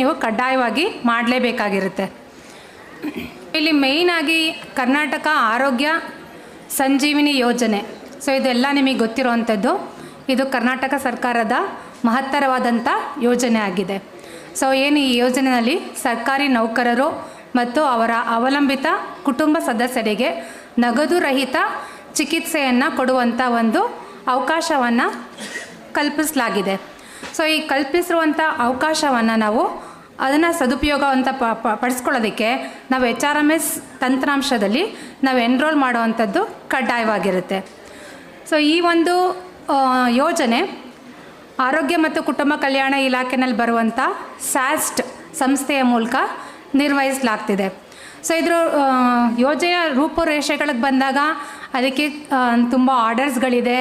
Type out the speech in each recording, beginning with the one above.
ನೀವು ಕಡ್ಡಾಯವಾಗಿ ಮಾಡಲೇಬೇಕಾಗಿರುತ್ತೆ. ಇಲ್ಲಿ ಮೇಯ್ನಾಗಿ ಕರ್ನಾಟಕ ಆರೋಗ್ಯ ಸಂಜೀವಿನಿ ಯೋಜನೆ. ಸೊ ಇದೆಲ್ಲ ನಿಮಗೆ ಗೊತ್ತಿರುವಂಥದ್ದು. ಇದು ಕರ್ನಾಟಕ ಸರ್ಕಾರದ ಮಹತ್ತರವಾದಂಥ ಯೋಜನೆ ಆಗಿದೆ. ಸೊ ಏನು ಈ ಯೋಜನೆಯಲ್ಲಿ ಸರ್ಕಾರಿ ನೌಕರರು ಮತ್ತು ಅವರ ಅವಲಂಬಿತ ಕುಟುಂಬ ಸದಸ್ಯರಿಗೆ ನಗದು ರಹಿತ ಚಿಕಿತ್ಸೆಯನ್ನು ಕೊಡುವಂಥ ಒಂದು ಅವಕಾಶವನ್ನು ಕಲ್ಪಿಸಲಾಗಿದೆ. ಸೊ ಈ ಕಲ್ಪಿಸಿರುವಂಥ ಅವಕಾಶವನ್ನು ನಾವು ಅದನ್ನು ಸದುಪಯೋಗ ಅಂತ ಪಡಿಸ್ಕೊಳ್ಳೋದಕ್ಕೆ ನಾವು HRMS ತಂತ್ರಾಂಶದಲ್ಲಿ ನಾವು ಎನ್ರೋಲ್ ಮಾಡುವಂಥದ್ದು ಕಡ್ಡಾಯವಾಗಿರುತ್ತೆ. ಸೊ ಈ ಒಂದು ಯೋಜನೆ ಆರೋಗ್ಯ ಮತ್ತು ಕುಟುಂಬ ಕಲ್ಯಾಣ ಇಲಾಖೆಯಲ್ಲಿ ಬರುವಂಥ SAST ಸಂಸ್ಥೆಯ ಮೂಲಕ ನಿರ್ವಹಿಸಲಾಗ್ತಿದೆ. ಸೊ ಇದ್ರ ಯೋಜನೆಯ ರೂಪುರೇಷೆಗಳಿಗೆ ಬಂದಾಗ ಅದಕ್ಕೆ ತುಂಬ ಆರ್ಡರ್ಸ್ಗಳಿದೆ.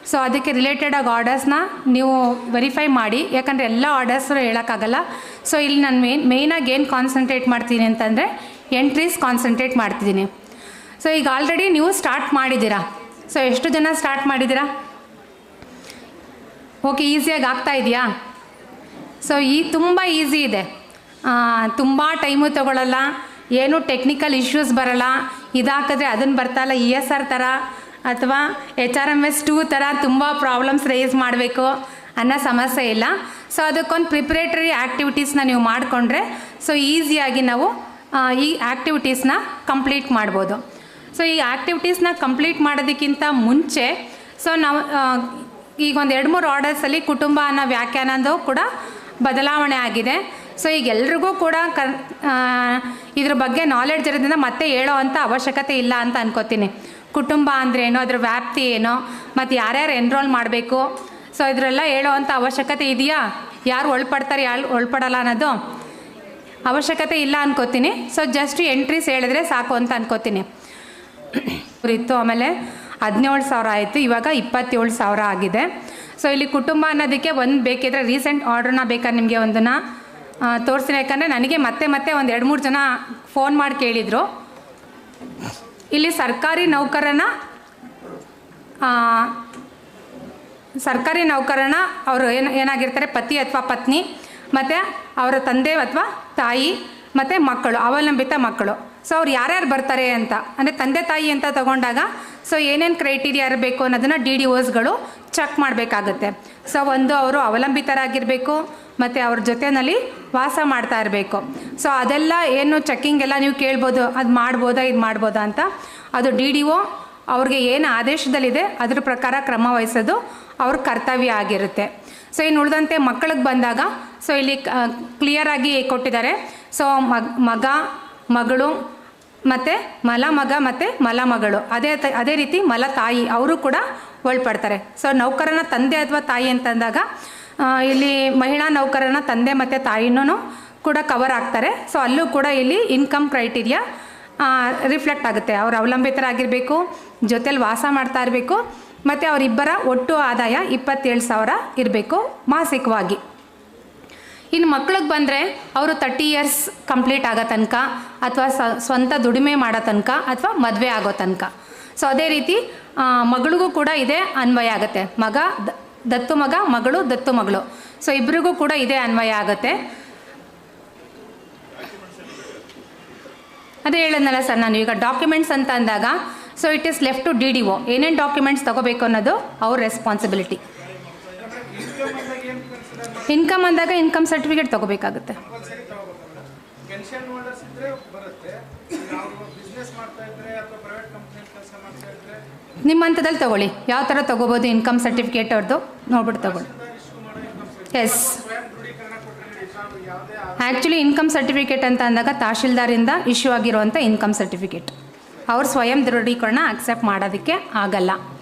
ಸೊ ಅದಕ್ಕೆ ರಿಲೇಟೆಡಾಗಿ ಆರ್ಡರ್ಸ್ನ ನೀವು ವೆರಿಫೈ ಮಾಡಿ, ಯಾಕಂದರೆ ಎಲ್ಲ ಆರ್ಡರ್ಸು ಹೇಳೋಕ್ಕಾಗಲ್ಲ. ಸೊ ಇಲ್ಲಿ ನಾನು ಮೇಯ್ನಾಗಿ ಏನು ಕಾನ್ಸಂಟ್ರೇಟ್ ಮಾಡ್ತೀನಿ ಅಂತಂದರೆ ಎಂಟ್ರೀಸ್ ಕಾನ್ಸಂಟ್ರೇಟ್ ಮಾಡ್ತಿದ್ದೀನಿ. ಸೊ ಈಗ ಆಲ್ರೆಡಿ ನೀವು ಸ್ಟಾರ್ಟ್ ಮಾಡಿದ್ದೀರಾ. ಸೊ ಎಷ್ಟು ಜನ ಸ್ಟಾರ್ಟ್ ಮಾಡಿದ್ದೀರಾ? ಓಕೆ, ಈಸಿಯಾಗಿ ಆಗ್ತಾ ಇದೆಯಾ? ಸೊ ತುಂಬ ಈಸಿ ಇದೆ, ತುಂಬ ಟೈಮು ತೊಗೊಳ್ಳಲ್ಲ, ಏನು ಟೆಕ್ನಿಕಲ್ ಇಶ್ಯೂಸ್ ಬರೋಲ್ಲ. ಇದಾಕಿದ್ರೆ ಅದನ್ನು ಬರ್ತಾಯಿಲ್ಲ ESR ಥರ ಅಥವಾ HRMS 2 ಥರ ತುಂಬ ಪ್ರಾಬ್ಲಮ್ಸ್ ರೇಸ್ ಮಾಡಬೇಕು ಅನ್ನೋ ಸಮಸ್ಯೆ ಇಲ್ಲ. ಸೊ ಅದಕ್ಕೊಂದು ಪ್ರಿಪ್ರೇಟರಿ ಆ್ಯಕ್ಟಿವಿಟೀಸ್ನ ನೀವು ಮಾಡಿಕೊಂಡ್ರೆ ಸೊ ಈಸಿಯಾಗಿ ನಾವು ಈ ಆ್ಯಕ್ಟಿವಿಟೀಸ್ನ ಕಂಪ್ಲೀಟ್ ಮಾಡ್ಬೋದು. ಸೊ ಈ ಆ್ಯಕ್ಟಿವಿಟೀಸ್ನ ಕಂಪ್ಲೀಟ್ ಮಾಡೋದಕ್ಕಿಂತ ಮುಂಚೆ ಸೊ ನಾವು ಈಗ ಒಂದು 2-3 ಆರ್ಡರ್ಸಲ್ಲಿ ಕುಟುಂಬ ಅನ್ನೋ ವ್ಯಾಖ್ಯಾನದ್ದು ಕೂಡ ಬದಲಾವಣೆ ಆಗಿದೆ. ಸೊ ಈಗ ಎಲ್ರಿಗೂ ಕೂಡ ಇದ್ರ ಬಗ್ಗೆ ನಾಲೆಡ್ಜ್ ಇರೋದ್ರಿಂದ ಮತ್ತೆ ಹೇಳೋ ಅಂಥ ಅವಶ್ಯಕತೆ ಇಲ್ಲ ಅಂತ ಅನ್ಕೋತೀನಿ. ಕುಟುಂಬ ಅಂದರೆ ಏನೋ, ಅದ್ರ ವ್ಯಾಪ್ತಿ ಏನೋ, ಮತ್ತು ಯಾರ್ಯಾರು ಎನ್ರೋಲ್ ಮಾಡಬೇಕು, ಸೊ ಇದರೆಲ್ಲ ಹೇಳೋ ಅಂಥ ಅವಶ್ಯಕತೆ ಇದೆಯಾ? ಯಾರು ಒಳಪಡ್ತಾರೆ, ಯಾರು ಒಳಪಡಲ್ಲ ಅನ್ನೋದು ಅವಶ್ಯಕತೆ ಇಲ್ಲ ಅನ್ಕೋತೀನಿ. ಸೊ ಜಸ್ಟ್ ಎಂಟ್ರೀಸ್ ಹೇಳಿದ್ರೆ ಸಾಕು ಅಂತ ಅನ್ಕೋತೀನಿ. ಇತ್ತು, ಆಮೇಲೆ 17,000 ಆಯಿತು, ಇವಾಗ 27,000 ಆಗಿದೆ. ಸೊ ಇಲ್ಲಿ ಕುಟುಂಬ ಅನ್ನೋದಕ್ಕೆ ಒಂದು ಬೇಕಿದ್ರೆ ರೀಸೆಂಟ್ ಆರ್ಡ್ರನ್ನ ಬೇಕಾದ್ರೆ ನಿಮಗೆ ಒಂದನ್ನು ತೋರಿಸ್ತೀನಿ. ಯಾಕಂದರೆ ನನಗೆ ಮತ್ತೆ ಒಂದು 2-3 ಜನ ಫೋನ್ ಮಾಡಿ ಕೇಳಿದರು. ಇಲ್ಲಿ ಸರ್ಕಾರಿ ನೌಕರನ ಅವರು ಏನಾಗಿರ್ತಾರೆ, ಪತಿ ಅಥವಾ ಪತ್ನಿ ಮತ್ತು ಅವರ ತಂದೆ ಅಥವಾ ತಾಯಿ ಮತ್ತು ಮಕ್ಕಳು, ಅವಲಂಬಿತ ಮಕ್ಕಳು. ಸೊ ಅವ್ರು ಯಾರ್ಯಾರು ಬರ್ತಾರೆ ಅಂತ ಅಂದರೆ ತಂದೆ ತಾಯಿ ಅಂತ ತಗೊಂಡಾಗ ಸೊ ಏನೇನು ಕ್ರೈಟೀರಿಯಾ ಇರಬೇಕು ಅನ್ನೋದನ್ನು DDOsಗಳು ಚೆಕ್ ಮಾಡಬೇಕಾಗುತ್ತೆ. ಸೊ ಒಂದು ಅವರು ಅವಲಂಬಿತರಾಗಿರಬೇಕು ಮತ್ತು ಅವ್ರ ಜೊತೆಯಲ್ಲಿ ವಾಸ ಮಾಡ್ತಾ ಇರಬೇಕು. ಸೊ ಅದೆಲ್ಲ ಏನು ಚೆಕ್ಕಿಂಗ್ ಎಲ್ಲ ನೀವು ಕೇಳ್ಬೋದು, ಅದು ಮಾಡ್ಬೋದಾ ಇದು ಮಾಡ್ಬೋದಾ ಅಂತ. ಅದು DDO ಅವ್ರಿಗೆ ಏನು ಆದೇಶದಲ್ಲಿದೆ ಅದ್ರ ಪ್ರಕಾರ ಕ್ರಮ ವಹಿಸೋದು ಅವ್ರ ಕರ್ತವ್ಯ ಆಗಿರುತ್ತೆ. ಸೊ ಇನ್ನು ಉಳಿದಂತೆ ಮಕ್ಕಳಿಗೆ ಬಂದಾಗ ಸೊ ಇಲ್ಲಿ ಕ್ಲಿಯರಾಗಿ ಕೊಟ್ಟಿದ್ದಾರೆ. ಸೊ ಮಗ ಮಗಳು ಮತ್ತು ಮಗ ಮತ್ತು ಮಗಳು, ಅದೇ ರೀತಿ ತಾಯಿ ಅವರು ಕೂಡ ಒಳಪಡ್ತಾರೆ. ಸೊ ನೌಕರನ ತಂದೆ ಅಥವಾ ತಾಯಿ ಅಂತಂದಾಗ ಇಲ್ಲಿ ಮಹಿಳಾ ನೌಕರನ ತಂದೆ ಮತ್ತು ತಾಯಿನೂ ಕೂಡ ಕವರ್ ಆಗ್ತಾರೆ. ಸೊ ಅಲ್ಲೂ ಕೂಡ ಇಲ್ಲಿ ಇನ್ಕಮ್ ಕ್ರೈಟೀರಿಯಾ ರಿಫ್ಲೆಕ್ಟ್ ಆಗುತ್ತೆ. ಅವ್ರು ಅವಲಂಬಿತರಾಗಿರಬೇಕು, ಜೊತೆಲಿ ವಾಸ ಮಾಡ್ತಾ ಇರಬೇಕು ಮತ್ತು ಅವರಿಬ್ಬರ ಒಟ್ಟು ಆದಾಯ 27,000 ಇರಬೇಕು ಮಾಸಿಕವಾಗಿ. ಇನ್ನು ಮಕ್ಳಿಗೆ ಬಂದರೆ ಅವರು 30 years ಕಂಪ್ಲೀಟ್ ಆಗೋ ತನಕ ಅಥವಾ ಸ್ವಂತ ದುಡಿಮೆ ಮಾಡೋ ತನಕ ಅಥವಾ ಮದುವೆ ಆಗೋ ತನಕ. ಸೊ ಅದೇ ರೀತಿ ಮಗಳಿಗೂ ಕೂಡ ಇದೇ ಅನ್ವಯ ಆಗುತ್ತೆ. ದತ್ತು ಮಗ, ಮಗಳು ದತ್ತು ಮಗಳು. ಸೊ ಇಬ್ಬರಿಗೂ ಕೂಡ ಇದೇ ಅನ್ವಯ ಆಗುತ್ತೆ. ಅದೇ ಹೇಳಿದ್ನಲ್ಲ ಸರ್ ನಾನು, ಈಗ ಡಾಕ್ಯುಮೆಂಟ್ಸ್ ಅಂತ ಅಂದಾಗ so it is left to DDO. ಏನೇನು ಡಾಕ್ಯುಮೆಂಟ್ಸ್ ತೊಗೋಬೇಕು ಅನ್ನೋದು ಅವ್ರ ರೆಸ್ಪಾನ್ಸಿಬಿಲಿಟಿ. ಇನ್ಕಮ್ ಅಂದಾಗ ಇನ್ಕಮ್ ಸರ್ಟಿಫಿಕೇಟ್ ತೊಗೋಬೇಕಾಗುತ್ತೆ. ನಿಮ್ಮ ಹಂತದಲ್ಲಿ ತೊಗೊಳ್ಳಿ, ಯಾವ ಥರ ತೊಗೋಬೋದು ಇನ್ಕಮ್ ಸರ್ಟಿಫಿಕೇಟ್ ಅವ್ರದ್ದು ನೋಡ್ಬಿಟ್ಟು ತೊಗೊಳ್ಳಿ. ಎಸ್, ಆ್ಯಕ್ಚುಲಿ ಇನ್ಕಮ್ ಸರ್ಟಿಫಿಕೇಟ್ ಅಂತ ಅಂದಾಗ ತಹಶೀಲ್ದಾರಿಂದ ಇಶ್ಯೂ ಆಗಿರುವಂಥ ಇನ್ಕಮ್ ಸರ್ಟಿಫಿಕೇಟ್, ಅವ್ರು ಸ್ವಯಂ ದೃಢೀಕರಣ ಅಕ್ಸೆಪ್ಟ್ ಮಾಡೋದಕ್ಕೆ ಆಗಲ್ಲ.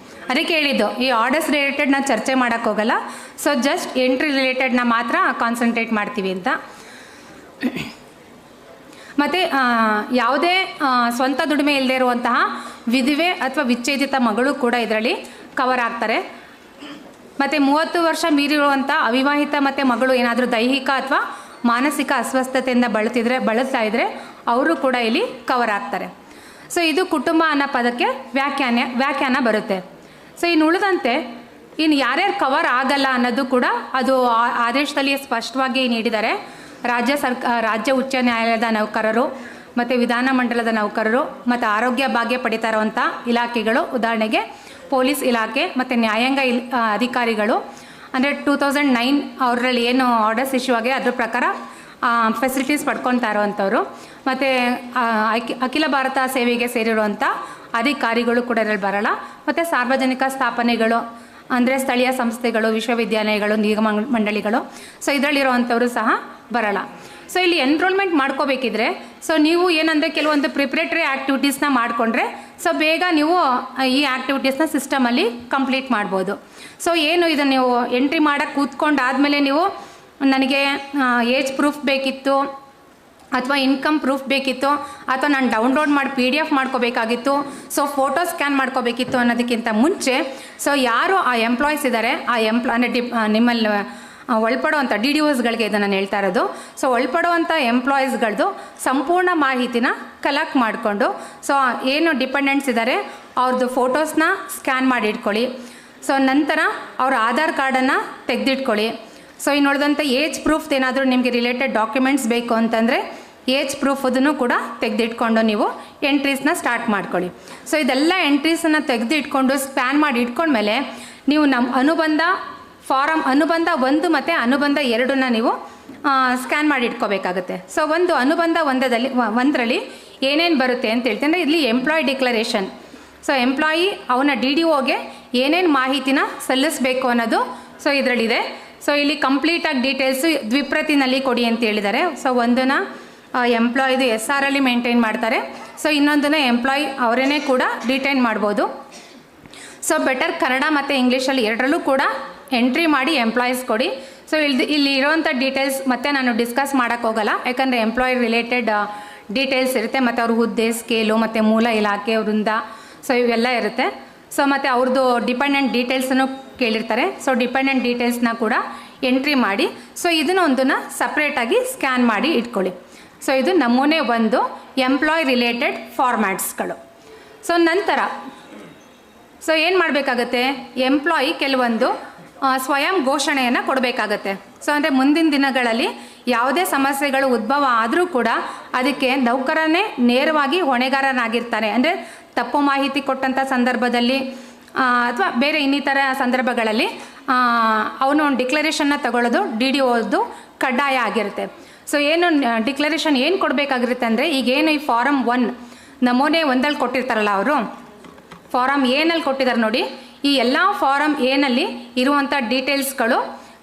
ಅದಕ್ಕೆ ಹೇಳಿದ್ದು ಈ ಆರ್ಡರ್ಸ್ ರಿಲೇಟೆಡ್ನ ಚರ್ಚೆ ಮಾಡೋಕ್ಕೆ ಹೋಗಲ್ಲ. ಸೊ ಜಸ್ಟ್ ಎಂಟ್ರಿ ರಿಲೇಟೆಡ್ನ ಮಾತ್ರ ಕಾನ್ಸಂಟ್ರೇಟ್ ಮಾಡ್ತೀವಿ ಅಂತ. ಮತ್ತು ಯಾವುದೇ ಸ್ವಂತ ದುಡಿಮೆ ಇಲ್ಲದೆ ಇರುವಂತಹ ವಿಧವೆ ಅಥವಾ ವಿಚ್ಛೇದಿತ ಮಗಳು ಕೂಡ ಇದರಲ್ಲಿ ಕವರ್ ಆಗ್ತಾರೆ. ಮತ್ತು 30 ವರ್ಷ ಮೀರಿರುವಂಥ ಅವಿವಾಹಿತ ಮತ್ತು ಮಗಳು ಏನಾದರೂ ದೈಹಿಕ ಅಥವಾ ಮಾನಸಿಕ ಅಸ್ವಸ್ಥತೆಯಿಂದ ಬಳಲ್ತಾ ಇದ್ದರೆ ಅವರು ಕೂಡ ಇಲ್ಲಿ ಕವರ್ ಆಗ್ತಾರೆ. ಸೊ ಇದು ಕುಟುಂಬ ಅನ್ನೋ ಪದಕ್ಕೆ ವ್ಯಾಖ್ಯಾನ ಬರುತ್ತೆ. ಸೊ ಇನ್ನು ಉಳಿದಂತೆ ಇನ್ನು ಯಾರ್ಯಾರು ಕವರ್ ಆಗಲ್ಲ ಅನ್ನೋದು ಕೂಡ ಅದು ಆದೇಶದಲ್ಲಿ ಸ್ಪಷ್ಟವಾಗಿ ನೀಡಿದ್ದಾರೆ. ರಾಜ್ಯ ಉಚ್ಚ ನ್ಯಾಯಾಲಯದ ನೌಕರರು ಮತ್ತು ವಿಧಾನಮಂಡಲದ ನೌಕರರು ಮತ್ತು ಆರೋಗ್ಯ ಭಾಗ್ಯ ಪಡಿತಾ ಇರುವಂಥ ಇಲಾಖೆಗಳು, ಉದಾಹರಣೆಗೆ ಪೊಲೀಸ್ ಇಲಾಖೆ ಮತ್ತು ನ್ಯಾಯಾಂಗ ಅಧಿಕಾರಿಗಳು ಅಂದರೆ 2009 ಅವರಲ್ಲಿ ಏನು ಆರ್ಡರ್ಸ್ ಇಶ್ಯೂ ಆಗಿ ಅದ್ರ ಪ್ರಕಾರ ಫೆಸಿಲಿಟೀಸ್ ಪಡ್ಕೊತಾ ಇರೋವಂಥವ್ರು, ಮತ್ತು ಅಖಿಲ ಭಾರತ ಸೇವೆಗೆ ಸೇರಿರುವಂಥ ಅಧಿಕಾರಿಗಳು ಕೂಡ ಇದರಲ್ಲಿ ಬರೋಲ್ಲ. ಮತ್ತು ಸಾರ್ವಜನಿಕ ಸ್ಥಾಪನೆಗಳು ಅಂದರೆ ಸ್ಥಳೀಯ ಸಂಸ್ಥೆಗಳು, ವಿಶ್ವವಿದ್ಯಾಲಯಗಳು, ನಿಗಮ ಮಂಡಳಿಗಳು, ಸೊ ಇದರಲ್ಲಿರುವಂಥವರು ಸಹ ಬರೋಲ್ಲ. ಸೊ ಇಲ್ಲಿ ಎನ್ರೋಲ್ಮೆಂಟ್ ಮಾಡ್ಕೋಬೇಕಿದ್ರೆ ಸೊ ನೀವು ಏನಂದರೆ ಕೆಲವೊಂದು ಪ್ರಿಪ್ರೇಟರಿ ಆ್ಯಕ್ಟಿವಿಟೀಸ್ನ ಮಾಡಿಕೊಂಡ್ರೆ ಸೊ ಬೇಗ ನೀವು ಈ ಆ್ಯಕ್ಟಿವಿಟೀಸ್ನ ಸಿಸ್ಟಮಲ್ಲಿ ಕಂಪ್ಲೀಟ್ ಮಾಡ್ಬೋದು. ಸೊ ಏನು ಇದನ್ನು ನೀವು ಎಂಟ್ರಿ ಮಾಡೋಕ್ಕೆ ಕೂತ್ಕೊಂಡಾದಮೇಲೆ ನೀವು ನನಗೆ ಏಜ್ ಪ್ರೂಫ್ ಬೇಕಿತ್ತು ಅಥವಾ ಇನ್ಕಮ್ ಪ್ರೂಫ್ ಬೇಕಿತ್ತು ಅಥವಾ ನಾನು ಡೌನ್ಲೋಡ್ ಮಾಡಿ PDF ಮಾಡ್ಕೋಬೇಕಾಗಿತ್ತು, ಸೊ ಫೋಟೋ ಸ್ಕ್ಯಾನ್ ಮಾಡ್ಕೋಬೇಕಿತ್ತು ಅನ್ನೋದಕ್ಕಿಂತ ಮುಂಚೆ ಸೊ ಯಾರು ಆ ಎಂಪ್ಲಾಯೀಸ್ ಇದ್ದಾರೆ ಆ ಅಂದರೆ ನಿಮ್ಮಲ್ಲಿ ಒಳಪಡುವಂಥ DDOಸ್ಗಳಿಗೆ ಇದು ನಾನು ಹೇಳ್ತಾ ಇರೋದು. ಸೊ ಒಳಪಡುವಂಥ ಎಂಪ್ಲಾಯೀಸ್ಗಳದ್ದು ಸಂಪೂರ್ಣ ಮಾಹಿತಿನ ಕಲೆಕ್ಟ್ ಮಾಡಿಕೊಂಡು ಸೊ ಏನು ಡಿಪೆಂಡೆಂಟ್ಸ್ ಇದ್ದಾರೆ ಅವ್ರದ್ದು ಫೋಟೋಸ್ನ ಸ್ಕ್ಯಾನ್ ಮಾಡಿ ಇಟ್ಕೊಳ್ಳಿ. ಸೊ ನಂತರ ಅವ್ರ ಆಧಾರ್ ಕಾರ್ಡನ್ನು ತೆಗೆದಿಟ್ಕೊಳ್ಳಿ. ಸೊ ಇನ್ನು ಉಳಿದಂಥ ಏಜ್ ಪ್ರೂಫ್ ಏನಾದರೂ ನಿಮಗೆ ರಿಲೇಟೆಡ್ ಡಾಕ್ಯುಮೆಂಟ್ಸ್ ಬೇಕು ಅಂತಂದರೆ ಏಜ್ ಪ್ರೂಫ್ ಅದನ್ನು ಕೂಡ ತೆಗೆದಿಟ್ಕೊಂಡು ನೀವು ಎಂಟ್ರೀಸ್ನ ಸ್ಟಾರ್ಟ್ ಮಾಡ್ಕೊಳ್ಳಿ. ಸೊ ಇದೆಲ್ಲ ಎಂಟ್ರೀಸನ್ನು ತೆಗೆದಿಟ್ಕೊಂಡು ಸ್ಕ್ಯಾನ್ ಮಾಡಿ ಇಟ್ಕೊಂಡ್ಮೇಲೆ ನೀವು ನಮ್ಮ ಅನುಬಂಧ 1 ಮತ್ತು ಅನುಬಂಧ 2ನ್ನ ನೀವು ಸ್ಕ್ಯಾನ್ ಮಾಡಿ ಇಟ್ಕೋಬೇಕಾಗುತ್ತೆ. ಸೊ ಒಂದು ಅನುಬಂಧ 1ರಲ್ಲಿ ಏನೇನು ಬರುತ್ತೆ ಅಂತ ಹೇಳ್ತೀನಿ ಅಂದರೆ ಇಲ್ಲಿ ಎಂಪ್ಲಾಯ್ ಡಿಕ್ಲರೇಷನ್. ಸೊ ಎಂಪ್ಲಾಯಿ ಅವನ DDOಗೆ ಏನೇನು ಮಾಹಿತಿನ ಸಲ್ಲಿಸಬೇಕು ಅನ್ನೋದು ಸೊ ಇದರಲ್ಲಿದೆ. ಸೊ ಇಲ್ಲಿ ಕಂಪ್ಲೀಟಾಗಿ ಡೀಟೇಲ್ಸು ದ್ವಿಪ್ರತಿನಲ್ಲಿ ಕೊಡಿ ಅಂತ ಹೇಳಿದ್ದಾರೆ. ಸೊ ಒಂದನ್ನು ಎಂಪ್ಲಾಯ್ದು SRಲ್ಲಿ ಮೇಂಟೈನ್ ಮಾಡ್ತಾರೆ, ಸೊ ಇನ್ನೊಂದನ್ನು ಎಂಪ್ಲಾಯ್ ಅವರೇ ಕೂಡ ಡಿಟೈನ್ ಮಾಡ್ಬೋದು. ಸೊ ಬೆಟರ್ ಕನ್ನಡ ಮತ್ತು ಇಂಗ್ಲೀಷಲ್ಲಿ ಎರಡರಲ್ಲೂ ಕೂಡ ಎಂಟ್ರಿ ಮಾಡಿ ಎಂಪ್ಲಾಯೀಸ್ ಕೊಡಿ. ಸೊ ಇಲ್ಲಿ ಇರೋವಂಥ ಡೀಟೇಲ್ಸ್ ಮತ್ತೆ ನಾನು ಡಿಸ್ಕಸ್ ಮಾಡೋಕ್ಕೆ ಹೋಗಲ್ಲ, ಯಾಕಂದರೆ ಎಂಪ್ಲಾಯ್ ರಿಲೇಟೆಡ್ ಡೀಟೇಲ್ಸ್ ಇರುತ್ತೆ ಮತ್ತು ಅವ್ರ ಹುದ್ದೆ, ಸ್ಕೇಲು ಮತ್ತು ಮೂಲ ಇಲಾಖೆ ವೃಂದ ಸೊ ಇವೆಲ್ಲ ಇರುತ್ತೆ. ಸೊ ಮತ್ತು ಅವ್ರದ್ದು ಡಿಪೆಂಡೆಂಟ್ ಡೀಟೇಲ್ಸನ್ನು ಕೇಳಿರ್ತಾರೆ. ಸೊ ಡಿಪೆಂಡೆಂಟ್ ಡೀಟೇಲ್ಸ್ನ ಕೂಡ ಎಂಟ್ರಿ ಮಾಡಿ ಸೊ ಇದನ್ನೊಂದನ್ನು ಸಪ್ರೇಟಾಗಿ ಸ್ಕ್ಯಾನ್ ಮಾಡಿ ಇಟ್ಕೊಳ್ಳಿ. ಸೊ ಇದು ನಮೂನೆ 1 ಎಂಪ್ಲಾಯ್ ರಿಲೇಟೆಡ್ ಫಾರ್ಮ್ಯಾಟ್ಸ್ಗಳು. ಸೊ ನಂತರ ಸೊ ಏನು ಮಾಡಬೇಕಾಗತ್ತೆ, ಎಂಪ್ಲಾಯಿ ಕೆಲವೊಂದು ಸ್ವಯಂ ಘೋಷಣೆಯನ್ನು ಕೊಡಬೇಕಾಗತ್ತೆ. ಸೊ ಅಂದರೆ ಮುಂದಿನ ದಿನಗಳಲ್ಲಿ ಯಾವುದೇ ಸಮಸ್ಯೆಗಳು ಉದ್ಭವ ಆದರೂ ಕೂಡ ಅದಕ್ಕೆ ನೌಕರನೇ ನೇರವಾಗಿ ಹೊಣೆಗಾರನಾಗಿರ್ತಾನೆ. ಅಂದರೆ ತಪ್ಪು ಮಾಹಿತಿ ಕೊಟ್ಟಂಥ ಸಂದರ್ಭದಲ್ಲಿ ಅಥವಾ ಬೇರೆ ಇನ್ನಿತರ ಸಂದರ್ಭಗಳಲ್ಲಿ ಅವನು ಡಿಕ್ಲರೇಷನ್ನ ತಗೊಳ್ಳೋದು DDOದು ಕಡ್ಡಾಯ ಆಗಿರುತ್ತೆ. ಸೊ ಏನು ಡಿಕ್ಲರೇಷನ್ ಏನು ಕೊಡಬೇಕಾಗಿರುತ್ತೆ ಅಂದರೆ ಈಗೇನು ಈ ಫಾರಮ್ 1 ನಮೂನೆ 1ಲ್ಲಿ ಕೊಟ್ಟಿರ್ತಾರಲ್ಲ, ಅವರು ಫಾರಮ್ ಎನಲ್ಲಿ ಕೊಟ್ಟಿದ್ದಾರೆ ನೋಡಿ, ಈ ಎಲ್ಲ ಫಾರಮ್ ಎನಲ್ಲಿ ಇರುವಂಥ ಡೀಟೇಲ್ಸ್ಗಳು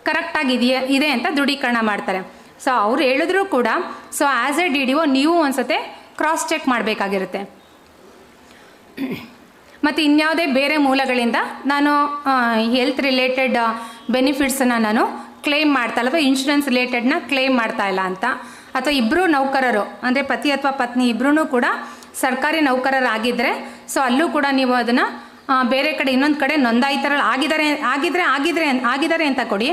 ಕರೆಕ್ಟಾಗಿ ಇದೆ ಅಂತ ದೃಢೀಕರಣ ಮಾಡ್ತಾರೆ. ಸೊ ಅವ್ರು ಹೇಳಿದ್ರು ಕೂಡ ಸೊ ಆ್ಯಸ್ ಎ DDO ನೀವು ಒಂದ್ಸತೆ ಕ್ರಾಸ್ ಚೆಕ್ ಮಾಡಬೇಕಾಗಿರುತ್ತೆ. ಮತ್ತು ಇನ್ಯಾವುದೇ ಬೇರೆ ಮೂಲಗಳಿಂದ ನಾನು ಹೆಲ್ತ್ ರಿಲೇಟೆಡ್ ಬೆನಿಫಿಟ್ಸನ್ನು ನಾನು ಕ್ಲೇಮ್ ಮಾಡ್ತಾ ಇಲ್ಲ ಅಥವಾ ಇನ್ಶೂರೆನ್ಸ್ ರಿಲೇಟೆಡ್ನ ಕ್ಲೇಮ್ ಮಾಡ್ತಾ ಇಲ್ಲ ಅಂತ, ಅಥವಾ ಇಬ್ಬರು ನೌಕರರು ಅಂದರೆ ಪತಿ ಅಥವಾ ಪತ್ನಿ ಇಬ್ಬರೂ ಕೂಡ ಸರ್ಕಾರಿ ನೌಕರರಾಗಿದ್ದರೆ ಸೊ ಅಲ್ಲೂ ಕೂಡ ನೀವು ಅದನ್ನು ಬೇರೆ ಕಡೆ ಇನ್ನೊಂದು ಕಡೆ ನೋಂದಾಯಿತರಲ್ಲಿ ಆಗಿದ್ದಾರೆ ಅಂತ ಕೊಡಿ,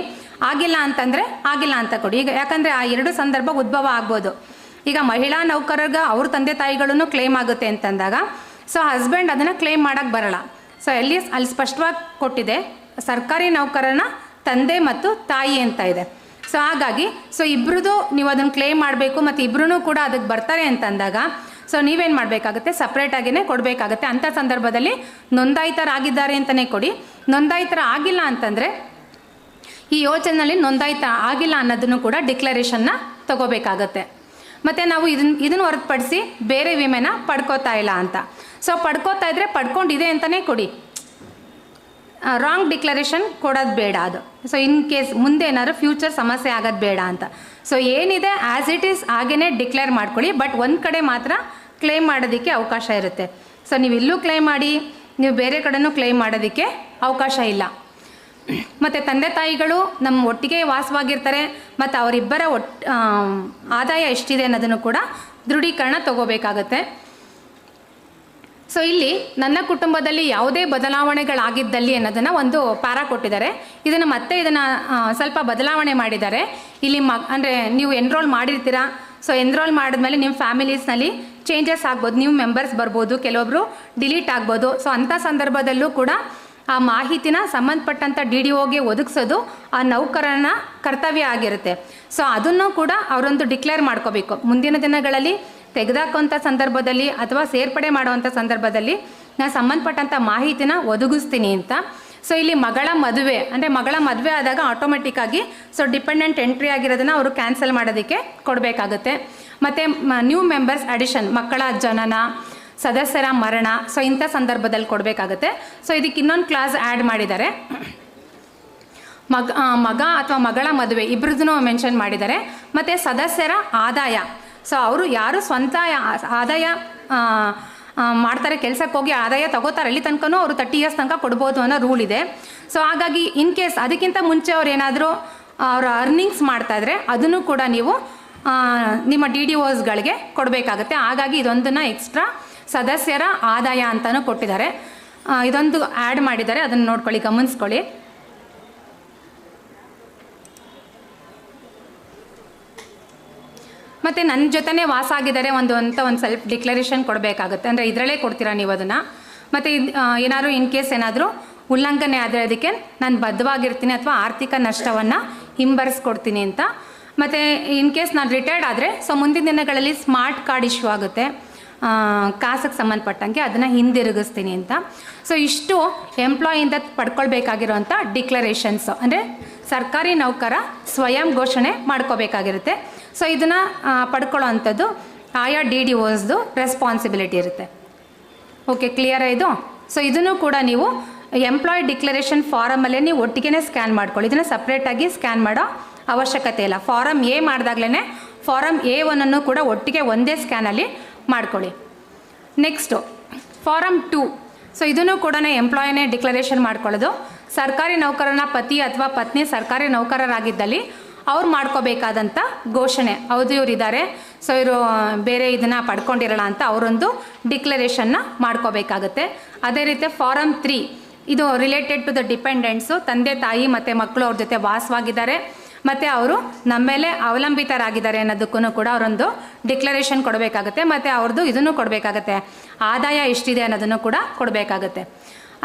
ಆಗಿಲ್ಲ ಅಂತಂದರೆ ಆಗಿಲ್ಲ ಅಂತ ಕೊಡಿ. ಈಗ ಯಾಕಂದರೆ ಆ ಎರಡು ಸಂದರ್ಭ ಉದ್ಭವ ಆಗ್ಬೋದು. ಈಗ ಮಹಿಳಾ ನೌಕರರಿಗೆ ಅವ್ರ ತಂದೆ ತಾಯಿಗಳೂ ಕ್ಲೇಮ್ ಆಗುತ್ತೆ ಅಂತಂದಾಗ ಸೊ ಹಸ್ಬೆಂಡ್ ಅದನ್ನು ಕ್ಲೇಮ್ ಮಾಡೋಕ್ಕೆ ಬರೋಲ್ಲ. ಸೊ ಅಲ್ಲಿ ಸ್ಪಷ್ಟವಾಗಿ ಕೊಟ್ಟಿದೆ, ಸರ್ಕಾರಿ ನೌಕರನ ತಂದೆ ಮತ್ತು ತಾಯಿ ಅಂತ ಇದೆ. ಸೊ ಹಾಗಾಗಿ ಸೊ ಇಬ್ಬರದು ನೀವು ಅದನ್ನು ಕ್ಲೇಮ್ ಮಾಡಬೇಕು ಮತ್ತು ಇಬ್ಬರೂ ಕೂಡ ಅದಕ್ಕೆ ಬರ್ತಾರೆ ಅಂತಂದಾಗ ಸೊ ನೀವೇನು ಮಾಡಬೇಕಾಗುತ್ತೆ, ಸಪ್ರೇಟಾಗಿಯೇ ಕೊಡಬೇಕಾಗತ್ತೆ. ಅಂಥ ಸಂದರ್ಭದಲ್ಲಿ ನೋಂದಾಯಿತರಾಗಿದ್ದಾರೆ ಅಂತಲೇ ಕೊಡಿ. ನೋಂದಾಯಿತರ ಆಗಿಲ್ಲ ಅಂತಂದರೆ ಈ ಯೋಜನೆಯಲ್ಲಿ ನೋಂದಾಯಿತ ಆಗಿಲ್ಲ ಅನ್ನೋದನ್ನು ಕೂಡ ಡಿಕ್ಲರೇಷನ್ನ ತಗೋಬೇಕಾಗತ್ತೆ. ಮತ್ತು ನಾವು ಇದನ್ನು ಹೊರತುಪಡಿಸಿ ಬೇರೆ ವಿಮೆನ ಪಡ್ಕೋತಾ ಇಲ್ಲ ಅಂತ. ಸೊ ಪಡ್ಕೋತಾ ಇದ್ದರೆ ಪಡ್ಕೊಂಡಿದೆ ಅಂತಲೇ ಕೊಡಿ, ರಾಂಗ್ ಡಿಕ್ಲರೇಷನ್ ಕೊಡೋದು ಬೇಡ ಅದು. ಸೊ ಇನ್ ಕೇಸ್ ಮುಂದೆ ಏನಾದ್ರು ಫ್ಯೂಚರ್ ಸಮಸ್ಯೆ ಆಗೋದು ಬೇಡ ಅಂತ. ಸೊ ಏನಿದೆ ಆ್ಯಸ್ ಇಟ್ ಈಸ್ ಹಾಗೇ ಡಿಕ್ಲೇರ್ ಮಾಡ್ಕೊಳ್ಳಿ, ಬಟ್ ಒಂದು ಕಡೆ ಮಾತ್ರ ಕ್ಲೇಮ್ ಮಾಡೋದಕ್ಕೆ ಅವಕಾಶ ಇರುತ್ತೆ. ಸೊ ನೀವು ಇಲ್ಲೂ ಕ್ಲೇಮ್ ಮಾಡಿ, ನೀವು ಬೇರೆ ಕಡೆನೂ ಕ್ಲೇಮ್ ಮಾಡೋದಕ್ಕೆ ಅವಕಾಶ ಇಲ್ಲ. ಮತ್ತು ತಂದೆ ತಾಯಿಗಳು ನಮ್ಮ ಒಟ್ಟಿಗೆ ವಾಸವಾಗಿರ್ತಾರೆ ಮತ್ತು ಅವರಿಬ್ಬರ ಆದಾಯ ಎಷ್ಟಿದೆ ಅನ್ನೋದನ್ನು ಕೂಡ ದೃಢೀಕರಣ ತಗೋಬೇಕಾಗತ್ತೆ. ಸೊ ಇಲ್ಲಿ ನನ್ನ ಕುಟುಂಬದಲ್ಲಿ ಯಾವುದೇ ಬದಲಾವಣೆಗಳಾಗಿದ್ದಲ್ಲಿ ಅನ್ನೋದನ್ನು ಒಂದು ಪ್ಯಾರಾ ಕೊಟ್ಟಿದ್ದಾರೆ. ಇದನ್ನು ಸ್ವಲ್ಪ ಬದಲಾವಣೆ ಮಾಡಿದ್ದಾರೆ. ಇಲ್ಲಿ ಅಂದರೆ ನೀವು ಎನ್ರೋಲ್ ಮಾಡಿರ್ತೀರಾ, ಸೊ ಎನ್ರೋಲ್ ಮಾಡಿದ್ಮೇಲೆ ನಿಮ್ಮ ಫ್ಯಾಮಿಲೀಸ್ನಲ್ಲಿ ಚೇಂಜಸ್ ಆಗ್ಬೋದು, ನ್ಯೂ ಮೆಂಬರ್ಸ್ ಬರ್ಬೋದು, ಕೆಲವೊಬ್ಬರು ಡಿಲೀಟ್ ಆಗ್ಬೋದು. ಸೊ ಅಂಥ ಸಂದರ್ಭದಲ್ಲೂ ಕೂಡ ಆ ಮಾಹಿತಿನ ಸಂಬಂಧಪಟ್ಟಂಥ DDOಗೆ ಒದಗಿಸೋದು ಆ ನೌಕರನ ಕರ್ತವ್ಯ ಆಗಿರುತ್ತೆ. ಸೊ ಅದನ್ನು ಕೂಡ ಅವರೊಂದು ಡಿಕ್ಲೇರ್ ಮಾಡ್ಕೋಬೇಕು. ಮುಂದಿನ ದಿನಗಳಲ್ಲಿ ತೆಗೆದಾಕೋಂಥ ಸಂದರ್ಭದಲ್ಲಿ ಅಥವಾ ಸೇರ್ಪಡೆ ಮಾಡುವಂಥ ಸಂದರ್ಭದಲ್ಲಿ ನಾನು ಸಂಬಂಧಪಟ್ಟಂಥ ಮಾಹಿತಿನ ಒದಗಿಸ್ತೀನಿ ಅಂತ. ಸೊ ಇಲ್ಲಿ ಮಗಳ ಮದುವೆ ಆದಾಗ ಆಟೋಮೆಟಿಕ್ಕಾಗಿ ಡಿಪೆಂಡೆಂಟ್ ಎಂಟ್ರಿ ಆಗಿರೋದನ್ನು ಅವರು ಕ್ಯಾನ್ಸಲ್ ಮಾಡೋದಕ್ಕೆ ಕೊಡಬೇಕಾಗುತ್ತೆ. ಮತ್ತು ನ್ಯೂ ಮೆಂಬರ್ಸ್ ಅಡಿಷನ್, ಮಕ್ಕಳ ಜನನ, ಸದಸ್ಯರ ಮರಣ, ಸೊ ಇಂಥ ಸಂದರ್ಭದಲ್ಲಿ ಕೊಡಬೇಕಾಗುತ್ತೆ. ಸೊ ಇದಕ್ಕೆ ಇನ್ನೊಂದು ಕ್ಲಾಸ್ ಆ್ಯಡ್ ಮಾಡಿದ್ದಾರೆ. ಮಗ ಅಥವಾ ಮಗಳ ಮದುವೆ ಇಬ್ಬರದೂ ಮೆನ್ಷನ್ ಮಾಡಿದ್ದಾರೆ. ಮತ್ತು ಸದಸ್ಯರ ಆದಾಯ, ಸೊ ಅವರು ಯಾರು ಸ್ವಂತ ಆದಾಯ ಮಾಡ್ತಾರೆ, ಕೆಲಸಕ್ಕೆ ಹೋಗಿ ಆದಾಯ ತಗೋತಾರೆ, ಅಲ್ಲಿ ತನಕನೂ ಅವರು 30 years ತನಕ ಕೊಡ್ಬೋದು ಅನ್ನೋ ರೂಲ್ ಇದೆ. ಸೊ ಹಾಗಾಗಿ ಇನ್ ಕೇಸ್ ಅದಕ್ಕಿಂತ ಮುಂಚೆ ಅವ್ರು ಏನಾದರೂ ಅವರ ಅರ್ನಿಂಗ್ಸ್ ಮಾಡ್ತಾಯಿದ್ರೆ ಅದನ್ನು ಕೂಡ ನೀವು ನಿಮ್ಮ DDOಸ್ಗಳಿಗೆ ಕೊಡಬೇಕಾಗುತ್ತೆ. ಹಾಗಾಗಿ ಇದೊಂದನ್ನು ಎಕ್ಸ್ಟ್ರಾ ಸದಸ್ಯರ ಆದಾಯ ಅಂತಲೂ ಕೊಟ್ಟಿದ್ದಾರೆ. ಇದೊಂದು ಆ್ಯಡ್ ಮಾಡಿದ್ದಾರೆ, ಅದನ್ನು ನೋಡ್ಕೊಳ್ಳಿ, ಗಮನಿಸ್ಕೊಳ್ಳಿ. ಮತ್ತು ನನ್ನ ಜೊತೆನೇ ವಾಸ ಆಗಿದ್ದಾರೆ ಒಂದು ಸೆಲ್ಫ್ ಡಿಕ್ಲರೇಷನ್ ಕೊಡಬೇಕಾಗುತ್ತೆ. ಅಂದರೆ ಇದರಲ್ಲೇ ಕೊಡ್ತೀರಾ ನೀವು ಅದನ್ನು. ಮತ್ತು ಏನಾದರೂ ಇನ್ ಕೇಸ್ ಏನಾದರೂ ಉಲ್ಲಂಘನೆ ಆದರೆ ಅದಕ್ಕೆ ನಾನು ಬದ್ಧವಾಗಿರ್ತೀನಿ ಅಥವಾ ಆರ್ಥಿಕ ನಷ್ಟವನ್ನು ಹಿಂಬರಿಸ್ಕೊಡ್ತೀನಿ ಅಂತ. ಮತ್ತು ಇನ್ ಕೇಸ್ ನಾನು ರಿಟೈರ್ಡ್ ಆದರೆ ಸೊ ಮುಂದಿನ ದಿನಗಳಲ್ಲಿ ಸ್ಮಾರ್ಟ್ ಕಾರ್ಡ್ ಇಶ್ಯೂ ಆಗುತ್ತೆ ಕಾಸಿಗೆ ಸಂಬಂಧಪಟ್ಟಂಗೆ, ಅದನ್ನು ಹಿಂದಿರುಗಿಸ್ತೀನಿ ಅಂತ. ಸೊ ಇಷ್ಟು ಎಂಪ್ಲಾಯಿಂದ ಪಡ್ಕೊಳ್ಬೇಕಾಗಿರೋಂಥ ಡಿಕ್ಲರೇಷನ್ಸು, ಅಂದರೆ ಸರ್ಕಾರಿ ನೌಕರ ಸ್ವಯಂ ಘೋಷಣೆ ಮಾಡ್ಕೋಬೇಕಾಗಿರುತ್ತೆ. ಸೊ ಇದನ್ನು ಪಡ್ಕೊಳ್ಳೋ ಅಂಥದ್ದು ಆಯಾ DDOಸ್ದು ರೆಸ್ಪಾನ್ಸಿಬಿಲಿಟಿ ಇರುತ್ತೆ. ಓಕೆ, ಕ್ಲಿಯರ್ ಇದು? ಸೊ ಇದನ್ನು ಕೂಡ ನೀವು ಎಂಪ್ಲಾಯ್ ಡಿಕ್ಲರೇಷನ್ ಫಾರಮಲ್ಲೇ ನೀವು ಒಟ್ಟಿಗೆ ಸ್ಕ್ಯಾನ್ ಮಾಡ್ಕೊಳ್ಳಿ. ಇದನ್ನು ಸಪ್ರೇಟಾಗಿ ಸ್ಕ್ಯಾನ್ ಮಾಡೋ ಅವಶ್ಯಕತೆ ಇಲ್ಲ. ಫಾರಮ್ A ಮಾಡಿದಾಗಲೇ ಫಾರಮ್ A1 ಕೂಡ ಒಟ್ಟಿಗೆ ಒಂದೇ ಸ್ಕ್ಯಾನಲ್ಲಿ ಮಾಡ್ಕೊಳ್ಳಿ. Next farm 2. ಸೊ ಇದನ್ನು ಕೂಡ ಎಂಪ್ಲಾಯಿನೇ ಡಿಕ್ಲರೇಷನ್ ಮಾಡ್ಕೊಳ್ಳೋದು. ಸರ್ಕಾರಿ ನೌಕರನ ಪತಿ ಅಥವಾ ಪತ್ನಿ ಸರ್ಕಾರಿ ನೌಕರರಾಗಿದ್ದಲ್ಲಿ ಅವ್ರು ಮಾಡ್ಕೋಬೇಕಾದಂಥ ಘೋಷಣೆ, ಹೌದು ಇವರಿದ್ದಾರೆ, ಸೊ ಇವರು ಬೇರೆ ಇದನ್ನು ಪಡ್ಕೊಂಡಿರೋಣ ಅಂತ ಅವರೊಂದು ಡಿಕ್ಲರೇಷನ್ನ ಮಾಡ್ಕೋಬೇಕಾಗುತ್ತೆ. ಅದೇ ರೀತಿ ಫಾರಮ್ 3 ಇದು ರಿಲೇಟೆಡ್ ಟು ದ ಡಿಪೆಂಡೆಂಟ್ಸು, ತಂದೆ ತಾಯಿ ಮತ್ತು ಮಕ್ಕಳು ಅವ್ರ ಜೊತೆ ವಾಸವಾಗಿದ್ದಾರೆ ಮತ್ತು ಅವರು ನಮ್ಮ ಮೇಲೆ ಅವಲಂಬಿತರಾಗಿದ್ದಾರೆ ಅನ್ನೋದಕ್ಕೂ ಕೂಡ ಅವರೊಂದು ಡಿಕ್ಲರೇಷನ್ ಕೊಡಬೇಕಾಗುತ್ತೆ. ಮತ್ತು ಅವ್ರದ್ದು ಇದನ್ನು ಕೊಡಬೇಕಾಗತ್ತೆ, ಆದಾಯ ಎಷ್ಟಿದೆ ಅನ್ನೋದನ್ನು ಕೂಡ ಕೊಡಬೇಕಾಗತ್ತೆ.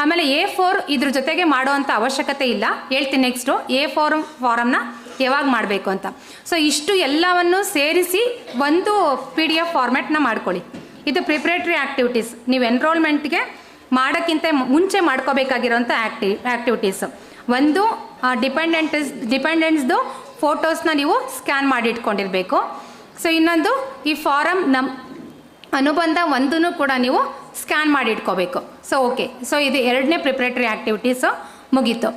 ಆಮೇಲೆ A4 ಇದ್ರ ಜೊತೆಗೆ ಮಾಡುವಂಥ ಅವಶ್ಯಕತೆ ಇಲ್ಲ, ಹೇಳ್ತೀನಿ ನೆಕ್ಸ್ಟು A4 ಫಾರಮ್ನ ಯಾವಾಗ ಮಾಡಬೇಕು ಅಂತ. ಸೊ ಇಷ್ಟು ಎಲ್ಲವನ್ನು ಸೇರಿಸಿ ಒಂದು PDF ಫಾರ್ಮ್ಯಾಟ್ನ ಮಾಡ್ಕೊಳ್ಳಿ. ಇದು ಪ್ರಿಪ್ರೇಟರಿ ಆ್ಯಕ್ಟಿವಿಟೀಸ್, ನೀವು ಎನ್ರೋಲ್ಮೆಂಟ್ಗೆ ಮಾಡೋಕ್ಕಿಂತ ಮುಂಚೆ ಮಾಡ್ಕೋಬೇಕಾಗಿರೋಂಥ ಆ್ಯಕ್ಟಿವಿಟೀಸು. ಒಂದು ಡಿಪೆಂಡೆಂಟ್ಸ್ದು ಫೋಟೋಸ್ನ ನೀವು ಸ್ಕ್ಯಾನ್ ಮಾಡಿ ಇಟ್ಕೊಂಡಿರಬೇಕು. ಸೊ ಇನ್ನೊಂದು ಈ ಫಾರಮ್ ಅನುಬಂಧ ಒಂದನ್ನು ಕೂಡ ನೀವು ಸ್ಕ್ಯಾನ್ ಮಾಡಿ ಇಟ್ಕೋಬೇಕು. ಸೊ ಓಕೆ, ಸೊ ಇದು 2ನೇ ಪ್ರಿಪ್ರೇಟರಿ ಆ್ಯಕ್ಟಿವಿಟೀಸು ಮುಗೀತು.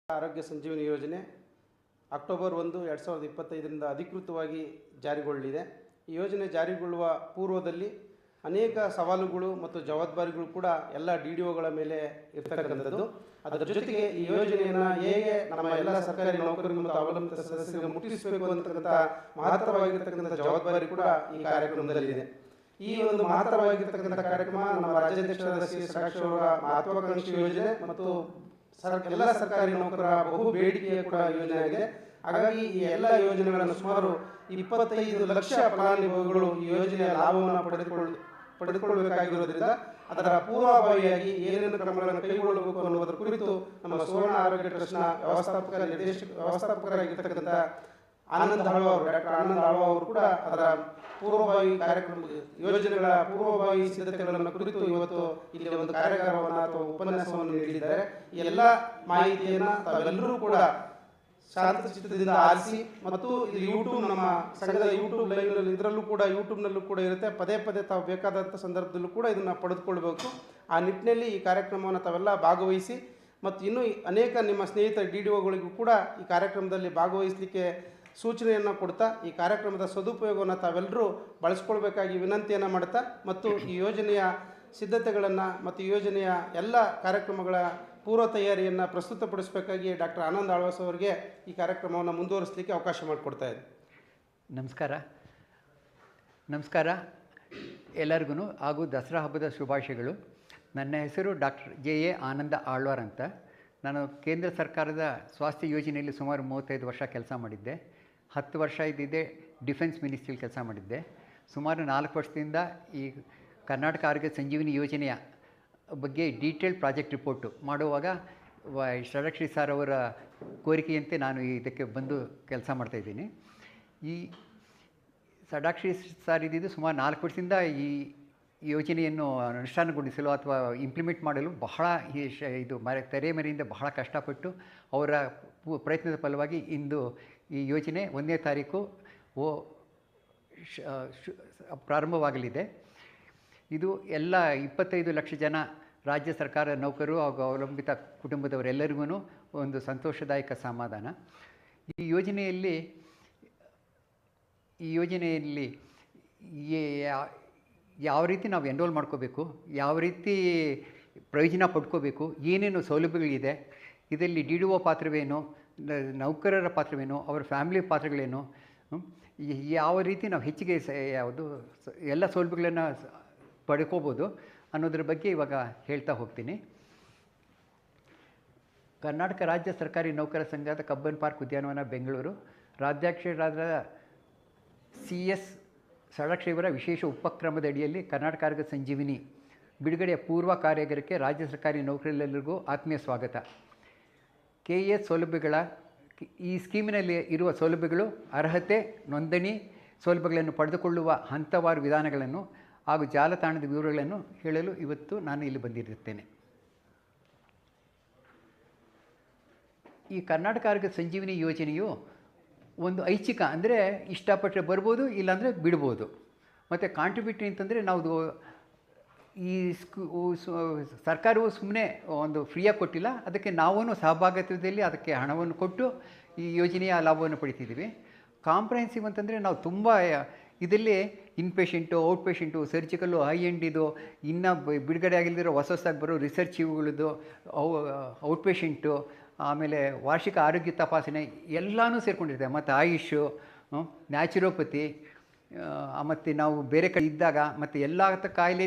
ಆರೋಗ್ಯ ಸಂಜೀವನಿ ಯೋಜನೆ ಅಕ್ಟೋಬರ್ 1, 2025 ಅಧಿಕೃತವಾಗಿ ಜಾರಿಗೊಳ್ಳಲಿದೆ. ಈ ಯೋಜನೆ ಜಾರಿಗೊಳ್ಳುವ ಪೂರ್ವದಲ್ಲಿ ಅನೇಕ ಸವಾಲುಗಳು ಮತ್ತು ಜವಾಬ್ದಾರಿಗಳು ಕೂಡ ಎಲ್ಲ DDOಗಳ ಮೇಲೆ ಇರ್ತಕ್ಕಂಥದ್ದು. ಅದರ ಜೊತೆಗೆ ಈ ಯೋಜನೆಯನ್ನು ಹೇಗೆ ನಮ್ಮ ಎಲ್ಲ ಸರ್ಕಾರಿ ನೌಕರರಿಗೆ ಮತ್ತು ಅವಲಂಬಿತ ಸದಸ್ಯರಿಗೆ ಮುಟ್ಟಿಸಬೇಕು ಅಂತಕ್ಕಂಥ ಮಹತ್ತರವಾಗಿರ್ತಕ್ಕಂಥ ಜವಾಬ್ದಾರಿ ಕೂಡ ಈ ಕಾರ್ಯಕ್ರಮದಲ್ಲಿದೆ. ಈ ಒಂದು ಮಹತ್ತರವಾಗಿರ್ತಕ್ಕಂಥ ಕಾರ್ಯಕ್ರಮ ನಮ್ಮ ರಾಜ್ಯಾಧ್ಯಕ್ಷರಾದ ಸಿ ಸಾಕ್ಷಿ ಅವರ ಮಹತ್ವಾಕಾಂಕ್ಷಿ ಯೋಜನೆ ಮತ್ತು ಎಲ್ಲ ಸರ್ಕಾರಿ ನೌಕರರ ಬಹು ಬೇಡಿಕೆಯ ಕೂಡ ಯೋಜನೆ ಆಗಿದೆ. ಹಾಗಾಗಿ ಈ ಎಲ್ಲ ಯೋಜನೆಗಳನ್ನು ಸುಮಾರು 25 ಲಕ್ಷ ಫಲಾನುಭವಿಗಳು ಈ ಯೋಜನೆಯ ಲಾಭವನ್ನು ಪಡೆದುಕೊಳ್ಳಬೇಕಾಗಿರೋದ್ರಿಂದ ಅದರ ಪೂರ್ವಭಾವಿಯಾಗಿ ಏನೇನು ಕ್ರಮಗಳನ್ನು ಕೈಗೊಳ್ಳಬೇಕು ಅನ್ನುವುದರ ಕುರಿತು ನಮ್ಮ ಸುವರ್ಣ ಆರೋಗ್ಯ ಟ್ರಸ್ಟ್ನ ವ್ಯವಸ್ಥಾಪಕರಾಗಿರ್ತಕ್ಕಂಥ ಆನಂದ್ ಆಳ್ವ ಅವರು, ಡಾಕ್ಟರ್ ಆನಂದ್ ಆಳ್ವ ಅವರು ಕೂಡ ಅದರ ಪೂರ್ವಭಾವಿ ಕಾರ್ಯಕ್ರಮ ಯೋಜನೆಗಳ ಪೂರ್ವಭಾವಿ ಸಿದ್ಧತೆಗಳನ್ನು ಕುರಿತು ಇವತ್ತು ಇಲ್ಲಿ ಒಂದು ಕಾರ್ಯಾಗಾರವನ್ನು ಅಥವಾ ಉಪನ್ಯಾಸವನ್ನು ನೀಡಿದ್ದಾರೆ. ಈ ಎಲ್ಲ ಮಾಹಿತಿಯನ್ನು ತಾವೆಲ್ಲರೂ ಕೂಡ ಶಾಂತ ಚಿತ್ತದಿಂದ ಆಲಿಸಿ ಮತ್ತು ಇದು ಯೂಟ್ಯೂಬ್, ನಮ್ಮ ಸಂಘದ ಯೂಟ್ಯೂಬ್ ಲೈವ್ನಲ್ಲಿ ಇದರಲ್ಲೂ ಕೂಡ ಯೂಟ್ಯೂಬ್ನಲ್ಲೂ ಕೂಡ ಇರುತ್ತೆ. ಪದೇ ಪದೇ ತಾವು ಬೇಕಾದಂಥ ಸಂದರ್ಭದಲ್ಲೂ ಕೂಡ ಇದನ್ನು ಪಡೆದುಕೊಳ್ಬೇಕು. ಆ ನಿಟ್ಟಿನಲ್ಲಿ ಈ ಕಾರ್ಯಕ್ರಮವನ್ನು ತಾವೆಲ್ಲ ಭಾಗವಹಿಸಿ ಮತ್ತು ಇನ್ನೂ ಅನೇಕ ನಿಮ್ಮ ಸ್ನೇಹಿತರ DDOಗಳಿಗೂ ಕೂಡ ಈ ಕಾರ್ಯಕ್ರಮದಲ್ಲಿ ಭಾಗವಹಿಸಲಿಕ್ಕೆ ಸೂಚನೆಯನ್ನು ಕೊಡ್ತಾ ಈ ಕಾರ್ಯಕ್ರಮದ ಸದುಪಯೋಗವನ್ನು ತಾವೆಲ್ಲರೂ ಬಳಸ್ಕೊಳ್ಬೇಕಾಗಿ ವಿನಂತಿಯನ್ನು ಮಾಡ್ತಾ ಮತ್ತು ಈ ಯೋಜನೆಯ ಸಿದ್ಧತೆಗಳನ್ನು ಮತ್ತು ಈ ಯೋಜನೆಯ ಎಲ್ಲ ಕಾರ್ಯಕ್ರಮಗಳ ಪೂರ್ವ ತಯಾರಿಯನ್ನು ಪ್ರಸ್ತುತಪಡಿಸಬೇಕಾಗಿ ಡಾಕ್ಟರ್ ಆನಂದ್ ಆಳ್ವಾಸ್ ಅವರಿಗೆ ಈ ಕಾರ್ಯಕ್ರಮವನ್ನು ಮುಂದುವರಿಸಲಿಕ್ಕೆ ಅವಕಾಶ ಮಾಡಿಕೊಡ್ತಾ ಇದೆ. ನಮಸ್ಕಾರ ಎಲ್ಲರಿಗೂ ಹಾಗೂ ದಸರಾ ಹಬ್ಬದ ಶುಭಾಶಯಗಳು. ನನ್ನ ಹೆಸರು ಡಾಕ್ಟರ್ JA ಆನಂದ ಆಳ್ವಾರ್ ಅಂತ. ನಾನು ಕೇಂದ್ರ ಸರ್ಕಾರದ ಸ್ವಾಸ್ಥ್ಯ ಯೋಜನೆಯಲ್ಲಿ ಸುಮಾರು 35 ವರ್ಷ ಕೆಲಸ ಮಾಡಿದ್ದೆ. 10 ವರ್ಷ ಇದ್ದಿದ್ದೆ ಡಿಫೆನ್ಸ್ ಮಿನಿಸ್ಟ್ರಿಯಲ್ಲಿ ಕೆಲಸ ಮಾಡಿದ್ದೆ. ಸುಮಾರು 4 ವರ್ಷದಿಂದ ಈ ಕರ್ನಾಟಕ ಆರೋಗ್ಯ ಸಂಜೀವಿನಿ ಯೋಜನೆಯ ಬಗ್ಗೆ ಡೀಟೇಲ್ಡ್ ಪ್ರಾಜೆಕ್ಟ್ ರಿಪೋರ್ಟು ಮಾಡುವಾಗ ಷಡಕ್ಷರಿ ಸರ್ ಅವರ ಕೋರಿಕೆಯಂತೆ ನಾನು ಇದಕ್ಕೆ ಬಂದು ಕೆಲಸ ಮಾಡ್ತಾಯಿದ್ದೀನಿ. ಈ ಷಡಕ್ಷರಿ ಸರ್ ಇದ್ದಿದ್ದು ಸುಮಾರು 4 ವರ್ಷದಿಂದ ಈ ಯೋಜನೆಯನ್ನು ಅನುಷ್ಠಾನಗೊಳಿಸಲು ಅಥವಾ ಇಂಪ್ಲಿಮೆಂಟ್ ಮಾಡಲು ಬಹಳ ಇದು ತೆರೆಮರೆಯಿಂದ ಬಹಳ ಕಷ್ಟಪಟ್ಟು ಅವರ ಪ್ರಯತ್ನದ ಫಲವಾಗಿ ಇಂದು ಈ ಯೋಜನೆ 1ನೇ ತಾರೀಕು ಪ್ರಾರಂಭವಾಗಲಿದೆ. ಇದು ಎಲ್ಲ 25 ಲಕ್ಷ ಜನ ರಾಜ್ಯ ಸರ್ಕಾರ ನೌಕರರು ಹಾಗೂ ಅವಲಂಬಿತ ಕುಟುಂಬದವರೆಲ್ಲರಿಗೂ ಒಂದು ಸಂತೋಷದಾಯಕ ಸಮಾಧಾನ. ಈ ಯೋಜನೆಯಲ್ಲಿ ಯಾವ ರೀತಿ ನಾವು ಎನ್ರೋಲ್ ಮಾಡ್ಕೋಬೇಕು, ಯಾವ ರೀತಿ ಪ್ರಯೋಜನ ಪಡ್ಕೋಬೇಕು, ಏನೇನು ಸೌಲಭ್ಯಗಳಿದೆ, ಇದರಲ್ಲಿ ಡಿ ಡಿ ಒ ಪಾತ್ರವೇನು, ನೌಕರರ ಪಾತ್ರವೇನು, ಅವರ ಫ್ಯಾಮಿಲಿ ಪಾತ್ರಗಳೇನು, ಯಾವ ರೀತಿ ನಾವು ಹೆಚ್ಚಿಗೆ ಎಲ್ಲ ಸೌಲಭ್ಯಗಳನ್ನು ಪಡ್ಕೋಬೋದು ಅನ್ನೋದ್ರ ಬಗ್ಗೆ ಇವಾಗ ಹೇಳ್ತಾ ಹೋಗ್ತೀನಿ. ಕರ್ನಾಟಕ ರಾಜ್ಯ ಸರ್ಕಾರಿ ನೌಕರ ಸಂಘದ ಕಬ್ಬನ್ ಪಾರ್ಕ್ ಉದ್ಯಾನವನ ಬೆಂಗಳೂರು ರಾಜ್ಯಾಧ್ಯಕ್ಷರಾದ CS ಷಡಕ್ಷರಿಯವರ ವಿಶೇಷ ಉಪಕ್ರಮದ ಅಡಿಯಲ್ಲಿ ಕರ್ನಾಟಕ ಆರೋಗ್ಯ ಸಂಜೀವಿನಿ ಬಿಡುಗಡೆಯ ಪೂರ್ವ ಕಾರ್ಯಾಗಾರಕ್ಕೆ ರಾಜ್ಯ ಸರ್ಕಾರಿ ನೌಕರರೆಲ್ಲರಿಗೂ ಆತ್ಮೀಯ ಸ್ವಾಗತ. KES ಸೌಲಭ್ಯಗಳ ಈ ಸ್ಕೀಮಿನಲ್ಲಿ ಇರುವ ಸೌಲಭ್ಯಗಳು, ಅರ್ಹತೆ, ನೋಂದಣಿ ಸೌಲಭ್ಯಗಳನ್ನು ಪಡೆದುಕೊಳ್ಳುವ ಹಂತವಾರು ವಿಧಾನಗಳನ್ನು ಹಾಗೂ ಜಾಲತಾಣದ ವಿವರಗಳನ್ನು ಹೇಳಲು ಇವತ್ತು ನಾನು ಇಲ್ಲಿ ಬಂದಿರುತ್ತೇನೆ. ಈ ಕರ್ನಾಟಕ ಆರೋಗ್ಯ ಸಂಜೀವಿನಿ ಯೋಜನೆಯು ಒಂದು ಐಚ್ಛಿಕ, ಅಂದರೆ ಇಷ್ಟಪಟ್ಟರೆ ಬರ್ಬೋದು, ಇಲ್ಲಾಂದರೆ ಬಿಡ್ಬೋದು. ಮತ್ತು ಕಾಂಟ್ರಿಬ್ಯೂಟರಿ ಅಂತಂದರೆ ನಾವು ಈ ಸರ್ಕಾರವು ಸುಮ್ಮನೆ ಒಂದು ಫ್ರೀಯಾಗಿ ಕೊಟ್ಟಿಲ್ಲ, ಅದಕ್ಕೆ ನಾವೂ ಸಹಭಾಗಿತ್ವದಲ್ಲಿ ಅದಕ್ಕೆ ಹಣವನ್ನು ಕೊಟ್ಟು ಈ ಯೋಜನೆಯ ಲಾಭವನ್ನು ಪಡಿತಿದ್ದೀವಿ. ಕಾಂಪ್ರಹೆನ್ಸಿವ್ ಅಂತಂದರೆ ನಾವು ತುಂಬ ಇದರಲ್ಲಿ ಇನ್ಪೇಷೆಂಟು, ಔಟ್ಪೇಷೆಂಟು, ಸರ್ಜಿಕಲ್ಲು, ಹೈ ಎಂಡ್ ಇದು, ಇನ್ನು ಬಿಡುಗಡೆ ಆಗಿಲ್ದಿರೋ ಹೊಸದಾಗಿ ಬರೋ ರಿಸರ್ಚ್ ಇವುಗಳದ್ದು, ಔಟ್ಪೇಷೆಂಟು, ಆಮೇಲೆ ವಾರ್ಷಿಕ ಆರೋಗ್ಯ ತಪಾಸಣೆ ಎಲ್ಲನೂ ಸೇರಿಕೊಂಡಿರ್ತದೆ. ಮತ್ತು ಆಯುಷು, ನ್ಯಾಚುರೋಪತಿ, ಮತ್ತು ನಾವು ಬೇರೆ ಕಡೆ ಇದ್ದಾಗ ಮತ್ತು ಎಲ್ಲ ಕಾಯಿಲೆ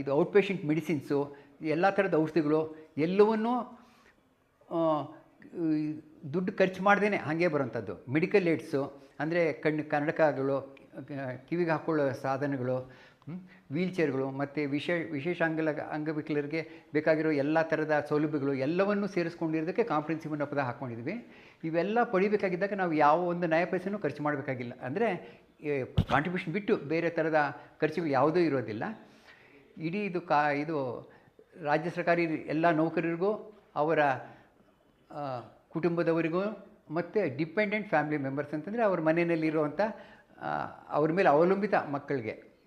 ಇದು ಔಟ್ಪೇಷೆಂಟ್ ಮೆಡಿಸಿನ್ಸು, ಎಲ್ಲ ಥರದ ಔಷಧಿಗಳು ಎಲ್ಲವನ್ನೂ ದುಡ್ಡು ಖರ್ಚು ಮಾಡ್ದೇ ಹಾಗೆ ಬರೋಂಥದ್ದು. ಮೆಡಿಕಲ್ ಏಡ್ಸು ಅಂದರೆ ಕನ್ನಡಕಗಳು, ಕಿವಿಗೆ ಹಾಕ್ಕೊಳ್ಳೋ ಸಾಧನಗಳು, ವೀಲ್ ಚೇರ್ಗಳು, ಮತ್ತು ವಿಶೇಷ ಅಂಗವಿಕಲರಿಗೆ ಬೇಕಾಗಿರೋ ಎಲ್ಲ ಥರದ ಸೌಲಭ್ಯಗಳು ಎಲ್ಲವನ್ನೂ ಸೇರಿಸ್ಕೊಂಡಿರೋದಕ್ಕೆ ಕಾಂಪ್ರಿಹೆನ್ಸಿವ್ ಅನ್ನೋ ಪದ ಹಾಕ್ಕೊಂಡಿದ್ವಿ. ಇವೆಲ್ಲ ಪಡಿಬೇಕಾಗಿದ್ದಾಗ ನಾವು ಯಾವ ಒಂದು ನಯ ಪೈಸೆನೂ ಖರ್ಚು ಮಾಡಬೇಕಾಗಿಲ್ಲ. ಅಂದರೆ ಕಾಂಟ್ರಿಬ್ಯೂಷನ್ ಬಿಟ್ಟು ಬೇರೆ ಥರದ ಖರ್ಚುಗಳು ಯಾವುದೂ ಇರೋದಿಲ್ಲ. ಇಡೀ ಇದು ರಾಜ್ಯ ಸರ್ಕಾರಿ ಎಲ್ಲ ನೌಕರರಿಗೂ, ಅವರ ಕುಟುಂಬದವರಿಗೂ, ಮತ್ತು ಡಿಪೆಂಡೆಂಟ್ ಫ್ಯಾಮಿಲಿ ಮೆಂಬರ್ಸ್ ಅಂತಂದರೆ ಅವ್ರ ಮನೆಯಲ್ಲಿರುವಂಥ ಅವ್ರ ಮೇಲೆ ಅವಲಂಬಿತ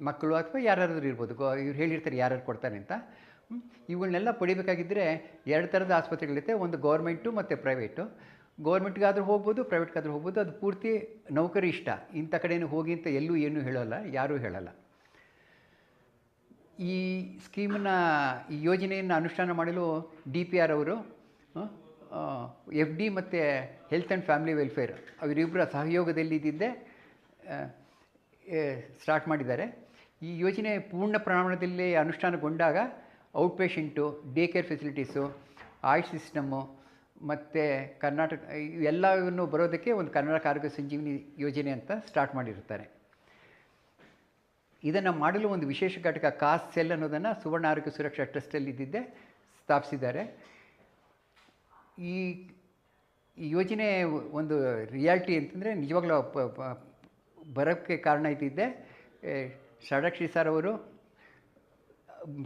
ಮಕ್ಕಳು ಅಥವಾ ಯಾರಾದರೂ ಇರ್ಬೋದು. ಇವ್ರು ಹೇಳಿರ್ತಾರೆ ಯಾರ್ಯಾರು ಕೊಡ್ತಾರೆ ಅಂತ. ಇವುಗಳನ್ನೆಲ್ಲ ಪಡಿಬೇಕಾಗಿದ್ದರೆ 2 ಥರದ ಆಸ್ಪತ್ರೆಗಳಿರುತ್ತೆ, ಒಂದು ಗೌರ್ಮೆಂಟು ಮತ್ತು ಪ್ರೈವೇಟು. ಗೌರ್ಮೆಂಟ್ಗಾದರೂ ಹೋಗ್ಬೋದು, ಪ್ರೈವೇಟ್ಗಾದರೂ ಹೋಗ್ಬೋದು. ಅದು ಪೂರ್ತಿ ನೌಕರಿ ಇಷ್ಟ. ಇಂಥ ಕಡೆಯೂ ಹೋಗಿ ಅಂತ ಎಲ್ಲೂ ಏನೂ ಹೇಳೋಲ್ಲ, ಯಾರೂ ಹೇಳಲ್ಲ. ಈ ಸ್ಕೀಮನ್ನು, ಈ ಯೋಜನೆಯನ್ನು ಅನುಷ್ಠಾನ ಮಾಡಲು DPR ಅವರು FD ಮತ್ತು ಹೆಲ್ತ್ ಆ್ಯಂಡ್ ಫ್ಯಾಮಿಲಿ ವೆಲ್ಫೇರ್ ಅವರಿಬ್ಬರ ಸಹಯೋಗದಲ್ಲಿದ್ದಿದ್ದೇ ಸ್ಟಾರ್ಟ್ ಮಾಡಿದ್ದಾರೆ. ಈ ಯೋಜನೆ ಪೂರ್ಣ ಪ್ರಮಾಣದಲ್ಲಿ ಅನುಷ್ಠಾನಗೊಂಡಾಗ outpatient, day care facilities, AYUSH system ಮತ್ತು ಕರ್ನಾಟಕ ಇವೆಲ್ಲವನ್ನು ಬರೋದಕ್ಕೆ ಒಂದು ಕರ್ನಾಟಕ ಆರೋಗ್ಯ ಸಂಜೀವಿನಿ ಯೋಜನೆ ಅಂತ ಸ್ಟಾರ್ಟ್ ಮಾಡಿರ್ತಾರೆ. ಇದನ್ನು ಮಾಡಲು ಒಂದು ವಿಶೇಷ ಘಟಕ ಕಾಸ್ ಸೆಲ್ ಅನ್ನೋದನ್ನು ಸುವರ್ಣ ಆರೋಗ್ಯ ಸುರಕ್ಷಾ ಟ್ರಸ್ಟಲ್ಲಿ ಇದ್ದಿದ್ದೇ ಸ್ಥಾಪಿಸಿದ್ದಾರೆ. ಈ ಯೋಜನೆ ಒಂದು ರಿಯಾಲಿಟಿ ಅಂತಂದರೆ ನಿಜವಾಗ್ಲೂ ಬರೋಕ್ಕೆ ಕಾರಣ ಇದ್ದಿದ್ದೆ ಷಡಕ್ಷರಿ ಸರ್ ಅವರು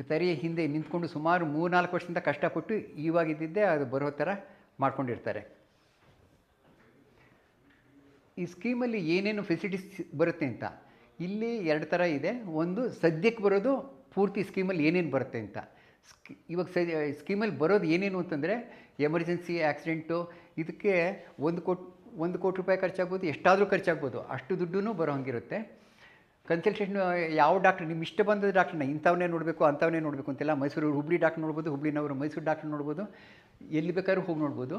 ತೆರೆಯ ಹಿಂದೆ ನಿಂತ್ಕೊಂಡು ಸುಮಾರು 3-4 ವರ್ಷದಿಂದ ಕಷ್ಟಪಟ್ಟು ಇವಾಗಿದ್ದಿದ್ದೇ ಅದು ಬರೋ ಥರ ಮಾಡ್ಕೊಂಡಿರ್ತಾರೆ. ಈ ಸ್ಕೀಮಲ್ಲಿ ಏನೇನು ಫೆಸಿಲಿಟೀಸ್ ಬರುತ್ತೆ ಅಂತ ಇಲ್ಲಿ 2 ಥರ ಇದೆ. ಒಂದು ಸದ್ಯಕ್ಕೆ ಬರೋದು ಪೂರ್ತಿ ಸ್ಕೀಮಲ್ಲಿ ಏನೇನು ಬರುತ್ತೆ ಅಂತ. ಇವಾಗ ಸ್ಕೀಮಲ್ಲಿ ಬರೋದು ಏನೇನು ಅಂತಂದರೆ ಎಮರ್ಜೆನ್ಸಿ, ಆಕ್ಸಿಡೆಂಟು, ಇದಕ್ಕೆ 1 ಕೋಟಿ ರೂಪಾಯಿ ಖರ್ಚಾಗ್ಬೋದು, ಎಷ್ಟಾದರೂ ಖರ್ಚಾಗ್ಬೋದು. ಅಷ್ಟು ದುಡ್ಡು ಬರೋ ಹಂಗಿರುತ್ತೆ. ಕನ್ಸಲ್ಟೇಷನ್ ಯಾವ ಡಾಕ್ಟ್ರ್ ನಿಮ್ಮ ಇಷ್ಟ ಬಂದ ಡಾಕ್ಟ್ರನ್ನ ಇಂಥವನ್ನೇ ನೋಡಬೇಕು ಅಂಥವನ್ನೇ ನೋಡಬೇಕು ಅಂತೆಲ್ಲ. ಮೈಸೂರು ಹುಬ್ಳಿ ಡಾಕ್ಟ್ರ್ ನೋಡ್ಬೋದು, ಹುಬ್ಳಿನವರು ಮೈಸೂರು ಡಾಕ್ಟ್ರ್ ನೋಡ್ಬೋದು, ಎಲ್ಲಿ ಬೇಕಾದ್ರೂ ಹೋಗಿ ನೋಡ್ಬೋದು.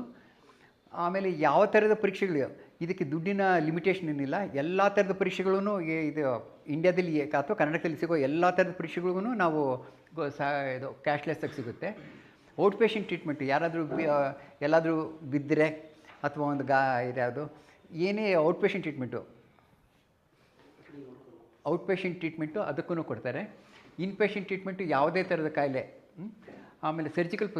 ಆಮೇಲೆ ಯಾವ ಥರದ ಪರೀಕ್ಷೆಗಳು, ಇದಕ್ಕೆ ದುಡ್ಡಿನ ಲಿಮಿಟೇಷನ್ ಏನಿಲ್ಲ. ಎಲ್ಲ ಥರದ ಪರೀಕ್ಷೆಗಳೂ ಇದು ಇಂಡಿಯಾದಲ್ಲಿ ಅಥವಾ ಕರ್ನಾಟಕದಲ್ಲಿ ಸಿಗೋ ಎಲ್ಲ ಥರದ ಪರೀಕ್ಷೆಗಳಿಗೂ ನಾವು ಇದು ಕ್ಯಾಶ್ಲೆಸ್ಸಾಗಿ ಸಿಗುತ್ತೆ. ಔಟ್ ಪೇಷೆಂಟ್ ಟ್ರೀಟ್ಮೆಂಟು, ಯಾರಾದರೂ ಎಲ್ಲಾದರೂ ಬಿದ್ದರೆ ಅಥವಾ ಒಂದು ಇದ್ಯಾವುದು ಏನೇ out patient treatment, out patient treatment ಅದಕ್ಕೂ ಕೊಡ್ತಾರೆ. ಇನ್ ಪೇಷಂಟ್ ಟ್ರೀಟ್ಮೆಂಟು ಯಾವುದೇ ಥರದ ಕಾಯಿಲೆ. ಆಮೇಲೆ ಸರ್ಜಿಕಲ್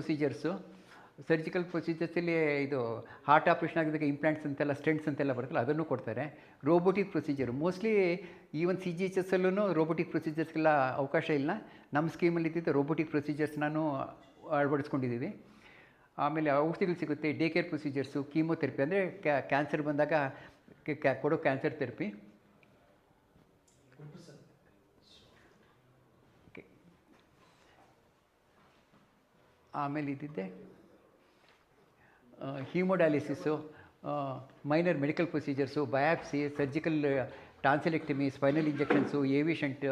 ಪ್ರೊಸೀಜರ್ಸಲ್ಲಿ ಇದು ಹಾರ್ಟ್ ಆಪ್ರೇಷನ್ ಆಗಿದಾಗ ಇಂಪ್ಲಾಂಟ್ಸ್ ಅಂತೆಲ್ಲ ಸ್ಟೆಂಟ್ಸ್ ಅಂತೆಲ್ಲ ಬರುತ್ತಲ್ಲ ಅದನ್ನು ಕೊಡ್ತಾರೆ. Robotic procedure mostly even CGHS ಅಲ್ಲೂ ರೋಬೋಟಿಕ್ ಪ್ರೊಸೀಜರ್ಸ್ಗೆಲ್ಲ ಅವಕಾಶ ಇಲ್ಲ. ನಮ್ಮ ಸ್ಕೀಮಲ್ಲಿ ಇದ್ದಿದ್ದು ರೋಬೋಟಿಕ್ ಪ್ರೊಸೀಜರ್ಸ್ ನಾನು ಅಳವಡಿಸ್ಕೊಂಡಿದ್ದೀವಿ. ಆಮೇಲೆ ಔಷಧಿಗಳು ಸಿಗುತ್ತೆ, ಡೇ ಕೇರ್ ಪ್ರೊಸೀಜರ್ಸು, ಕೀಮೋಥೆರಪಿ ಅಂದರೆ ಕ್ಯಾನ್ಸರ್ ಬಂದಾಗ ಕೊಡೋ ಕ್ಯಾನ್ಸರ್ ಥೆರಪಿ. ಆಮೇಲೆ ಇದ್ದಿದ್ದೆ haemodialysis, minor medical procedures, biopsy, surgical tonsillectomy, spinal injections, ಏವಿಷಂಟ್,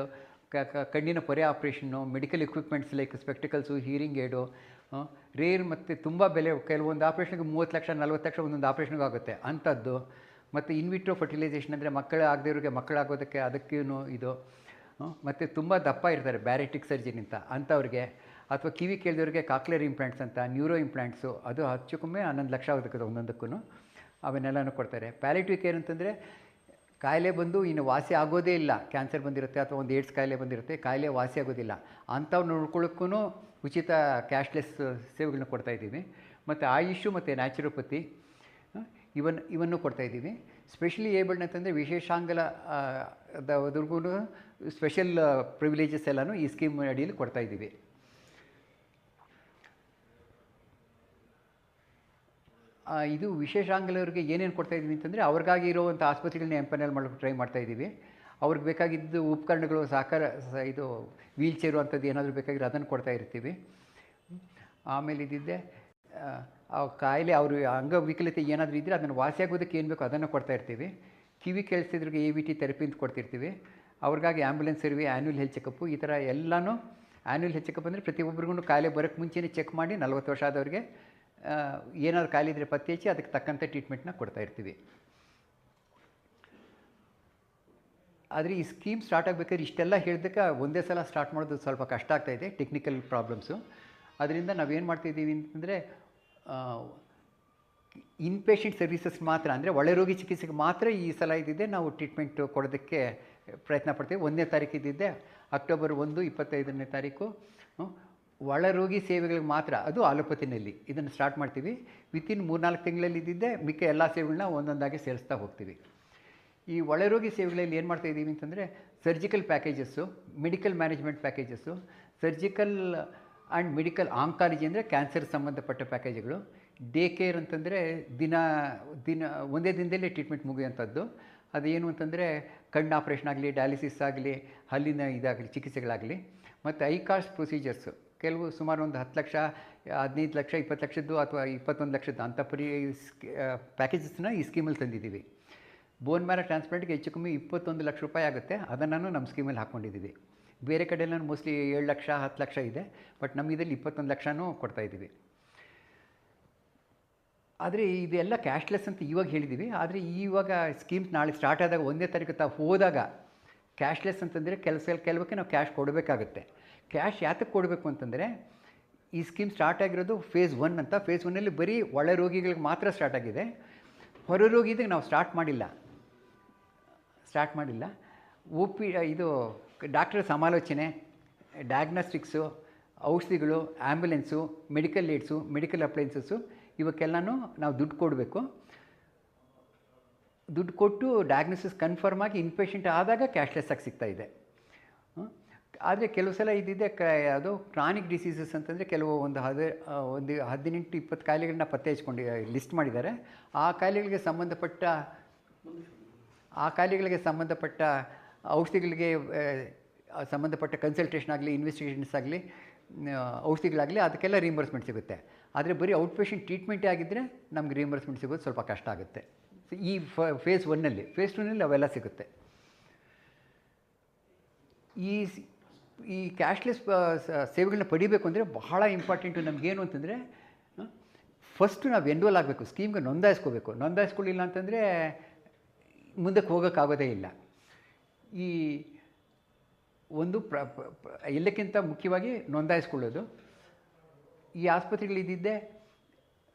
ಕಣ್ಣಿನ ಪೊರೆ operation, medical equipments like spectacles, hearing aid, rare ಮತ್ತು ತುಂಬ ಬೆಲೆ ಕೆಲವೊಂದು ಆಪ್ರೇಷನ್ಗೆ 30 ಲಕ್ಷ 40 ಲಕ್ಷ ಒಂದೊಂದು ಆಪ್ರೇಷನ್ಗೂ ಆಗುತ್ತೆ ಅಂಥದ್ದು. ಮತ್ತು ಇನ್ವಿಟ್ರೋ ಫರ್ಟಿಲೈಸೇಷನ್ ಅಂದರೆ ಮಕ್ಕಳು ಆಗದಿರೋರಿಗೆ ಮಕ್ಕಳಾಗೋದಕ್ಕೆ ಅದಕ್ಕೂ ಇದು. ಮತ್ತು ತುಂಬ ದಪ್ಪ ಇರ್ತಾರೆ ಬ್ಯಾರೆಟಿಕ್ ಸರ್ಜರಿ ಅಂತ ಅಂಥವ್ರಿಗೆ, ಅಥವಾ ಕಿವಿ ಕೇಳಿದವ್ರಿಗೆ ಕಾಕ್ಲಿಯರ್ ಇಂಪ್ಲಾಂಟ್ಸ್ ಅಂತ, ನ್ಯೂರೋ ಇಂಪ್ಲಾಂಟ್ಸು, ಅದು ಹೆಚ್ಚುಕಮ್ಮಿ 11 ಲಕ್ಷ ಆಗುತ್ತೆ ಒಂದೊಂದಕ್ಕೂ. ಅವನ್ನೆಲ್ಲನೂ ಕೊಡ್ತಾರೆ. ಪ್ಯಾಲಿಟಿವ್ ಕೇರ್ ಅಂತಂದರೆ ಕಾಯಿಲೆ ಬಂದು ಇನ್ನು ವಾಸಿ ಆಗೋದೇ ಇಲ್ಲ, ಕ್ಯಾನ್ಸರ್ ಬಂದಿರುತ್ತೆ ಅಥವಾ ಒಂದು ಏಡ್ಸ್ ಕಾಯಿಲೆ ಬಂದಿರುತ್ತೆ, ಕಾಯಿಲೆ ವಾಸಿ ಆಗೋದಿಲ್ಲ, ಅಂಥವ್ರು ನೋಡ್ಕೊಳ್ಳೋಕ್ಕೂ ಉಚಿತ ಕ್ಯಾಶ್ಲೆಸ್ ಸೇವೆಗಳನ್ನ ಕೊಡ್ತಾಯಿದ್ದೀವಿ. ಮತ್ತು ಆಯುಷು ಮತ್ತು ನ್ಯಾಚುರೋಪತಿ ಇವನ್ನು ಕೊಡ್ತಾಯಿದ್ದೀವಿ. ಸ್ಪೆಷಲಿ ಏಬಲ್ಡ್ ಅಂತಂದರೆ ವಿಶೇಷಾಂಗದವ್ರಿಗೂ ಸ್ಪೆಷಲ್ ಪ್ರಿವಿಲೇಜಸ್ ಎಲ್ಲನೂ ಈ ಸ್ಕೀಮ್ ಅಡಿಯಲ್ಲಿ ಕೊಡ್ತಾಯಿದ್ದೀವಿ. ಇದು ವಿಶೇಷಾಂಗದವ್ರಿಗೆ ಏನೇನು ಕೊಡ್ತಾಯಿದ್ದೀವಿ ಅಂತಂದರೆ ಅವ್ರಿಗಾಗಿ ಇರೋವಂಥ ಆಸ್ಪತ್ರೆಗಳನ್ನ ಎಂಪನಲ್ ಮಾಡೋಕ್ಕೆ ಟ್ರೈ ಮಾಡ್ತಾಯಿದ್ದೀವಿ. ಅವ್ರಿಗೆ ಬೇಕಾಗಿದ್ದು ಉಪಕರಣಗಳು, ಇದು ವೀಲ್ ಚೇರು ಅಂಥದ್ದು ಏನಾದರೂ ಬೇಕಾಗಿರೋ ಅದನ್ನು ಕೊಡ್ತಾ ಇರ್ತೀವಿ. ಆಮೇಲೆ ಇದ್ದಿದ್ದೆ ಕಾಯಿಲೆ ಅವರು ಅಂಗವಿಕಲತೆ ಏನಾದರೂ ಇದ್ದರೆ ಅದನ್ನು ವಾಸಿಯಾಗೋದಕ್ಕೆ ಏನು ಬೇಕೋ ಅದನ್ನು ಕೊಡ್ತಾ ಇರ್ತೀವಿ. ಕಿವಿ ಕೇಳಿಸಿದ್ರಿಗೆ AVT ಥೆರಪಿ ಅಂತ ಕೊಡ್ತಿರ್ತೀವಿ. ಅವ್ರಿಗಾಗಿ ಆ್ಯಂಬುಲೆನ್ಸ್ ಸರ್ವಿ, ಆ್ಯನ್ಯುವಲ್ ಹೆಲ್ತ್ ಚೆಕಪ್ಪು, ಈ ಥರ ಎಲ್ಲನೂ. ಆ್ಯನ್ಯುವಲ್ ಹೆಲ್ತ್ ಚೆಕಪ್ ಅಂದರೆ ಪ್ರತಿಯೊಬ್ಬರಿಗೂ ಕಾಯಿಲೆ ಬರೋಕ್ಕೆ ಮುಂಚೆನೇ ಚೆಕ್ ಮಾಡಿ 40 ವರ್ಷ ಆದವ್ರಿಗೆ ಏನಾದ್ರು ಕಾಯಿಲೆ ಇದ್ದರೆ ಪತ್ತೆ ಹಚ್ಚಿ ಅದಕ್ಕೆ ತಕ್ಕಂಥ ಟ್ರೀಟ್ಮೆಂಟ್ನ ಕೊಡ್ತಾ ಇರ್ತೀವಿ. ಆದರೆ ಈ ಸ್ಕೀಮ್ ಸ್ಟಾರ್ಟ್ ಆಗಬೇಕಾದ್ರೆ ಇಷ್ಟೆಲ್ಲ ಹೇಳಿದಕ್ಕೆ ಒಂದೇ ಸಲ ಸ್ಟಾರ್ಟ್ ಮಾಡೋದು ಸ್ವಲ್ಪ ಕಷ್ಟ ಆಗ್ತಾಯಿದೆ, ಟೆಕ್ನಿಕಲ್ ಪ್ರಾಬ್ಲಮ್ಸು. ಅದರಿಂದ ನಾವೇನು ಮಾಡ್ತಾಯಿದ್ದೀವಿ ಅಂತಂದರೆ ಇನ್ಪೇಷಂಟ್ ಸರ್ವಿಸಸ್ ಮಾತ್ರ, ಅಂದರೆ ಒಳರೋಗಿ ಚಿಕಿತ್ಸೆಗೆ ಮಾತ್ರ ಈ ಸಲ ಇದ್ದಿದ್ದೆ ನಾವು ಟ್ರೀಟ್ಮೆಂಟು ಕೊಡೋದಕ್ಕೆ ಪ್ರಯತ್ನ ಪಡ್ತೀವಿ. 1ನೇ ತಾರೀಕು ಇದ್ದಿದ್ದೆ ಅಕ್ಟೋಬರ್ 1, 25ನೇ ತಾರೀಕು ಒಳರೋಗಿ ಸೇವೆಗಳಿಗೆ ಮಾತ್ರ, ಅದು ಆಲೋಪತಿನಲ್ಲಿ ಇದನ್ನು ಸ್ಟಾರ್ಟ್ ಮಾಡ್ತೀವಿ. ವಿತಿನ್ 3-4 ತಿಂಗಳಲ್ಲಿ ಇದ್ದಿದ್ದೆ ಮಿಕ್ಕ ಎಲ್ಲ ಸೇವೆಗಳನ್ನ ಒಂದೊಂದಾಗಿ ಸೇರಿಸ್ತಾ ಹೋಗ್ತೀವಿ. ಈ ಒಳರೋಗಿ ಸೇವೆಗಳಲ್ಲಿ ಏನು ಮಾಡ್ತಾಯಿದ್ದೀವಿ ಅಂತಂದರೆ surgical packages, medical management packages, surgical and medical oncology ಅಂದರೆ ಕ್ಯಾನ್ಸರ್ ಸಂಬಂಧಪಟ್ಟ ಪ್ಯಾಕೇಜ್ಗಳು, ಡೇ ಕೇರ್ ಅಂತಂದರೆ ಒಂದೇ ದಿನದಲ್ಲೇ ಟ್ರೀಟ್ಮೆಂಟ್ ಮುಗಿಯುವಂಥದ್ದು. ಅದೇನು ಅಂತಂದರೆ ಕಣ್ಣು ಆಪ್ರೇಷನ್ ಆಗಲಿ, ಡಯಾಲಿಸಿಸ್ ಆಗಲಿ, ಹಲ್ಲಿನ ಇದಾಗಲಿ ಚಿಕಿತ್ಸೆಗಳಾಗಲಿ. ಮತ್ತು ಐಕಾಸ್ಟ್ ಪ್ರೊಸೀಜರ್ಸು ಕೆಲವು ಸುಮಾರು ಒಂದು 10 ಲಕ್ಷ 15 ಲಕ್ಷ 20 ಲಕ್ಷದ್ದು ಅಥವಾ 21 ಲಕ್ಷದ್ದು ಅಂಥ ಪ್ಯಾಕೇಜಸ್ನ ಈ ಸ್ಕೀಮಲ್ಲಿ ತಂದಿದ್ದೀವಿ. ಬೋನ್ ಮ್ಯಾರೋ ಟ್ರಾನ್ಸ್ಪ್ಲಾಂಟ್ಗೆ ಹೆಚ್ಚು ಕಮ್ಮಿ 21 ಲಕ್ಷ ರೂಪಾಯಿ ಆಗುತ್ತೆ. ಅದನ್ನು ನಮ್ಮ ಸ್ಕೀಮಲ್ಲಿ ಹಾಕ್ಕೊಂಡಿದ್ದೀವಿ. ಬೇರೆ ಕಡೆಯೆಲ್ಲ ಮೋಸ್ಟ್ಲಿ 7 ಲಕ್ಷ 10 ಲಕ್ಷ ಇದೆ, ಬಟ್ ನಮಗಿದಲ್ಲಿ 21 ಲಕ್ಷನೂ ಕೊಡ್ತಾಯಿದ್ದೀವಿ. ಆದರೆ ಇದೆಲ್ಲ ಕ್ಯಾಶ್ಲೆಸ್ ಅಂತ ಇವಾಗ ಹೇಳಿದ್ದೀವಿ. ಆದರೆ ಇವಾಗ ಸ್ಕೀಮ್ಸ್ ನಾಳೆ ಸ್ಟಾರ್ಟ್ ಆದಾಗ 1ನೇ ತಾರೀಕು ಹೋದಾಗ ಕ್ಯಾಶ್ಲೆಸ್ ಅಂತಂದರೆ ಕೆಲವಕ್ಕೆ ನಾವು ಕ್ಯಾಶ್ ಕೊಡಬೇಕಾಗುತ್ತೆ. ಕ್ಯಾಶ್ ಯಾತಕ್ಕೆ ಕೊಡಬೇಕು ಅಂತಂದರೆ ಈ ಸ್ಕೀಮ್ ಸ್ಟಾರ್ಟ್ ಆಗಿರೋದು ಫೇಸ್ 1 ಅಂತ. ಫೇಸ್ 1ನಲ್ಲಿ ಬರೀ ಒಳ ರೋಗಿಗಳಿಗೆ ಮಾತ್ರ ಸ್ಟಾರ್ಟ್ ಆಗಿದೆ, ಹೊರ ರೋಗಿದಾಗ ನಾವು ಸ್ಟಾರ್ಟ್ ಮಾಡಿಲ್ಲ. ಇದು ಡಾಕ್ಟರ್ ಸಮಾಲೋಚನೆ, ಡಯಾಗ್ನೋಸ್ಟಿಕ್ಸು, ಔಷಧಿಗಳು, ಆ್ಯಂಬುಲೆನ್ಸು, ಮೆಡಿಕಲ್ ಏಡ್ಸು, ಮೆಡಿಕಲ್ ಅಪ್ಲೈನ್ಸಸ್ಸು ಇವಕ್ಕೆಲ್ಲನೂ ನಾವು ದುಡ್ಡು ಕೊಡಬೇಕು. ದುಡ್ಡು ಕೊಟ್ಟು ಡಯಾಗ್ನೋಸಿಸ್ ಕನ್ಫರ್ಮ್ ಆಗಿ ಇನ್ಪೇಷಂಟ್ ಆದಾಗ ಕ್ಯಾಶ್ಲೆಸ್ ಆಗಿ ಸಿಗ್ತಾಯಿದೆ. ಆದರೆ ಕೆಲವು ಸಲ ಇದ್ದಿದ್ದೆ ಅದು ಕ್ರಾನಿಕ್ ಡಿಸೀಸಸ್ ಅಂತಂದರೆ ಕೆಲವು ಒಂದು 18-20 ಕಾಯಿಲೆಗಳನ್ನ ಪತ್ತೆ ಹಚ್ಕೊಂಡು ಲಿಸ್ಟ್ ಮಾಡಿದ್ದಾರೆ. ಆ ಕಾಯಿಲೆಗಳಿಗೆ ಸಂಬಂಧಪಟ್ಟ ಔಷಧಿಗಳಿಗೆ ಸಂಬಂಧಪಟ್ಟ ಕನ್ಸಲ್ಟೇಷನ್ ಆಗಲಿ, ಇನ್ವೆಸ್ಟಿಗೇಷನ್ಸ್ ಆಗಲಿ, ಔಷಧಿಗಳಾಗಲಿ ಅದಕ್ಕೆಲ್ಲ ರೀಂಬರ್ಸ್ಮೆಂಟ್ ಸಿಗುತ್ತೆ. ಆದರೆ ಬರೀ ಔಟ್ ಪೇಷಂಟ್ ಟ್ರೀಟ್ಮೆಂಟೇ ಆಗಿದ್ದರೆ ನಮ್ಗೆ ರೀಂಬರ್ಸ್ಮೆಂಟ್ ಸಿಗೋದು ಸ್ವಲ್ಪ ಕಷ್ಟ ಆಗುತ್ತೆ. ಈ ಫೇಸ್ 1ನಲ್ಲಿ. ಫೇಸ್ 2ನಲ್ಲಿ ಅವೆಲ್ಲ ಸಿಗುತ್ತೆ. ಈ ಕ್ಯಾಶ್ಲೆಸ್ ಸೇವೆಗಳನ್ನ ಪಡಿಬೇಕು ಅಂದರೆ ಬಹಳ ಇಂಪಾರ್ಟೆಂಟು ನಮಗೇನು ಅಂತಂದರೆ ಫಸ್ಟು ನಾವು ಎನ್ರೋಲ್ ಆಗಬೇಕು, ಸ್ಕೀಮ್ಗೆ ನೋಂದಾಯಿಸ್ಕೊಳ್ಳಿಲ್ಲ ಅಂತಂದರೆ ಮುಂದಕ್ಕೆ ಹೋಗೋಕ್ಕಾಗೋದೇ ಇಲ್ಲ. ಈ ಒಂದು ಎಲ್ಲಕ್ಕಿಂತ ಮುಖ್ಯವಾಗಿ ನೋಂದಾಯಿಸ್ಕೊಳ್ಳೋದು. ಈ ಆಸ್ಪತ್ರೆಗಳಿದ್ದಿದ್ದೆ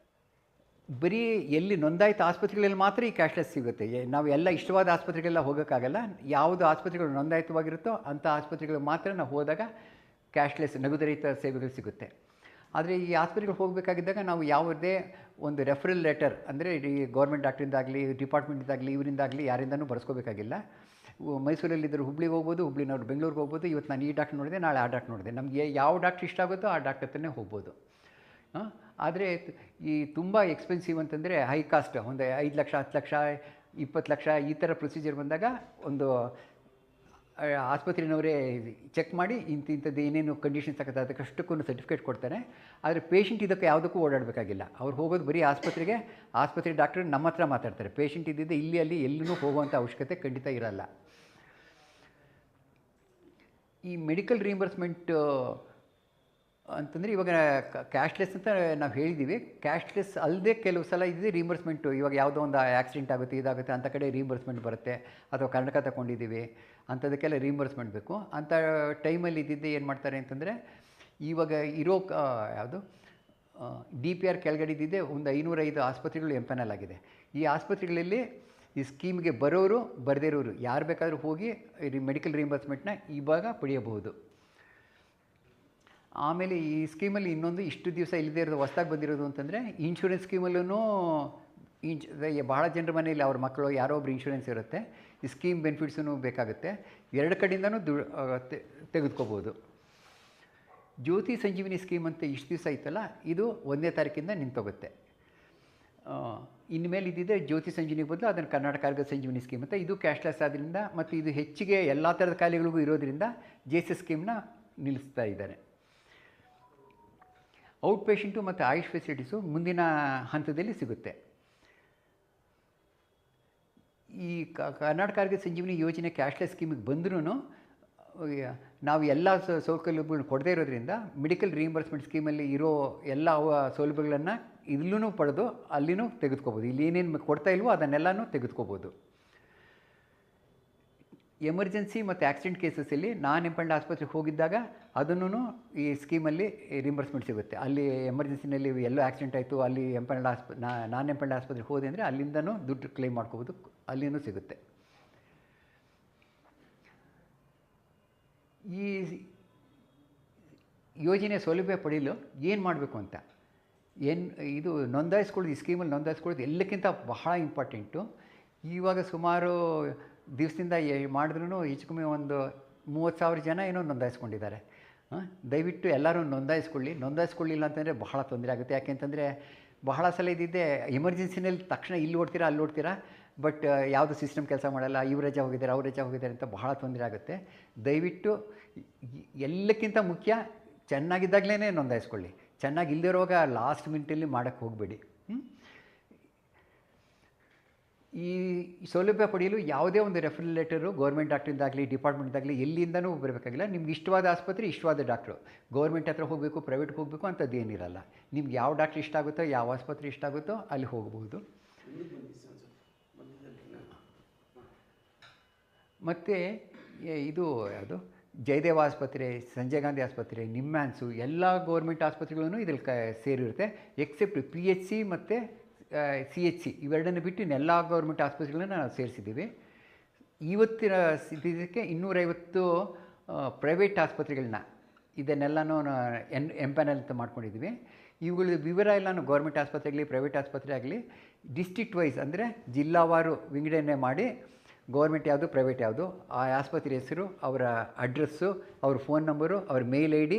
ಬರೀ ಎಲ್ಲಿ ನೋಂದಾಯಿತ ಆಸ್ಪತ್ರೆಗಳಲ್ಲಿ ಮಾತ್ರ ಈ ಕ್ಯಾಶ್ಲೆಸ್ ಸಿಗುತ್ತೆ. ನಾವು ಎಲ್ಲ ಇಷ್ಟವಾದ ಆಸ್ಪತ್ರೆಗೆಲ್ಲ ಹೋಗೋಕ್ಕಾಗಲ್ಲ. ಯಾವುದು ಆಸ್ಪತ್ರೆಗಳು ನೋಂದಾಯಿತವಾಗಿರುತ್ತೋ ಅಂಥ ಆಸ್ಪತ್ರೆಗಳು ಮಾತ್ರ ನಾವು ಹೋದಾಗ ಕ್ಯಾಶ್ಲೆಸ್ ನಗದುರಹಿತ ಸೇವೆಗಳು ಸಿಗುತ್ತೆ. ಆದರೆ ಈ ಆಸ್ಪತ್ರೆಗೆ ಹೋಗಬೇಕಾಗಿದ್ದಾಗ ನಾವು ಯಾವುದೇ ಒಂದು ರೆಫರಲ್ ಲೆಟರ್ ಅಂದರೆ ಈ ಗೌರ್ಮೆಂಟ್ ಡಾಕ್ಟ್ರಿಂದಾಗಲಿ ಡಿಪಾರ್ಟ್ಮೆಂಟಿಂದಾಗಲಿ ಇವರಿಂದಾಗಲಿ ಯಾರಿಂದನೂ ಬರೆಸ್ಕೋಬೇಕಾಗಿಲ್ಲ. ಮೈಸೂರಲ್ಲಿದ್ದರೆ ಹುಬ್ಳಿಗೆ ಹೋಗ್ಬೋದು, ಹುಬ್ಳಿನವ್ರು ಬೆಂಗಳೂರಿಗೆ ಹೋಗ್ಬೋದು. ಇವತ್ತು ನಾನು ಈ ಡಾಕ್ಟ್ರ್ ನೋಡಿದೆ, ನಾಳೆ ಆ ಡಾಕ್ಟ್ರ್ ನೋಡಿದೆ. ನಮಗೆ ಯಾವ ಡಾಕ್ಟ್ರ್ ಇಷ್ಟ ಆಗುತ್ತೋ ಆ ಡಾಕ್ಟ್ರ್ ಹತ್ರನೇ ಹೋಗ್ಬೋದು. ಆದರೆ ಈ ತುಂಬ ಎಕ್ಸ್ಪೆನ್ಸಿವ್ ಅಂತಂದರೆ ಹೈ ಕಾಸ್ಟ್, ಒಂದು 5 ಲಕ್ಷ 10 ಲಕ್ಷ 20 ಲಕ್ಷ ಈ ಥರ ಪ್ರೊಸೀಜರ್ ಬಂದಾಗ ಒಂದು ಆಸ್ಪತ್ರೆಯವರೇ ಚೆಕ್ ಮಾಡಿ ಇಂಥದ್ದು ಏನೇನು ಕಂಡೀಷನ್ಸ್ ಆಗುತ್ತೆ ಅದಕ್ಕಷ್ಟಕ್ಕೂ ಸರ್ಟಿಫಿಕೇಟ್ ಕೊಡ್ತಾರೆ. ಆದರೆ ಪೇಷಂಟ್ ಇದಕ್ಕೆ ಯಾವುದಕ್ಕೂ ಓಡಾಡಬೇಕಾಗಿಲ್ಲ. ಅವ್ರು ಹೋಗೋದು ಬರೀ ಆಸ್ಪತ್ರೆಗೆ, ಆಸ್ಪತ್ರೆ ಡಾಕ್ಟ್ರ್ ನಮ್ಮ ಹತ್ರ ಮಾತಾಡ್ತಾರೆ. ಪೇಷಂಟ್ ಇದ್ದಿದ್ದೆ ಇಲ್ಲಿ ಅಲ್ಲಿ ಎಲ್ಲೂ ಹೋಗುವಂಥ ಅವಶ್ಯಕತೆ ಖಂಡಿತ ಇರಲ್ಲ. ಈ ಮೆಡಿಕಲ್ ರೀಇಂಬರ್ಸ್ಮೆಂಟ್ ಅಂತಂದರೆ ಇವಾಗ ಕ್ಯಾಶ್ಲೆಸ್ ಅಂತ ನಾವು ಹೇಳಿದ್ದೀವಿ. ಕ್ಯಾಶ್ಲೆಸ್ ಅಲ್ಲದೆ ಕೆಲವು ಸಲ ಇದ್ದಿದೆ ರೀಇಂಬರ್ಸ್ಮೆಂಟು. ಇವಾಗ ಯಾವುದೋ ಒಂದು ಆಕ್ಸಿಡೆಂಟ್ ಆಗುತ್ತೆ, ಇದಾಗುತ್ತೆ, ಅಂಥ ಕಡೆ ರೀಇಂಬರ್ಸ್ಮೆಂಟ್ ಬರುತ್ತೆ. ಅಥವಾ ಕರ್ನಾಟಕ ತಗೊಂಡಿದ್ದೀವಿ ಅಂಥದಕ್ಕೆಲ್ಲ ರೀಇಂಬರ್ಸ್ಮೆಂಟ್ ಬೇಕು. ಅಂಥ ಟೈಮಲ್ಲಿ ಇದ್ದಿದ್ದೆ ಏನು ಮಾಡ್ತಾರೆ ಅಂತಂದರೆ, ಇವಾಗ ಇರೋ ಯಾವುದು DPR ಕೆಳಗಡೆ ಇದ್ದಿದ್ದೆ ಒಂದು 505 ಆಸ್ಪತ್ರೆಗಳು ಎಂಪೆನಲ್ ಆಗಿದೆ. ಈ ಆಸ್ಪತ್ರೆಗಳಲ್ಲಿ ಈ ಸ್ಕೀಮ್ಗೆ ಬರೋರು ಬರದಿರೋರು ಯಾರು ಬೇಕಾದರೂ ಹೋಗಿ ಮೆಡಿಕಲ್ ರೀಇಂಬರ್ಸ್ಮೆಂಟ್ನ ಇವಾಗ ಪಡೆಯಬಹುದು. ಆಮೇಲೆ ಈ ಸ್ಕೀಮಲ್ಲಿ ಇನ್ನೊಂದು ಇಷ್ಟು ದಿವಸ ಇಲ್ಲದೇ ಇರೋದು ಹೊಸ್ದಾಗಿ ಬಂದಿರೋದು ಅಂತಂದರೆ, ಇನ್ಶೂರೆನ್ಸ್ ಸ್ಕೀಮಲ್ಲೂ ಭಾಳ ಜನರ ಮನೆಯಲ್ಲಿ ಅವ್ರ ಮಕ್ಕಳು ಯಾರೋ ಒಬ್ರು ಇನ್ಶೂರೆನ್ಸ್ ಇರುತ್ತೆ. ಈ ಸ್ಕೀಮ್ ಬೆನಿಫಿಟ್ಸೂ ಬೇಕಾಗುತ್ತೆ. 2 ಕಡೆಯಿಂದನೂ ತೆಗೆದುಕೋಬೋದು. ಜ್ಯೋತಿ ಸಂಜೀವಿನಿ ಸ್ಕೀಮ್ ಅಂತ ಇಷ್ಟು ದಿವಸ ಇತ್ತಲ್ಲ, ಇದು 1ನೇ ತಾರೀಕಿಂದ ನಿಂತೋಗುತ್ತೆ. ಇನ್ಮೇಲೆ ಇದ್ದಿದ್ದೆ ಜ್ಯೋತಿ ಸಂಜೀವಿನಿ ಬದಲು ಅದನ್ನು ಕರ್ನಾಟಕ ಆರೋಗ್ಯ ಸಂಜೀವಿನಿ ಸ್ಕೀಮ್ ಅಂತ. ಇದು ಕ್ಯಾಶ್ಲೆಸ್ ಆದ್ದರಿಂದ ಮತ್ತು ಇದು ಹೆಚ್ಚಿಗೆ ಎಲ್ಲ ಥರದ ಕಾಯಿಲೆಗಳಿಗೂ ಇರೋದರಿಂದ JC ಸ್ಕೀಮ್ನ ನಿಲ್ಲಿಸ್ತಾ ಇದ್ದಾರೆ. ಔಟ್ ಪೇಷಂಟು ಮತ್ತು ಆಯುಷ್ ಫೆಸಿಲಿಟೀಸು ಮುಂದಿನ ಹಂತದಲ್ಲಿ ಸಿಗುತ್ತೆ. ಈ ಕರ್ನಾಟಕ ಆರೋಗ್ಯ ಸಂಜೀವಿನಿ ಯೋಜನೆ ಕ್ಯಾಶ್ಲೆಸ್ ಸ್ಕೀಮಿಗೆ ಬಂದ್ರೂ ನಾವು ಎಲ್ಲ ಸೌಕರ್ಯಗಳನ್ನು ಕೊಡದೇ ಇರೋದ್ರಿಂದ ಮೆಡಿಕಲ್ ರೀಇಂಬರ್ಸ್ಮೆಂಟ್ ಸ್ಕೀಮಲ್ಲಿ ಇರೋ ಎಲ್ಲ ಸೌಲಭ್ಯಗಳನ್ನು ಇಲ್ಲೂ ಪಡೆದು ಅಲ್ಲಿನೂ ತೆಗೆದುಕೋಬೋದು. ಇಲ್ಲಿ ಏನೇನು ಕೊಡ್ತಾ ಇಲ್ವೋ ಅದನ್ನೆಲ್ಲನೂ ತೆಗೆದುಕೋಬೋದು. ಎಮರ್ಜೆನ್ಸಿ ಮತ್ತು ಆಕ್ಸಿಡೆಂಟ್ ಕೇಸಸ್ಸಲ್ಲಿ ನಾನ್ ಎಂಪಲ್ಡ್ ಆಸ್ಪತ್ರೆಗೆ ಹೋಗಿದ್ದಾಗ ಅದನ್ನು ಈ ಸ್ಕೀಮಲ್ಲಿ ರಿಇಂಬರ್ಸ್ಮೆಂಟ್ ಸಿಗುತ್ತೆ. ಅಲ್ಲಿ ಎಮರ್ಜೆನ್ಸಿನಲ್ಲಿ ಎಲ್ಲೋ ಆಕ್ಸಿಡೆಂಟ್ ಆಯಿತು, ಅಲ್ಲಿ ನಾನ್ ಎಂಪಲ್ಡ್ ಆಸ್ಪತ್ರೆಗೆ ಹೋದೆ ಅಂದರೆ ಅಲ್ಲಿಂದನೂ ದುಡ್ಡು ಕ್ಲೈಮ್ ಮಾಡ್ಕೋಬೋದು, ಅಲ್ಲಿನೂ ಸಿಗುತ್ತೆ. ಈ ಯೋಜನೆ ಸೌಲಭ್ಯ ಪಡೆಯಲು ಏನು ಮಾಡಬೇಕು ಅಂತ ಇದು ನೋಂದಾಯಿಸ್ಕೊಳ್ಳೋದು, ಈ ಸ್ಕೀಮಲ್ಲಿ ನೋಂದಾಯಿಸ್ಕೊಳ್ಳೋದು ಎಲ್ಲಕ್ಕಿಂತ ಬಹಳ ಇಂಪಾರ್ಟೆಂಟು. ಇವಾಗ ಸುಮಾರು ದಿವಸದಿಂದ ಮಾಡಿದ್ರೂ ಹೆಚ್ಚು ಕಮ್ಮಿ ಒಂದು 30,000 ಜನ ಏನೋ ನೋಂದಾಯಿಸ್ಕೊಂಡಿದ್ದಾರೆ. ದಯವಿಟ್ಟು ಎಲ್ಲರೂ ನೋಂದಾಯಿಸ್ಕೊಳ್ಳಿಲ್ಲ ಅಂತಂದರೆ ಬಹಳ ತೊಂದರೆ ಆಗುತ್ತೆ. ಯಾಕೆಂತಂದರೆ ಬಹಳ ಸಲ ಇದ್ದಿದ್ದೆ ಎಮರ್ಜೆನ್ಸಿನಲ್ಲಿ ತಕ್ಷಣ ಇಲ್ಲಿ ಓಡ್ತೀರಾ ಅಲ್ಲಿ ಓಡ್ತೀರಾ, ಬಟ್ ಯಾವುದು ಸಿಸ್ಟಮ್ ಕೆಲಸ ಮಾಡಲ್ಲ, ಇವ್ರು ರಜಾ ಹೋಗಿದ್ದಾರೆ ಅವ್ರು ರಜಾ ಹೋಗಿದ್ದಾರೆ ಅಂತ ಬಹಳ ತೊಂದರೆ ಆಗುತ್ತೆ. ದಯವಿಟ್ಟು ಎಲ್ಲಕ್ಕಿಂತ ಮುಖ್ಯ ಚೆನ್ನಾಗಿದ್ದಾಗಲೇ ನೋಂದಾಯಿಸ್ಕೊಳ್ಳಿ. ಚೆನ್ನಾಗಿಲ್ಲದಿರುವಾಗ ಲಾಸ್ಟ್ ಮಿನಿಟಲ್ಲಿ ಮಾಡೋಕ್ಕೆ ಹೋಗಬೇಡಿ. ಈ ಸೌಲಭ್ಯ ಪಡೆಯಲು ಯಾವುದೇ ಒಂದು ರೆಫರಲ್ ಲೆಟರು ಗೌರ್ಮೆಂಟ್ ಡಾಕ್ಟ್ರಿಂದಾಗಲಿ ಡಿಪಾರ್ಟ್ಮೆಂಟ್ದಾಗಲಿ ಎಲ್ಲಿಂದನೂ ಬರಬೇಕಾಗಿಲ್ಲ. ನಿಮ್ಗೆ ಇಷ್ಟವಾದ ಆಸ್ಪತ್ರೆ ಇಷ್ಟವಾದ ಡಾಕ್ಟ್ರು, ಗೌರ್ಮೆಂಟ್ ಹತ್ರ ಹೋಗಬೇಕು ಪ್ರೈವೇಟ್ಗೆ ಹೋಗಬೇಕು ಅಂಥದ್ದು ಏನಿರಲ್ಲ. ನಿಮ್ಗೆ ಯಾವ ಡಾಕ್ಟ್ರ್ ಇಷ್ಟ ಆಗುತ್ತೋ ಯಾವ ಆಸ್ಪತ್ರೆ ಇಷ್ಟ ಆಗುತ್ತೋ ಅಲ್ಲಿ ಹೋಗ್ಬೋದು. ಮತ್ತು ಇದು ಯಾವುದು ಜಯದೇವ ಆಸ್ಪತ್ರೆ, ಸಂಜಯ್ ಗಾಂಧಿ ಆಸ್ಪತ್ರೆ, ನಿಮ್ಯಾನ್ಸು ಎಲ್ಲ ಗೌರ್ಮೆಂಟ್ ಆಸ್ಪತ್ರೆಗಳೂ ಇದ್ರಲ್ಲಿ ಸೇರಿರುತ್ತೆ. ಎಕ್ಸೆಪ್ಟ್ PHC ಮತ್ತು CHC ಇವೆರಡನ್ನು ಬಿಟ್ಟು ಇನ್ನೆಲ್ಲ ಗೌರ್ಮೆಂಟ್ ಆಸ್ಪತ್ರೆಗಳನ್ನ ನಾವು ಸೇರಿಸಿದ್ದೀವಿ. ಇವತ್ತಿನ ಇದಕ್ಕೆ 250 ಪ್ರೈವೇಟ್ ಆಸ್ಪತ್ರೆಗಳನ್ನ ಇದನ್ನೆಲ್ಲನೂ ಎಂಪ್ಯಾನಲ್ ಅಂತ ಮಾಡ್ಕೊಂಡಿದ್ದೀವಿ. ಇವುಗಳ ವಿವರ ಎಲ್ಲನೂ ಗೌರ್ಮೆಂಟ್ ಆಸ್ಪತ್ರೆಗಲಿ ಪ್ರೈವೇಟ್ ಆಸ್ಪತ್ರೆ ಆಗಲಿ ಡಿಸ್ಟ್ರಿಕ್ಟ್ ವೈಸ್ ಅಂದರೆ ಜಿಲ್ಲಾವಾರು ವಿಂಗಡಣೆ ಮಾಡಿ ಗೌರ್ಮೆಂಟ್ ಯಾವುದು ಪ್ರೈವೇಟ್ ಯಾವುದು ಆ ಆಸ್ಪತ್ರೆ ಹೆಸರು, ಅವರ ಅಡ್ರೆಸ್ಸು, ಅವ್ರ ಫೋನ್ ನಂಬರು, ಅವ್ರ ಮೇಲ್ ID,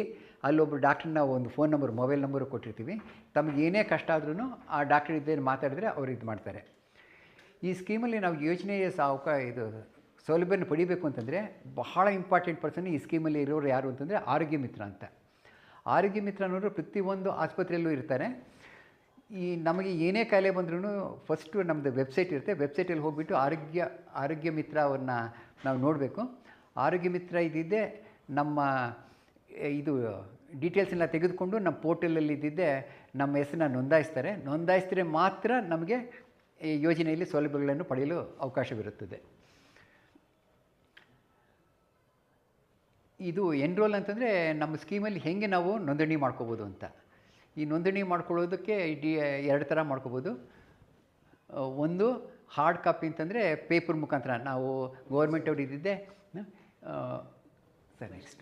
ಅಲ್ಲೊಬ್ಬರು ಡಾಕ್ಟ್ರನ್ನ ಒಂದು ಫೋನ್ ನಂಬರ್ ಮೊಬೈಲ್ ನಂಬರು ಕೊಟ್ಟಿರ್ತೀವಿ. ತಮಗೆ ಏನೇ ಕಷ್ಟ ಆದ್ರೂ ಆ ಡಾಕ್ಟ್ರ್ ಇದ್ದೇನು ಮಾತಾಡಿದ್ರೆ ಅವ್ರು ಇದು ಮಾಡ್ತಾರೆ. ಈ ಸ್ಕೀಮಲ್ಲಿ ನಾವು ಯೋಜನೆಯ ಇದು ಸೌಲಭ್ಯನ ಪಡಿಬೇಕು ಅಂತಂದರೆ ಬಹಳ ಇಂಪಾರ್ಟೆಂಟ್ ಪರ್ಸನ್ ಈ ಸ್ಕೀಮಲ್ಲಿ ಇರೋರು ಯಾರು ಅಂತಂದರೆ ಆರೋಗ್ಯ ಮಿತ್ರ ಅಂತ. ಆರೋಗ್ಯ ಮಿತ್ರ ಅನ್ನೋರು ಪ್ರತಿಯೊಂದು ಆಸ್ಪತ್ರೆಯಲ್ಲೂ ಇರ್ತಾರೆ. ಈ ನಮಗೆ ಏನೇ ಕಾಯಿಲೆ ಬಂದ್ರೂ ಫಸ್ಟು ನಮ್ಮದು ವೆಬ್ಸೈಟ್ ಇರುತ್ತೆ. ವೆಬ್ಸೈಟಲ್ಲಿ ಹೋಗಿಬಿಟ್ಟು ಆರೋಗ್ಯ ಮಿತ್ರ ಅವ್ರನ್ನ ನಾವು ನೋಡಬೇಕು. ಆರೋಗ್ಯ ಮಿತ್ರ ಇದ್ದಿದ್ದೆ ನಮ್ಮ ಇದು ಡೀಟೇಲ್ಸನ್ನ ತೆಗೆದುಕೊಂಡು ನಮ್ಮ ಪೋರ್ಟಲಲ್ಲಿ ಇದ್ದಿದ್ದೆ ನಮ್ಮ ಹೆಸರನ್ನ ನೋಂದಾಯಿಸಿದ್ರೆ ಮಾತ್ರ ನಮಗೆ ಈ ಯೋಜನೆಯಲ್ಲಿ ಸೌಲಭ್ಯಗಳನ್ನು ಪಡೆಯಲು ಅವಕಾಶವಿರುತ್ತದೆ. ಇದು ಎನ್ರೋಲ್ ಅಂತಂದರೆ ನಮ್ಮ ಸ್ಕೀಮಲ್ಲಿ ಹೇಗೆ ನಾವು ನೋಂದಣಿ ಮಾಡ್ಕೋಬೋದು ಅಂತ. ಈ ನೋಂದಣಿ ಮಾಡ್ಕೊಳ್ಳೋದಕ್ಕೆ ಎರಡು ಥರ ಮಾಡ್ಕೋಬೋದು. ಒಂದು ಹಾರ್ಡ್ ಕಾಪಿ ಅಂತಂದರೆ ಪೇಪರ್ ಮುಖಾಂತರ ನಾವು ಗೌರ್ಮೆಂಟ್ ಅವ್ರು ಇದ್ದಿದ್ದೆ ಸರ್ ನೆಕ್ಸ್ಟ್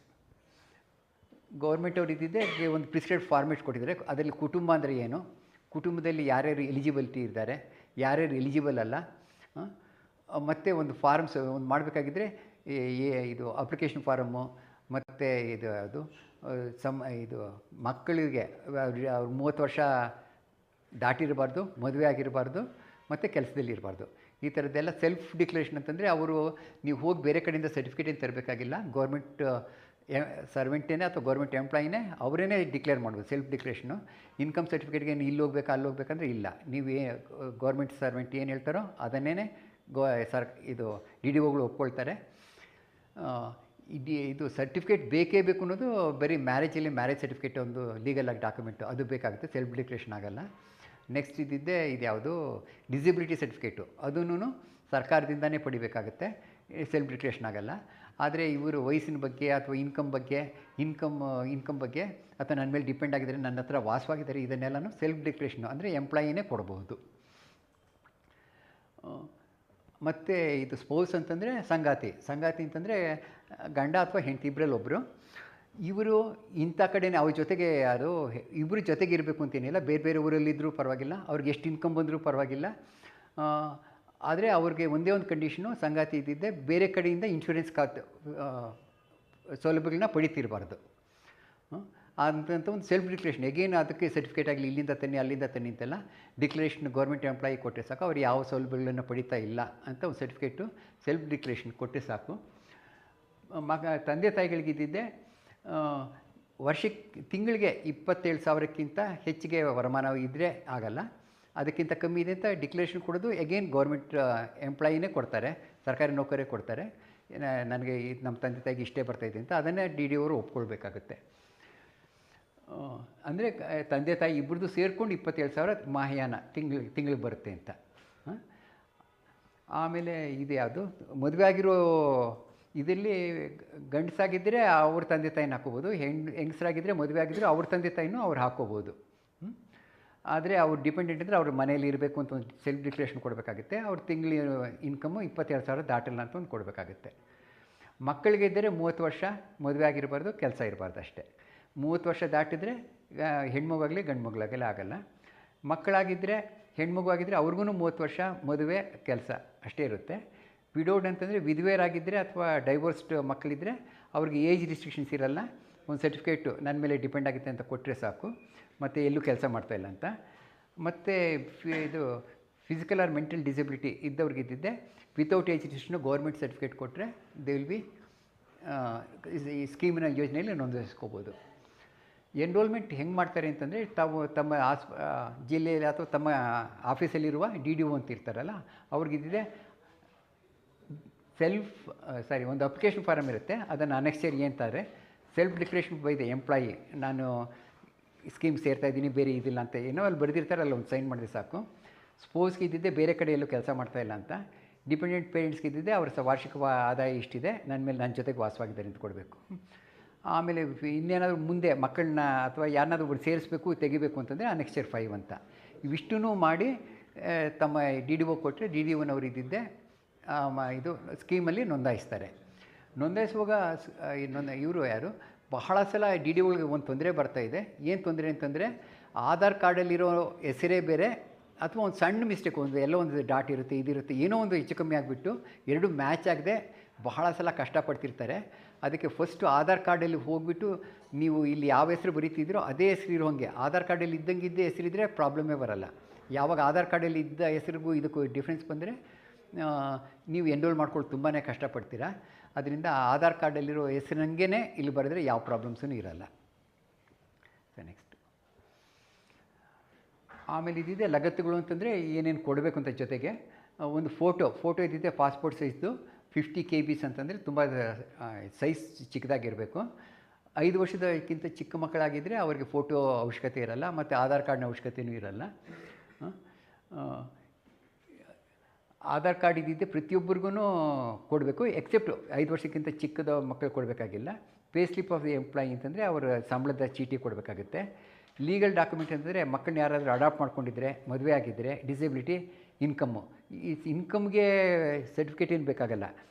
ಗೌರ್ಮೆಂಟ್ ಅವ್ರು ಇದ್ದಿದ್ದೆ ಒಂದು ಪ್ರಿಸ್ಕ್ರೈಬ್ ಫಾರ್ಮೇಟ್ ಕೊಟ್ಟಿದ್ದಾರೆ. ಅದರಲ್ಲಿ ಕುಟುಂಬ ಅಂದರೆ ಏನು, ಕುಟುಂಬದಲ್ಲಿ ಯಾರ್ಯಾರು ಎಲಿಜಿಬಿಲಿಟಿ ಇದ್ದಾರೆ, ಯಾರ್ಯಾರು ಎಲಿಜಿಬಲ್ ಅಲ್ಲ, ಮತ್ತು ಒಂದು ಫಾರ್ಮ್ಸ್ ಒಂದು ಮಾಡಬೇಕಾಗಿದ್ದರೆ ಇದು ಅಪ್ಲಿಕೇಶನ್ ಫಾರಮ್ಮು, ಮತ್ತು ಇದು ಅದು ಇದು ಮಕ್ಕಳಿಗೆ ಅವ್ರು 30 ವರ್ಷ ದಾಟಿರಬಾರ್ದು, ಮದುವೆ ಆಗಿರಬಾರ್ದು, ಮತ್ತು ಕೆಲಸದಲ್ಲಿ ಇರಬಾರ್ದು. ಈ ಥರದ್ದೆಲ್ಲ ಸೆಲ್ಫ್ ಡಿಕ್ಲರೇಷನ್ ಅಂತಂದರೆ ಅವರು ನೀವು ಹೋಗಿ ಬೇರೆ ಕಡೆಯಿಂದ ಸರ್ಟಿಫಿಕೇಟ್ ಏನು ತರಬೇಕಾಗಿಲ್ಲ. ಗೌರ್ಮೆಂಟ್ ಸರ್ವೆಂಟೇನೆ ಅಥವಾ ಗೌರ್ಮೆಂಟ್ ಎಂಪ್ಲಾಯಿನೇ ಅವರೇ ಡಿಕ್ಲೇರ್ ಮಾಡ್ಬೋದು ಸೆಲ್ಫ್ ಡಿಕ್ಲರೇಷನು. ಇನ್ಕಮ್ ಸರ್ಟಿಫಿಕೇಟ್ಗೆ ಇಲ್ಲಿ ಹೋಗ್ಬೇಕಾ ಅಲ್ಲಿ ಹೋಗ್ಬೇಕಂದ್ರೆ ಇಲ್ಲ, ನೀವು ಗೌರ್ಮೆಂಟ್ ಸರ್ವೆಂಟ್ ಏನು ಹೇಳ್ತಾರೋ ಅದನ್ನೇ ಇದು DDOಗಳು ಒಪ್ಕೊಳ್ತಾರೆ. ಇದು ಸರ್ಟಿಫಿಕೇಟ್ ಬೇಕೇ ಬೇಕು ಅನ್ನೋದು ಬರೀ ಮ್ಯಾರೇಜಲ್ಲಿ ಮ್ಯಾರೇಜ್ ಸರ್ಟಿಫಿಕೇಟ್ ಒಂದು ಲೀಗಲ್ ಆಗಿ ಡಾಕ್ಯುಮೆಂಟು ಅದು ಬೇಕಾಗುತ್ತೆ, ಸೆಲ್ಫ್ ಡಿಕ್ಲರೇಷನ್ ಆಗಲ್ಲ. ನೆಕ್ಸ್ಟ್ ಇದು ಯಾವುದು ಡಿಸಬಿಲಿಟಿ ಸರ್ಟಿಫಿಕೇಟು ಅದನ್ನು ಸರ್ಕಾರದಿಂದನೇ ಪಡಿಬೇಕಾಗುತ್ತೆ, ಸೆಲ್ಫ್ ಡಿಕ್ಲರೇಷನ್ ಆಗಲ್ಲ. ಆದರೆ ಇವರು ವಯಸ್ಸಿನ ಬಗ್ಗೆ ಅಥವಾ ಇನ್ಕಮ್ ಬಗ್ಗೆ ಅಥವಾ ನನ್ನ ಮೇಲೆ ಡಿಪೆಂಡ್ ಆಗಿದ್ದಾರೆ, ನನ್ನ ಹತ್ರ ವಾಸವಾಗಿದ್ದಾರೆ, ಇದನ್ನೆಲ್ಲನೂ ಸೆಲ್ಫ್ ಡಿಕ್ಲರೇಷನು ಅಂದರೆ ಎಂಪ್ಲಾಯಿನೇ ಕೊಡಬಹುದು. ಮತ್ತು ಇದು ಸ್ಪೌಸ್ ಅಂತಂದರೆ ಸಂಗಾತಿ ಅಂತಂದರೆ ಗಂಡ ಅಥವಾ ಹೆಂಡತಿ ಇಬ್ಬರಲ್ಲಿ ಒಬ್ಬರು. ಇವರು ಇಂಥ ಕಡೆನೇ ಅವ್ರ ಜೊತೆಗೆ ಯಾರು ಇಬ್ಬರು ಜೊತೆಗೆ ಇರಬೇಕು ಅಂತೇನಿಲ್ಲ, ಬೇರೆ ಬೇರೆ ಊರಲ್ಲಿದ್ದರೂ ಪರವಾಗಿಲ್ಲ, ಅವ್ರಿಗೆ ಎಷ್ಟು ಇನ್ಕಮ್ ಬಂದರೂ ಪರವಾಗಿಲ್ಲ. ಆದರೆ ಅವ್ರಿಗೆ ಒಂದೇ ಒಂದು ಕಂಡೀಷನು, ಸಂಗಾತಿ ಇದ್ದಿದ್ದೆ ಬೇರೆ ಕಡೆಯಿಂದ ಇನ್ಶೂರೆನ್ಸ್ ಸೌಲಭ್ಯಗಳನ್ನ ಪಡಿತಿರಬಾರ್ದು ಅಂತ ಒಂದು ಸೆಲ್ಫ್ ಡಿಕ್ಲರೇಷನ್. ಎಗೇನ್ ಅದಕ್ಕೆ ಸರ್ಟಿಫಿಕೇಟ್ ಆಗಲಿ ಇಲ್ಲಿಂದ ತನ್ನಿ ಅಲ್ಲಿಂದ ತನ್ನಿ ಅಂತೆಲ್ಲ ಡಿಕ್ಲರೇಷನ್ ಗೌರ್ಮೆಂಟ್ ಎಂಪ್ಲಾಯಿ ಕೊಟ್ಟರೆ ಸಾಕು, ಅವ್ರು ಯಾವ ಸೌಲಭ್ಯಗಳನ್ನು ಪಡಿತಾ ಇಲ್ಲ ಅಂತ ಒಂದು ಸರ್ಟಿಫಿಕೇಟು ಸೆಲ್ಫ್ ಡಿಕ್ಲರೇಷನ್ ಕೊಟ್ಟರೆ ಸಾಕು. ತಂದೆ ತಾಯಿಗಳಿಗಿದ್ದಿದ್ದೆ ತಿಂಗಳಿಗೆ 27,000ಕ್ಕಿಂತ ಹೆಚ್ಚಿಗೆ ವರಮಾನ ಇದ್ದರೆ ಆಗಲ್ಲ, ಅದಕ್ಕಿಂತ ಕಮ್ಮಿ ಇದೆ ಅಂತ ಡಿಕ್ಲರೇಷನ್ ಕೊಡೋದು ಎಗೇನ್ ಗೌರ್ಮೆಂಟ್ ಎಂಪ್ಲಾಯಿನೇ ಕೊಡ್ತಾರೆ, ಸರ್ಕಾರಿ ನೌಕರೇ ಕೊಡ್ತಾರೆ. ನನಗೆ ನಮ್ಮ ತಂದೆ ತಾಯಿಗೆ ಇಷ್ಟೇ ಬರ್ತಾಯಿದೆ ಅಂತ ಅದನ್ನೇ DDO ಅವರು ಒಪ್ಕೊಳ್ಬೇಕಾಗುತ್ತೆ. ಅಂದರೆ ತಂದೆ ತಾಯಿ ಇಬ್ಬರದು ಸೇರಿಕೊಂಡು 27,000 ಮಾಹ್ಯಾನ ತಿಂಗಳಿಗೆ ಬರುತ್ತೆ ಅಂತ. ಆಮೇಲೆ ಇದು ಯಾವುದು ಮದುವೆ ಆಗಿರೋ ಇದರಲ್ಲಿ ಗಂಡಸಾಗಿದ್ದರೆ ಅವ್ರ ತಂದೆ ತಾಯಿನ ಹಾಕೋಬೋದು, ಹೆಂಗಸರಾಗಿದ್ದರೆ ಮದುವೆ ಆಗಿದ್ದರೆ ಅವ್ರ ತಂದೆ ತಾಯಿನೂ ಅವ್ರು ಹಾಕೋಬೋದು. ಆದರೆ ಅವ್ರು ಡಿಪೆಂಡೆಂಟ್ ಅಂದರೆ ಅವ್ರ ಮನೇಲಿ ಇರಬೇಕು ಅಂತ ಒಂದು ಸೆಲ್ಫ್ ಡಿಕ್ಲರೇಷನ್ ಕೊಡಬೇಕಾಗುತ್ತೆ. ಅವ್ರ ತಿಂಗಳ ಇನ್ಕಮ್ಮು 22,000 ದಾಟಲ್ಲ ಅಂತ ಒಂದು ಕೊಡಬೇಕಾಗುತ್ತೆ. ಮಕ್ಕಳಿಗೆ ಇದ್ದರೆ 30 ವರ್ಷ ಮದುವೆ ಆಗಿರಬಾರ್ದು, ಕೆಲಸ ಇರಬಾರ್ದು ಅಷ್ಟೇ. 30 ವರ್ಷ ದಾಟಿದರೆ ಹೆಣ್ಮಗುವಾಗಲಿ ಗಂಡು ಮಗುವಾಗಲಿ ಆಗಲ್ಲ. ಮಕ್ಕಳಾಗಿದ್ದರೆ ಹೆಣ್ಮಗು ಆಗಿದ್ದರೆ ಅವ್ರಿಗೂ 30 ವರ್ಷ ಮದುವೆ ಕೆಲಸ ಅಷ್ಟೇ ಇರುತ್ತೆ. ವಿಡೋಡ್ ಅಂತಂದರೆ ವಿಧವೆಯರಾಗಿದ್ದರೆ ಅಥವಾ ಡೈವೋರ್ಸ್ಡ್ ಮಕ್ಕಳಿದ್ದರೆ ಅವ್ರಿಗೆ ಏಜ್ ರಿಸ್ಟ್ರಿಕ್ಷನ್ಸ್ ಇರಲ್ಲ, ಒಂದು ಸರ್ಟಿಫಿಕೇಟು ನನ್ನ ಮೇಲೆ ಡಿಪೆಂಡ್ ಆಗುತ್ತೆ ಅಂತ ಕೊಟ್ಟರೆ ಸಾಕು, ಮತ್ತು ಎಲ್ಲೂ ಕೆಲಸ ಮಾಡ್ತಾಯಿಲ್ಲ ಅಂತ. ಮತ್ತು ಇದು ಫಿಸಿಕಲ್ ಆರ್ ಮೆಂಟಲ್ ಡಿಸಬಿಲಿಟಿ ಇದ್ದವ್ರಿಗಿದ್ದಿದ್ದೆ without age restriction government certificate ಕೊಟ್ಟರೆ ದೇ ವಿಲ್ ಬಿ ಈ ಸ್ಕೀಮಿನ ಯೋಜನೆಯಲ್ಲಿ ನೋಂದಾಯಿಸ್ಕೋಬೋದು. ಎನ್ರೋಲ್ಮೆಂಟ್ ಹೆಂಗೆ ಮಾಡ್ತಾರೆ ಅಂತಂದರೆ ತಾವು ತಮ್ಮ ಜಿಲ್ಲೆಯಲ್ಲಿ ಅಥವಾ ತಮ್ಮ ಆಫೀಸಲ್ಲಿರುವ DDO ಅಂತ ಇರ್ತಾರಲ್ಲ ಅವ್ರಿಗಿದ್ದಿದೆ ಒಂದು ಅಪ್ಲಿಕೇಶನ್ ಫಾರಮ್ ಇರುತ್ತೆ, ಅದನ್ನು ಅನೆಕ್ಸ್ಚರ್ ಅಂತಾರೆ self declaration by the employee. ನಾನು ಸ್ಕೀಮ್ ಸೇರ್ತಾಯಿದ್ದೀನಿ, ಬೇರೆ ಇದಿಲ್ಲ ಅಂತ ಏನೋ ಅಲ್ಲಿ ಬರೆದಿರ್ತಾರೆ, ಅಲ್ಲಿ ಒಂದು ಸೈನ್ ಮಾಡಿದ್ರೆ ಸಾಕು. ಸ್ಪೋಸ್ಗೆ ಇದ್ದಿದ್ದೆ ಬೇರೆ ಕಡೆ ಎಲ್ಲೂ ಕೆಲಸ ಮಾಡ್ತಾಯಿಲ್ಲ ಅಂತ. ಡಿಪೆಂಡೆಂಟ್ ಪೇರೆಂಟ್ಸ್ಗೆ ಇದ್ದಿದ್ದೆ ಅವ್ರ ವಾರ್ಷಿಕ ಆದಾಯ ಇಷ್ಟಿದೆ, ನನ್ನ ಜೊತೆಗೆ ವಾಸವಾಗಿದ್ದಾರೆ ಅಂತ ಕೊಡಬೇಕು. ಆಮೇಲೆ ಇನ್ನೇನಾದರೂ ಮುಂದೆ ಮಕ್ಕಳನ್ನ ಅಥವಾ ಯಾರನ್ನಾದ್ರೂ ಒಬ್ಬರು ಸೇರಿಸ್ಬೇಕು ತೆಗಿಬೇಕು ಅಂತಂದರೆ ಅನೆಕ್ಸ್ಚರ್ 5 ಅಂತ. ಇವಿಷ್ಟೂ ಮಾಡಿ ತಮ್ಮ DDO ಕೊಟ್ಟರೆ DDOನವ್ರು ಇದ್ದಿದ್ದೆ ಇದು ಸ್ಕೀಮಲ್ಲಿ ನೋಂದಾಯಿಸ್ತಾರೆ. ನೋಂದಾಯಿಸುವಾಗ ಇವರು ಯಾರು ಬಹಳ ಸಲ DDOಗಳಿಗೆ ಒಂದು ತೊಂದರೆ ಬರ್ತಾಯಿದೆ. ಏನು ತೊಂದರೆ ಅಂತಂದರೆ ಆಧಾರ್ ಕಾರ್ಡಲ್ಲಿರೋ ಹೆಸರೇ ಬೇರೆ ಅಥವಾ ಒಂದು ಸಣ್ಣ ಮಿಸ್ಟೇಕ್, ಎಲ್ಲೋ ಒಂದು ಡಾಟ್ ಇರುತ್ತೆ, ಇದಿರುತ್ತೆ, ಏನೋ ಒಂದು ಹೆಚ್ಚು ಕಮ್ಮಿ ಆಗಿಬಿಟ್ಟು ಎರಡು ಮ್ಯಾಚ್ ಆಗದೆ ಬಹಳ ಸಲ ಕಷ್ಟಪಡ್ತಿರ್ತಾರೆ. ಅದಕ್ಕೆ ಫಸ್ಟು ಆಧಾರ್ ಕಾರ್ಡಲ್ಲಿ ಹೋಗಿಬಿಟ್ಟು ನೀವು ಇಲ್ಲಿ ಯಾವ ಹೆಸರು ಬರೀತಿದ್ರೋ ಅದೇ ಹೆಸರು ಇರೋ ಹಾಗೆ ಆಧಾರ್ ಕಾರ್ಡಲ್ಲಿ ಇದ್ದಂಗಿದ್ದೇ ಹೆಸರಿದ್ದರೆ ಪ್ರಾಬ್ಲಮೇ ಬರೋಲ್ಲ. ಯಾವಾಗ ಆಧಾರ್ ಕಾರ್ಡಲ್ಲಿ ಇದ್ದ ಹೆಸರಿಗೂ ಇದಕ್ಕೂ ಡಿಫ್ರೆನ್ಸ್ ಬಂದರೆ ನೀವು ಎನ್ರೋಲ್ ಮಾಡ್ಕೊಂಡು ತುಂಬಾ ಕಷ್ಟಪಡ್ತೀರಾ. ಅದರಿಂದ ಆಧಾರ್ ಕಾರ್ಡಲ್ಲಿರೋ ಹೆಸರಂಗೇ ಇಲ್ಲಿ ಬರೆದ್ರೆ ಯಾವ ಪ್ರಾಬ್ಲಮ್ಸೂ ಇರಲ್ಲ. ನೆಕ್ಸ್ಟ್ ಆಮೇಲೆ ಇದಿದೆ ಲಗತ್ತುಗಳು ಅಂತಂದರೆ ಏನೇನು ಕೊಡಬೇಕು ಅಂತ. ಜೊತೆಗೆ ಒಂದು ಫೋಟೋ ಇದ್ದಿದ್ದೆ ಪಾಸ್ಪೋರ್ಟ್ ಸೈಜ್ದು 50 KB ಅಂತಂದರೆ ತುಂಬ ಸೈಜ್ ಚಿಕ್ಕದಾಗಿರಬೇಕು. 5 ವರ್ಷದಕ್ಕಿಂತ ಚಿಕ್ಕ ಮಕ್ಕಳಾಗಿದ್ದರೆ ಅವ್ರಿಗೆ ಫೋಟೋ ಅವಶ್ಯಕತೆ ಇರಲ್ಲ, ಮತ್ತು ಆಧಾರ್ ಕಾರ್ಡ್ನ ಅವಶ್ಯಕತೆಯೂ ಇರಲ್ಲ. ಆಧಾರ್ ಕಾರ್ಡ್ ಇದ್ದಿದ್ದೆ ಪ್ರತಿಯೊಬ್ಬರಿಗೂ ಕೊಡಬೇಕು, ಎಕ್ಸೆಪ್ಟ್ 5 ವರ್ಷಕ್ಕಿಂತ ಚಿಕ್ಕದ ಮಕ್ಕಳು ಕೊಡಬೇಕಾಗಿಲ್ಲ. Pay slip of the employee ಅಂತಂದರೆ ಅವರ ಸಂಬಳದ ಚೀಟಿ ಕೊಡಬೇಕಾಗುತ್ತೆ. ಲೀಗಲ್ ಡಾಕ್ಯುಮೆಂಟ್ ಅಂತಂದರೆ ಮಕ್ಕಳನ್ನ ಯಾರಾದರೂ ಅಡಾಪ್ಟ್ ಮಾಡ್ಕೊಂಡಿದ್ರೆ, ಮದುವೆ ಆಗಿದ್ದರೆ, ಡಿಸೇಬಿಲಿಟಿ, ಇನ್ಕಮ್ಮು. ಈ ಇನ್ಕಮ್ಗೆ ಸರ್ಟಿಫಿಕೇಟ್ ಏನು ಬೇಕಾಗಲ್ಲ.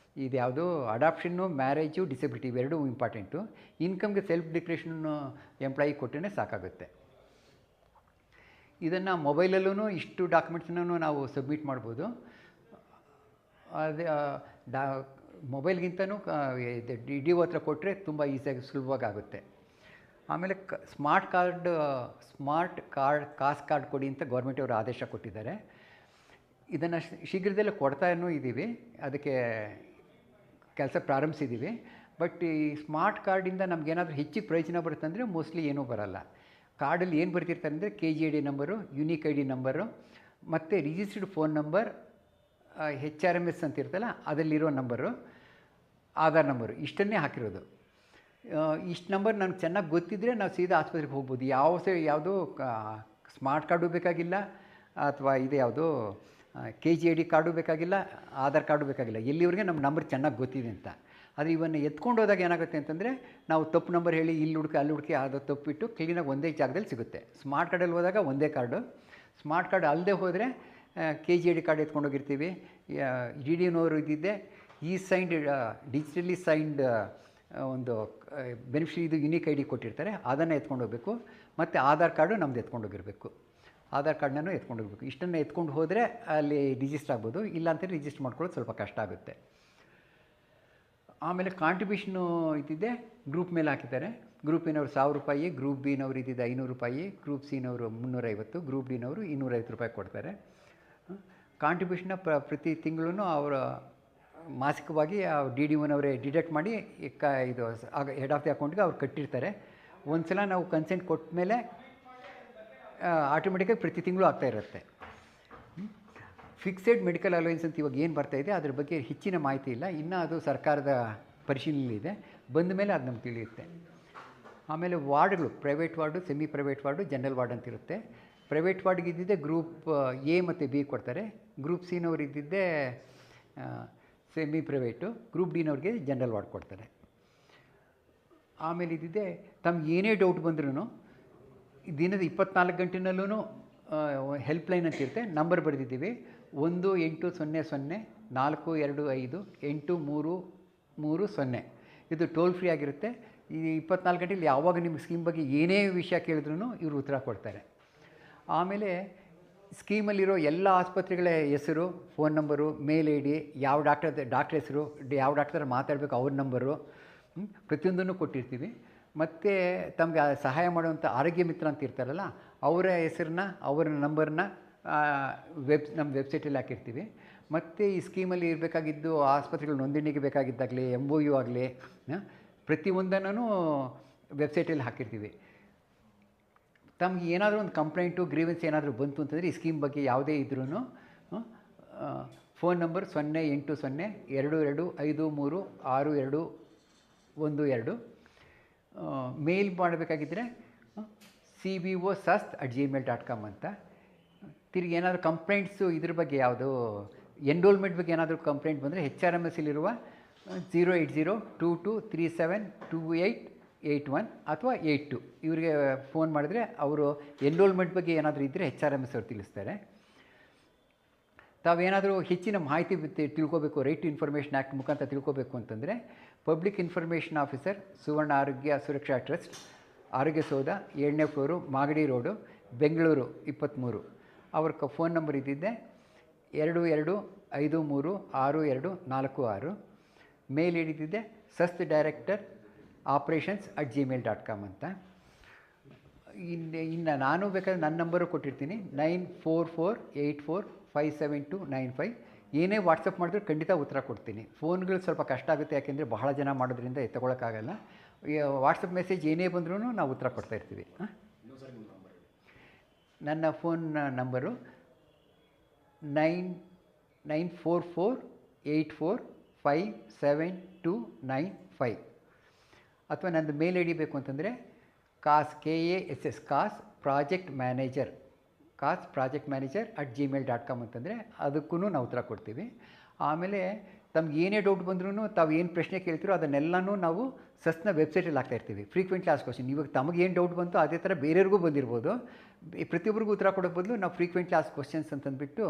ಇದು ಯಾವುದು ಅಡಾಪ್ಷನ್ನು, ಮ್ಯಾರೇಜು, ಡಿಸೇಬಿಲಿಟಿ ಇವೆರಡೂ ಇಂಪಾರ್ಟೆಂಟು. ಇನ್ಕಮ್ಗೆ ಸೆಲ್ಫ್ ಡಿಕ್ಲರೇಷನ್ನು ಎಂಪ್ಲಾಯಿ ಕೊಟ್ಟರೆ ಸಾಕಾಗುತ್ತೆ. ಇದನ್ನು ಮೊಬೈಲಲ್ಲೂ ಇಷ್ಟು ಡಾಕ್ಯುಮೆಂಟ್ಸನ್ನು ನಾವು ಸಬ್ಮಿಟ್ ಮಾಡ್ಬೋದು. ಅದೇ ಮೊಬೈಲ್ಗಿಂತನೂ ಡಿ ಒ ಹತ್ರ ಕೊಟ್ಟರೆ ತುಂಬ ಈಸಿಯಾಗಿ ಸುಲಭವಾಗಿ ಆಗುತ್ತೆ. ಆಮೇಲೆ ಸ್ಮಾರ್ಟ್ ಕಾರ್ಡ್ ಕಾಸ್ಟ್ ಕಾರ್ಡ್ ಕೊಡಿ ಅಂತ ಗೌರ್ಮೆಂಟವರು ಆದೇಶ ಕೊಟ್ಟಿದ್ದಾರೆ. ಇದನ್ನು ಶೀಘ್ರದಲ್ಲೇ ಕೊಡ್ತಾನೂ ಇದ್ದೀವಿ, ಅದಕ್ಕೆ ಕೆಲಸ ಪ್ರಾರಂಭಿಸಿದ್ದೀವಿ. ಬಟ್ ಈ ಸ್ಮಾರ್ಟ್ ಕಾರ್ಡಿಂದ ನಮಗೇನಾದರೂ ಹೆಚ್ಚಿಗೆ ಪ್ರಯೋಜನ ಬರುತ್ತೆ ಅಂದರೆ ಮೋಸ್ಟ್ಲಿ ಏನೂ ಬರಲ್ಲ. ಕಾರ್ಡಲ್ಲಿ ಏನು ಬರ್ತಿರ್ತಾರೆ ಅಂದರೆ KGID number, unique ID number, ಮತ್ತು ರಿಜಿಸ್ಟರ್ಡ್ ಫೋನ್ ನಂಬರ್, HRMS ಅಂತ ಇರ್ತಲ್ಲ ಅದರಲ್ಲಿರೋ ನಂಬರು, ಆಧಾರ್ ನಂಬರು, ಇಷ್ಟನ್ನೇ ಹಾಕಿರೋದು. ಇಷ್ಟು ನಂಬರ್ ನನಗೆ ಚೆನ್ನಾಗಿ ಗೊತ್ತಿದ್ದರೆ ನಾವು ಸೀದಾ ಆಸ್ಪತ್ರೆಗೆ ಹೋಗ್ಬೋದು. ಯಾವುದೋ ಸ್ಮಾರ್ಟ್ ಕಾರ್ಡು ಬೇಕಾಗಿಲ್ಲ, ಅಥವಾ ಇದು ಯಾವುದು KGID ಕಾರ್ಡು ಬೇಕಾಗಿಲ್ಲ, ಆಧಾರ್ ಕಾರ್ಡು ಬೇಕಾಗಿಲ್ಲ. ಎಲ್ಲಿವರೆಗೆ ನಮ್ಮ ನಂಬರ್ ಚೆನ್ನಾಗಿ ಗೊತ್ತಿದೆ ಅಂತ. ಆದರೆ ಇವನ್ನು ಎತ್ಕೊಂಡು ಹೋದಾಗ ಏನಾಗುತ್ತೆ ಅಂತಂದರೆ ನಾವು ತಪ್ಪು ನಂಬರ್ ಹೇಳಿ ಇಲ್ಲಿ ಹುಡುಕಿ ಅಲ್ಲಿ ಹುಡುಕಿ ಅದು ತಪ್ಪಿಟ್ಟು ಕ್ಲೀನಾಗಿ ಒಂದೇ ಜಾಗದಲ್ಲಿ ಸಿಗುತ್ತೆ. ಸ್ಮಾರ್ಟ್ ಕಾರ್ಡಲ್ಲಿ ಹೋದಾಗ ಒಂದೇ ಕಾರ್ಡು. ಸ್ಮಾರ್ಟ್ ಕಾರ್ಡ್ ಅಲ್ಲದೆ ಹೋದರೆ KGID ಕಾರ್ಡ್ ಎತ್ಕೊಂಡೋಗಿರ್ತೀವಿ. DDನವರು ಇದ್ದಿದ್ದೆ ಸೈನ್ಡ್ ಡಿಜಿಟಲಿ ಸೈನ್ಡ್ ಒಂದು ಬೆನಿಫಿಷರಿ ಇದು ಯುನಿಕ್ ID ಕೊಟ್ಟಿರ್ತಾರೆ, ಅದನ್ನು ಎತ್ಕೊಂಡು ಹೋಗಬೇಕು. ಮತ್ತು ಆಧಾರ್ ಕಾರ್ಡು ನಮ್ದು ಎತ್ಕೊಂಡೋಗಿರಬೇಕು. ಆಧಾರ್ ಕಾರ್ಡ್ನೂ ಎತ್ಕೊಂಡೋಗ್ಬೇಕು. ಇಷ್ಟನ್ನು ಎತ್ಕೊಂಡು ಹೋದರೆ ಅಲ್ಲಿ ರಿಜಿಸ್ಟರ್ ಆಗ್ಬೋದು. ಇಲ್ಲಾಂತೇಳಿ ರಿಜಿಸ್ಟರ್ ಮಾಡ್ಕೊಳ್ಳೋದು ಸ್ವಲ್ಪ ಕಷ್ಟ ಆಗುತ್ತೆ. ಆಮೇಲೆ ಕಾಂಟ್ರಿಬ್ಯೂಷನು ಇದ್ದಿದ್ದೆ ಗ್ರೂಪ್ ಮೇಲೆ ಹಾಕಿದ್ದಾರೆ. ಗ್ರೂಪ್ ಎನವರು ₹1000, ಗ್ರೂಪ್ ಬಿನವರು ಇದ್ದಿದ್ದು ₹500, ಗ್ರೂಪ್ ಸಿನವರು ₹350, ಗ್ರೂಪ್ ಡಿನವರು ₹250 ಕೊಡ್ತಾರೆ. ಕಾಂಟ್ರಿಬ್ಯೂಷನ್ನ ಪ್ರತಿ ತಿಂಗಳೂ ಅವರ ಮಾಸಿಕವಾಗಿ DD1ಅವರೇ ಡಿಡಕ್ಟ್ ಮಾಡಿ ಇದು ಹೆಡ್ ಆಫ್ ದಿ ಅಕೌಂಟ್ಗೆ ಅವ್ರು ಕಟ್ಟಿರ್ತಾರೆ. ಒಂದು ಸಲ ನಾವು ಕನ್ಸೆಂಟ್ ಕೊಟ್ಟ ಮೇಲೆ ಆಟೋಮೆಟಿಕಾಗಿ ಪ್ರತಿ ತಿಂಗಳು ಆಗ್ತಾಯಿರುತ್ತೆ. ಫಿಕ್ಸೆಡ್ ಮೆಡಿಕಲ್ ಅಲೋವೆನ್ಸ್ ಅಂತ ಇವಾಗ ಏನು ಬರ್ತಾಯಿದೆ ಅದ್ರ ಬಗ್ಗೆ ಹೆಚ್ಚಿನ ಮಾಹಿತಿ ಇಲ್ಲ. ಇನ್ನೂ ಅದು ಸರ್ಕಾರದ ಪರಿಶೀಲನೆಯಲ್ಲಿದೆ. ಬಂದ ಮೇಲೆ ಅದು ನಮ್ಗೆ ತಿಳಿಯುತ್ತೆ. ಆಮೇಲೆ ವಾರ್ಡ್ಗಳು, private ward, semi private ward, general ward ಅಂತಿರುತ್ತೆ. ಪ್ರೈವೇಟ್ ವಾರ್ಡ್ಗೆ ಇದ್ದಿದ್ದೆ ಗ್ರೂಪ್ A ಮತ್ತು B ಕೊಡ್ತಾರೆ. ಗ್ರೂಪ್ ಸಿನವ್ರು ಇದ್ದಿದ್ದೇ ಸೆಮಿ ಪ್ರೈವೇಟು, ಗ್ರೂಪ್ ಡಿನವ್ರಿಗೆ ಜನರಲ್ ವಾರ್ಡ್ ಕೊಡ್ತಾರೆ. ಆಮೇಲೆ ಇದ್ದಿದ್ದೆ ತಮ್ಗೆ ಏನೇ ಡೌಟ್ ಬಂದ್ರೂ ದಿನದ 24 ಗಂಟೆನಲ್ಲೂ ಹೆಲ್ಪ್ಲೈನ್ ಅಂತ ಇರುತ್ತೆ. ನಂಬರ್ ಬರೆದಿದ್ದೀವಿ 1800-425-8330. ಇದು ಟೋಲ್ ಫ್ರೀ ಆಗಿರುತ್ತೆ. ಈ 24 ಗಂಟೆಯಲ್ಲಿ ಯಾವಾಗ ನಿಮ್ಮ ಸ್ಕೀಮ್ ಬಗ್ಗೆ ಏನೇ ವಿಷಯ ಕೇಳಿದ್ರೂ ಇವರು ಉತ್ತರ ಕೊಡ್ತಾರೆ. ಆಮೇಲೆ ಸ್ಕೀಮಲ್ಲಿರೋ ಎಲ್ಲ ಆಸ್ಪತ್ರೆಗಳ ಹೆಸರು, ಫೋನ್ ನಂಬರು, ಮೇಲ್ ID, ಯಾವ ಡಾಕ್ಟ್ರ್ ಹೆಸರು, ಯಾವ ಡಾಕ್ಟರ್ ಮಾತಾಡಬೇಕು ಅವ್ರ ನಂಬರು, ಪ್ರತಿಯೊಂದನ್ನು ಕೊಟ್ಟಿರ್ತೀವಿ. ಮತ್ತು ತಮಗೆ ಸಹಾಯ ಮಾಡುವಂಥ ಆರೋಗ್ಯ ಮಿತ್ರ ಅಂತ ಇರ್ತಾರಲ್ಲ ಅವರ ಹೆಸರನ್ನ, ಅವರ ನಂಬರ್ನ ನಮ್ಮ ವೆಬ್ಸೈಟಲ್ಲಿ ಹಾಕಿರ್ತೀವಿ. ಮತ್ತು ಈ ಸ್ಕೀಮಲ್ಲಿ ಇರಬೇಕಾಗಿದ್ದು ಆಸ್ಪತ್ರೆಗಳ ನೋಂದಣಿಗೆ ಬೇಕಾಗಿದ್ದಾಗಲಿ, MOU ಆಗಲಿ, ಪ್ರತಿಯೊಂದನ್ನು ವೆಬ್ಸೈಟಲ್ಲಿ ಹಾಕಿರ್ತೀವಿ. ತಮಗೆ ಏನಾದರೂ ಒಂದು ಕಂಪ್ಲೇಂಟು, ಗ್ರೀವೆನ್ಸ್ ಏನಾದರೂ ಬಂತು ಅಂತಂದರೆ ಈ ಸ್ಕೀಮ್ ಬಗ್ಗೆ ಯಾವುದೇ ಇದ್ರೂ ಫೋನ್ ನಂಬರ್ 080-2253-6212. ಮೇಲ್ ಮಾಡಬೇಕಾಗಿದ್ದರೆ cbosast@gmail.com ಅಂತ. ತಿರುಗಿ ಏನಾದರೂ ಕಂಪ್ಲೇಂಟ್ಸು ಇದ್ರ ಬಗ್ಗೆ ಯಾವುದು ಎನ್ರೋಲ್ಮೆಂಟ್ ಬಗ್ಗೆ ಏನಾದರೂ ಕಂಪ್ಲೇಂಟ್ ಬಂದರೆ HRMSಲಿರುವ 08022372881 ಅಥವಾ 82 ಇವರಿಗೆ ಫೋನ್ ಮಾಡಿದ್ರೆ ಅವರು ಎನ್ರೋಲ್ಮೆಂಟ್ ಬಗ್ಗೆ ಏನಾದರೂ ಇದ್ದರೆ HRMS ಅವರು ತಿಳಿಸ್ತಾರೆ. ತಾವೇನಾದರೂ ಹೆಚ್ಚಿನ ಮಾಹಿತಿ ತಿಳ್ಕೋಬೇಕು, ರೈಟ್ ಟು ಇನ್ಫಾರ್ಮೇಷನ್ ಆ್ಯಕ್ಟ್ ಮುಖಾಂತರ ತಿಳ್ಕೋಬೇಕು ಅಂತಂದರೆ ಪಬ್ಲಿಕ್ ಇನ್ಫಾರ್ಮೇಷನ್ ಆಫೀಸರ್, ಸುವರ್ಣ ಆರೋಗ್ಯ ಸುರಕ್ಷಾ ಟ್ರಸ್ಟ್, ಆರೋಗ್ಯ ಸೌಧ, 7ನೇ ಫ್ಲೋರು, ಮಾಗಡಿ ರೋಡು, ಬೆಂಗಳೂರು 23. ಅವ್ರ ಫೋನ್ ನಂಬರ್ ಇದ್ದಿದ್ದೆ 22536246. ಮೇಲ್ ಹಿಡಿದಿದ್ದೆ sastdirector@operations@gmail.com ಅಂತ. ಇನ್ನು ನಾನು ಬೇಕಾದ್ರೆ ನನ್ನ ನಂಬರು ಕೊಟ್ಟಿರ್ತೀನಿ 9448457295. ಏನೇ ವಾಟ್ಸಪ್ ಮಾಡಿದ್ರು ಖಂಡಿತ ಉತ್ತರ ಕೊಡ್ತೀನಿ. ಫೋನ್ಗಳು ಸ್ವಲ್ಪ ಕಷ್ಟ ಆಗುತ್ತೆ, ಯಾಕೆಂದರೆ ಬಹಳ ಜನ ಮಾಡೋದ್ರಿಂದ ಎತ್ತಗೊಳ್ಳೋಕ್ಕಾಗಲ್ಲ. ವಾಟ್ಸಪ್ ಮೆಸೇಜ್ ಏನೇ ಬಂದ್ರೂ ನಾವು ಉತ್ತರ ಕೊಡ್ತಾಯಿರ್ತೀವಿ. ನನ್ನ ಫೋನ್ ನಂಬರು 9448457295. ಅಥವಾ ನಂದು ಮೇಲ್ ID ಬೇಕು ಅಂತಂದರೆ KASS project manager @gmail.com ಅಂತಂದರೆ ಅದಕ್ಕೂ ನಾವು ಉತ್ತರ ಕೊಡ್ತೀವಿ. ಆಮೇಲೆ ತಮ್ಗೆ ಏನೇ ಡೌಟ್ ಬಂದ್ರೂ ತಾವು ಏನು ಪ್ರಶ್ನೆ ಕೇಳ್ತೀರೋ ಅದನ್ನೆಲ್ಲನೂ ನಾವು ಸಸ್ನ ವೆಬ್ಸೈಟಲ್ಲಿ ಹಾಕ್ತಾಯಿರ್ತೀವಿ. Frequently as question. ಇವಾಗ ತಮಗೇನು ಡೌಟ್ ಬಂತು ಅದೇ ಥರ ಬೇರೆಯವ್ರಿಗೂ ಬಂದಿರ್ಬೋದು. ಪ್ರತಿಯೊಬ್ಬರಿಗೂ ಉತ್ತರ ಕೊಡೋ ಬದಲು ನಾವು ಫ್ರೀಕ್ವೆಂಟ್ಲಿ ಆಸ್ ಕ್ವಶನ್ಸ್ ಅಂತಂದ್ಬಿಟ್ಟು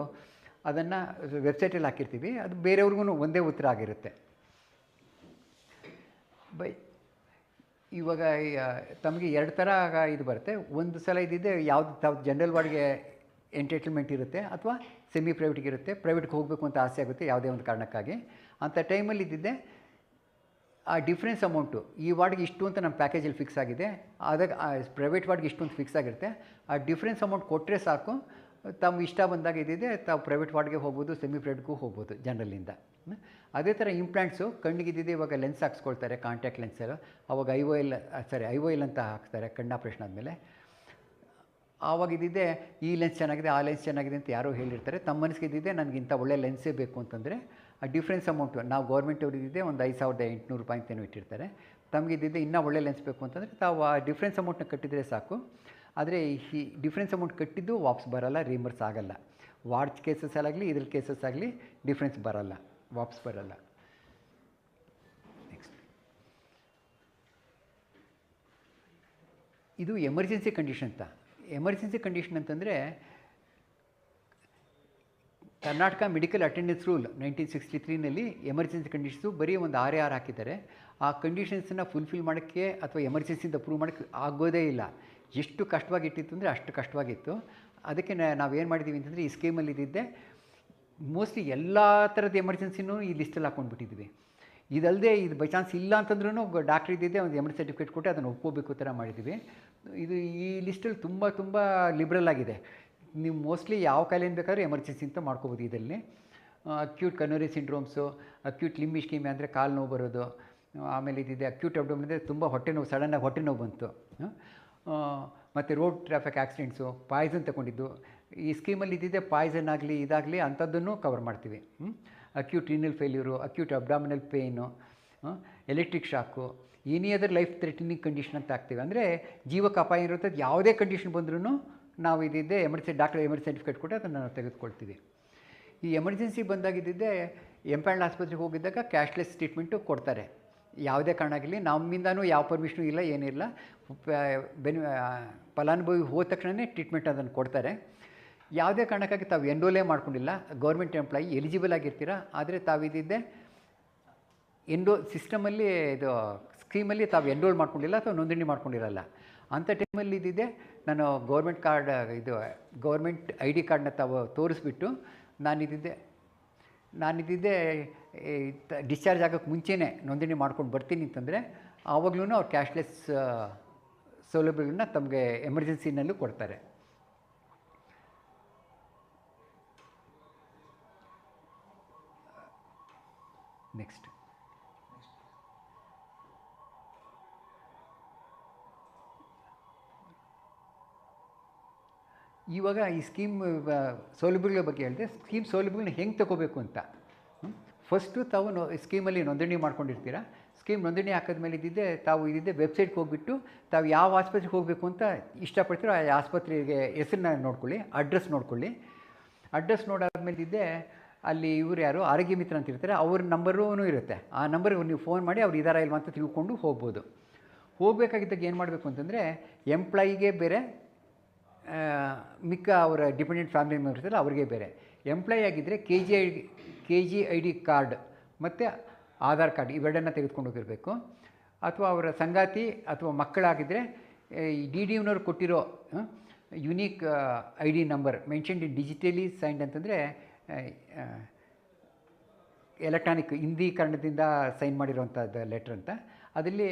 ಅದನ್ನು ವೆಬ್ಸೈಟಲ್ಲಿ ಹಾಕಿರ್ತೀವಿ. ಅದು ಬೇರೆಯವ್ರಿಗೂ ಒಂದೇ ಉತ್ತರ ಆಗಿರುತ್ತೆ. ಇವಾಗ ತಮಗೆ 2 ಥರ ಇದು ಬರುತ್ತೆ. ಒಂದು ಸಲ ಇದ್ದಿದ್ದೆ ಯಾವುದು ತಾವು ಜನರಲ್ ವಾರ್ಡ್ಗೆ ಎಂಟೈಟಲ್ಮೆಂಟ್ ಇರುತ್ತೆ ಅಥವಾ ಸೆಮಿ ಪ್ರೈವೇಟ್ಗೆ ಇರುತ್ತೆ. ಪ್ರೈವೇಟ್ಗೆ ಹೋಗಬೇಕು ಅಂತ ಆಸೆ ಆಗುತ್ತೆ ಯಾವುದೇ ಒಂದು ಕಾರಣಕ್ಕಾಗಿ. ಅಂಥ ಟೈಮಲ್ಲಿ ಇದ್ದಿದ್ದೆ ಆ ಡಿಫ್ರೆನ್ಸ್ ಅಮೌಂಟು ಈ ವಾರ್ಡ್ಗೆ ಇಷ್ಟು ಅಂತ ನಮ್ಮ ಪ್ಯಾಕೇಜಲ್ಲಿ ಫಿಕ್ಸ್ ಆಗಿದೆ, ಅದಾಗ ಪ್ರೈವೇಟ್ ವಾರ್ಡ್ಗೆ ಇಷ್ಟು ಅಂತ ಫಿಕ್ಸ್ ಆಗಿರುತ್ತೆ. ಆ ಡಿಫ್ರೆನ್ಸ್ ಅಮೌಂಟ್ ಕೊಟ್ಟರೆ ಸಾಕು, ತಮ್ಮ ಇಷ್ಟ ಬಂದಾಗ ಇದ್ದಿದೆ ತಾವು ಪ್ರೈವೇಟ್ ವಾರ್ಡ್ಗೆ ಹೋಗ್ಬೋದು, ಸೆಮಿ ಪ್ರೈವೇಟ್ಗೂ ಹೋಗ್ಬೋದು ಜನರಲ್ಲಿಂದ. ಅದೇ ಥರ ಇಂಪ್ಲಾಂಟ್ಸು ಕಣ್ಣಿಗಿದ್ದಿದೆ. ಇವಾಗ ಲೆನ್ಸ್ ಹಾಕ್ಸ್ಕೊಳ್ತಾರೆ, ಕಾಂಟ್ಯಾಕ್ಟ್ ಲೆನ್ಸರು. ಅವಾಗ ಐ ಒ ಎಲ್ ಅಂತ ಹಾಕ್ತಾರೆ ಕಣ್ಣು ಆಪ್ರೇಷನ್ ಆದಮೇಲೆ. ಆವಾಗ ಇದ್ದಿದ್ದೆ ಈ ಲೆನ್ಸ್ ಚೆನ್ನಾಗಿದೆ, ಆ ಲೆನ್ಸ್ ಚೆನ್ನಾಗಿದೆ ಅಂತ ಯಾರೋ ಹೇಳಿರ್ತಾರೆ. ತಮ್ಮ ಮನಸ್ಸಿಗೆ ಇದ್ದಿದ್ದೆ ನನಗಿಂತ ಒಳ್ಳೆ ಲೆನ್ಸೇ ಬೇಕು ಅಂತಂದರೆ ಆ ಡಿಫ್ರೆನ್ಸ್ ಅಮೌಂಟು ನಾವು ಗೌರ್ಮೆಂಟ್ ಅವ್ರಿದ್ದಿದ್ದೆ ಒಂದು 5,800 ರೂಪಾಯಿ ಅಂತೇನೋ ಇಟ್ಟಿರ್ತಾರೆ. ತಮಗಿದ್ದಿದ್ದೆ ಇನ್ನೂ ಒಳ್ಳೆ ಲೆನ್ಸ್ ಬೇಕು ಅಂತಂದರೆ ತಾವು ಆ ಡಿಫ್ರೆನ್ಸ್ ಅಮೌಂಟ್ನ ಕಟ್ಟಿದರೆ ಸಾಕು. ಆದರೆ ಈ ಡಿಫ್ರೆನ್ಸ್ ಅಮೌಂಟ್ ಕಟ್ಟಿದ್ದು ವಾಪಸ್ ಬರೋಲ್ಲ, ರೀಮರ್ಸ್ ಆಗೋಲ್ಲ. ವಾರ್ಡ್ ಕೇಸಸ್ಸಾಗಲಿ ಇದ್ರ ಕೇಸಸ್ ಆಗಲಿ ಡಿಫ್ರೆನ್ಸ್ ಬರೋಲ್ಲ, ವಾಪಸ್ ಬರೋಲ್ಲ. ನೆಕ್ಸ್ಟ್, ಇದು ಎಮರ್ಜೆನ್ಸಿ ಕಂಡೀಷನ್ ಅಂತ. ಎಮರ್ಜೆನ್ಸಿ ಕಂಡೀಷನ್ ಅಂತಂದರೆ ಕರ್ನಾಟಕ ಮೆಡಿಕಲ್ ಅಟೆಂಡೆನ್ಸ್ ರೂಲ್ 1963ನಲ್ಲಿ ಎಮರ್ಜೆನ್ಸಿ ಕಂಡೀಷನ್ಸು ಬರೀ ಒಂದು 6 ಹಾಕಿದ್ದಾರೆ. ಆ ಕಂಡೀಷನ್ಸನ್ನು ಫುಲ್ಫಿಲ್ ಮಾಡೋಕ್ಕೆ ಅಥವಾ ಎಮರ್ಜೆನ್ಸಿಯಿಂದ ಪ್ರೂವ್ ಮಾಡೋಕ್ಕೆ ಆಗೋದೇ ಇಲ್ಲ. ಎಷ್ಟು ಕಷ್ಟವಾಗಿಟ್ಟಿತ್ತು ಅಂದರೆ ಅಷ್ಟು ಕಷ್ಟವಾಗಿತ್ತು. ಅದಕ್ಕೆ ನಾವೇನು ಮಾಡಿದ್ದೀವಿ ಅಂತಂದರೆ ಈ ಸ್ಕೀಮಲ್ಲಿ ಇದ್ದಿದ್ದೆ ಮೋಸ್ಟ್ಲಿ ಎಲ್ಲ ಥರದ ಎಮರ್ಜೆನ್ಸಿನೂ ಈ ಲಿಸ್ಟಲ್ಲಿ ಹಾಕ್ಕೊಂಡ್ಬಿಟ್ಟಿದ್ವಿ. ಇದಲ್ಲದೆ ಇದು ಬೈ ಚಾನ್ಸ್ ಇಲ್ಲ ಅಂತಂದ್ರೂ ಡಾಕ್ಟ್ರ್ ಇದ್ದಿದ್ದೆ ಒಂದು ಎಮರ್ಜೆನ್ಸಿ ಸರ್ಟಿಫಿಕೇಟ್ ಕೊಟ್ಟು ಅದನ್ನು ಒಪ್ಕೋಬೇಕು ಥರ ಮಾಡಿದ್ದೀವಿ. ಇದು ಈ ಲಿಸ್ಟಲ್ಲಿ ತುಂಬ ಲಿಬ್ರಲ್ ಆಗಿದೆ. ನೀವು ಮೋಸ್ಟ್ಲಿ ಯಾವ ಕಾಯಿಲೆಯನ್ನು ಬೇಕಾದ್ರೂ ಎಮರ್ಜೆನ್ಸಿ ಅಂತ ಮಾಡ್ಕೋಬೋದು ಇದರಲ್ಲಿ. ಅಕ್ಯೂಟ್ ಕನೋರಿ ಸಿಂಡ್ರೋಮ್ಸು, ಅಕ್ಯೂಟ್ ಲಿಂಬ್ ಇಸ್ಕೀಮಿಯಾ ಅಂದರೆ ಕಾಲು ನೋವು ಬರೋದು, ಆಮೇಲೆ ಇದಿದೆ ಅಕ್ಯೂಟ್ ಅಬ್ಡೋಮೆನ್ ಅಂದರೆ ತುಂಬ ಹೊಟ್ಟೆ ನೋವು, ಸಡನ್ನಾಗಿ ಹೊಟ್ಟೆ ನೋವು ಬಂತು, ಮತ್ತು ರೋಡ್ ಟ್ರಾಫಿಕ್ ಆಕ್ಸಿಡೆಂಟ್ಸು, ಪಾಯ್ಸನ್ ತಗೊಂಡಿದ್ದು. ಈ ಸ್ಕೀಮಲ್ಲಿ ಇದ್ದಿದ್ದೆ ಪಾಯ್ಸನ್ ಆಗಲಿ ಇದಾಗಲಿ ಅಂಥದ್ದನ್ನು ಕವರ್ ಮಾಡ್ತೀವಿ. Acute renal failure, acute abdominal pain, electric shock, any other life threatening condition ಅಂತ ಹಾಕ್ತೀವಿ. ಅಂದರೆ ಜೀವಕ್ಕೆ ಅಪಾಯ ಇರುತ್ತೆ. ಯಾವುದೇ ಕಂಡೀಷನ್ ಬಂದ್ರೂ ನಾವು ಇದ್ದಿದ್ದೆ ಡಾಕ್ಟರ್ ಎಮರ್ಜೆನ್ಸಿ ಸರ್ಟಿಫಿಕೇಟ್ ಕೊಟ್ಟು ಅದನ್ನು ನಾವು ತೆಗೆದುಕೊಳ್ತೀವಿ. ಈ ಎಮರ್ಜೆನ್ಸಿ ಬಂದಾಗಿದ್ದಿದ್ದೆ ಎಂಪ್ಲಾಯ್ಡ್ ಆಸ್ಪತ್ರೆಗೆ ಹೋಗಿದ್ದಾಗ ಕ್ಯಾಶ್ಲೆಸ್ ಟ್ರೀಟ್ಮೆಂಟು ಕೊಡ್ತಾರೆ. ಯಾವುದೇ ಕಾರಣ ಆಗಲಿ ನಮ್ಮಿಂದನೂ ಯಾವ ಪರ್ಮಿಷನು ಇಲ್ಲ, ಏನಿಲ್ಲ. ಫಲಾನುಭವಿ ಹೋದ ತಕ್ಷಣವೇ ಟ್ರೀಟ್ಮೆಂಟ್ ಅದನ್ನು ಕೊಡ್ತಾರೆ. ಯಾವುದೇ ಕಾರಣಕ್ಕಾಗಿ ತಾವು ಎನ್ರೋಲೇ ಮಾಡ್ಕೊಂಡಿಲ್ಲ, ಗೌರ್ಮೆಂಟ್ ಎಂಪ್ಲಾಯಿ ಎಲಿಜಿಬಲ್ ಆಗಿರ್ತೀರ, ಆದರೆ ತಾವಿದ್ದಿದ್ದೆ ಸಿಸ್ಟಮಲ್ಲಿ ಇದು ಸ್ಕೀಮಲ್ಲಿ ತಾವು ಎನ್ರೋಲ್ ಮಾಡ್ಕೊಂಡಿಲ್ಲ ಅಥವಾ ನೋಂದಣಿ ಮಾಡ್ಕೊಂಡಿರಲ್ಲ. ಅಂಥ ಟೈಮಲ್ಲಿ ಇದ್ದಿದ್ದೆ ನಾನು ಗೌರ್ಮೆಂಟ್ ಕಾರ್ಡ್ ಇದು ಗೌರ್ಮೆಂಟ್ ID ಕಾರ್ಡ್ನ ತಾವು ತೋರಿಸ್ಬಿಟ್ಟು ನಾನಿದ್ದಿದ್ದೆ ಡಿಸ್ಚಾರ್ಜ್ ಆಗೋಕ್ಕೆ ಮುಂಚೆನೇ ನೋಂದಣಿ ಮಾಡ್ಕೊಂಡು ಬರ್ತೀನಿ ಅಂತಂದರೆ ಆವಾಗಲೂ ಅವ್ರು ಕ್ಯಾಶ್ಲೆಸ್ ಸೌಲಭ್ಯಗಳನ್ನ ತಮಗೆ ಎಮರ್ಜೆನ್ಸಿನಲ್ಲೂ ಕೊಡ್ತಾರೆ. ನೆಕ್ಸ್ಟ್, ಇವಾಗ ಈ ಸ್ಕೀಮ್ ಸೌಲಭ್ಯಗಳ ಬಗ್ಗೆ ಹೇಳಿದೆ. ಸ್ಕೀಮ್ ಸೌಲಭ್ಯಗಳನ್ನ ಹೆಂಗೆ ತಗೋಬೇಕು ಅಂತ. ಫಸ್ಟು ತಾವು ಸ್ಕೀಮಲ್ಲಿ ನೋಂದಣಿ ಮಾಡ್ಕೊಂಡಿರ್ತೀರ. ಸ್ಕೀಮ್ ನೋಂದಣಿ ಹಾಕಿದ್ಮೇಲೆ ಇದ್ದಿದ್ದೆ ತಾವು ಇದ್ದಿದ್ದೆ ವೆಬ್ಸೈಟ್ಗೆ ಹೋಗಿಬಿಟ್ಟು ತಾವು ಯಾವ ಆಸ್ಪತ್ರೆಗೆ ಹೋಗಬೇಕು ಅಂತ ಇಷ್ಟಪಡ್ತೀರೋ ಆ ಆಸ್ಪತ್ರೆಗೆ ಹೆಸರನ್ನ ನೋಡ್ಕೊಳ್ಳಿ, ಅಡ್ರೆಸ್ ನೋಡ್ಕೊಳ್ಳಿ. ಅಡ್ರೆಸ್ ನೋಡಾದ್ಮೇಲೆ ಇದ್ದೆ ಅಲ್ಲಿ ಇವರು ಯಾರು ಆರೋಗ್ಯ ಮಿತ್ರ ಅಂತ ಇರ್ತಾರೆ, ಅವ್ರ ನಂಬರೂ ಇರುತ್ತೆ. ಆ ನಂಬರ್ಗೆ ನೀವು ಫೋನ್ ಮಾಡಿ ಅವ್ರು ಇದಾರ ಇಲ್ವಾ ಅಂತ ತಿಳ್ಕೊಂಡು ಹೋಗ್ಬೋದು. ಹೋಗಬೇಕಾಗಿದ್ದಾಗ ಏನು ಮಾಡಬೇಕು ಅಂತಂದರೆ ಎಂಪ್ಲಾಯಿಗೆ ಬೇರೆ, ಮಿಕ್ಕ ಅವರ ಡಿಪೆಂಡೆಂಟ್ ಫ್ಯಾಮಿಲಿ ಮೆಂಬರ್ಸ್ ಇರ್ತಾರೆ ಅವ್ರಿಗೆ ಬೇರೆ. ಎಂಪ್ಲಾಯಿ ಆಗಿದ್ದರೆ KG ID ಕಾರ್ಡ್ ಮತ್ತು ಆಧಾರ್ ಕಾರ್ಡ್ ಇವೆರಡನ್ನು ತೆಗೆದುಕೊಂಡು ಹೋಗಿರಬೇಕು. ಅಥವಾ ಅವರ ಸಂಗಾತಿ ಅಥವಾ ಮಕ್ಕಳಾಗಿದ್ದರೆ DDMನವ್ರು ಕೊಟ್ಟಿರೋ unique ID number mentioned digitally signed ಅಂತಂದರೆ ಎಲೆಕ್ಟ್ರಾನಿಕ್ ಹಿಂದೀಕರಣದಿಂದ ಸೈನ್ ಮಾಡಿರೋವಂಥದ್ದು ಲೆಟ್ರ್ ಅಂತ. ಅದರಲ್ಲಿ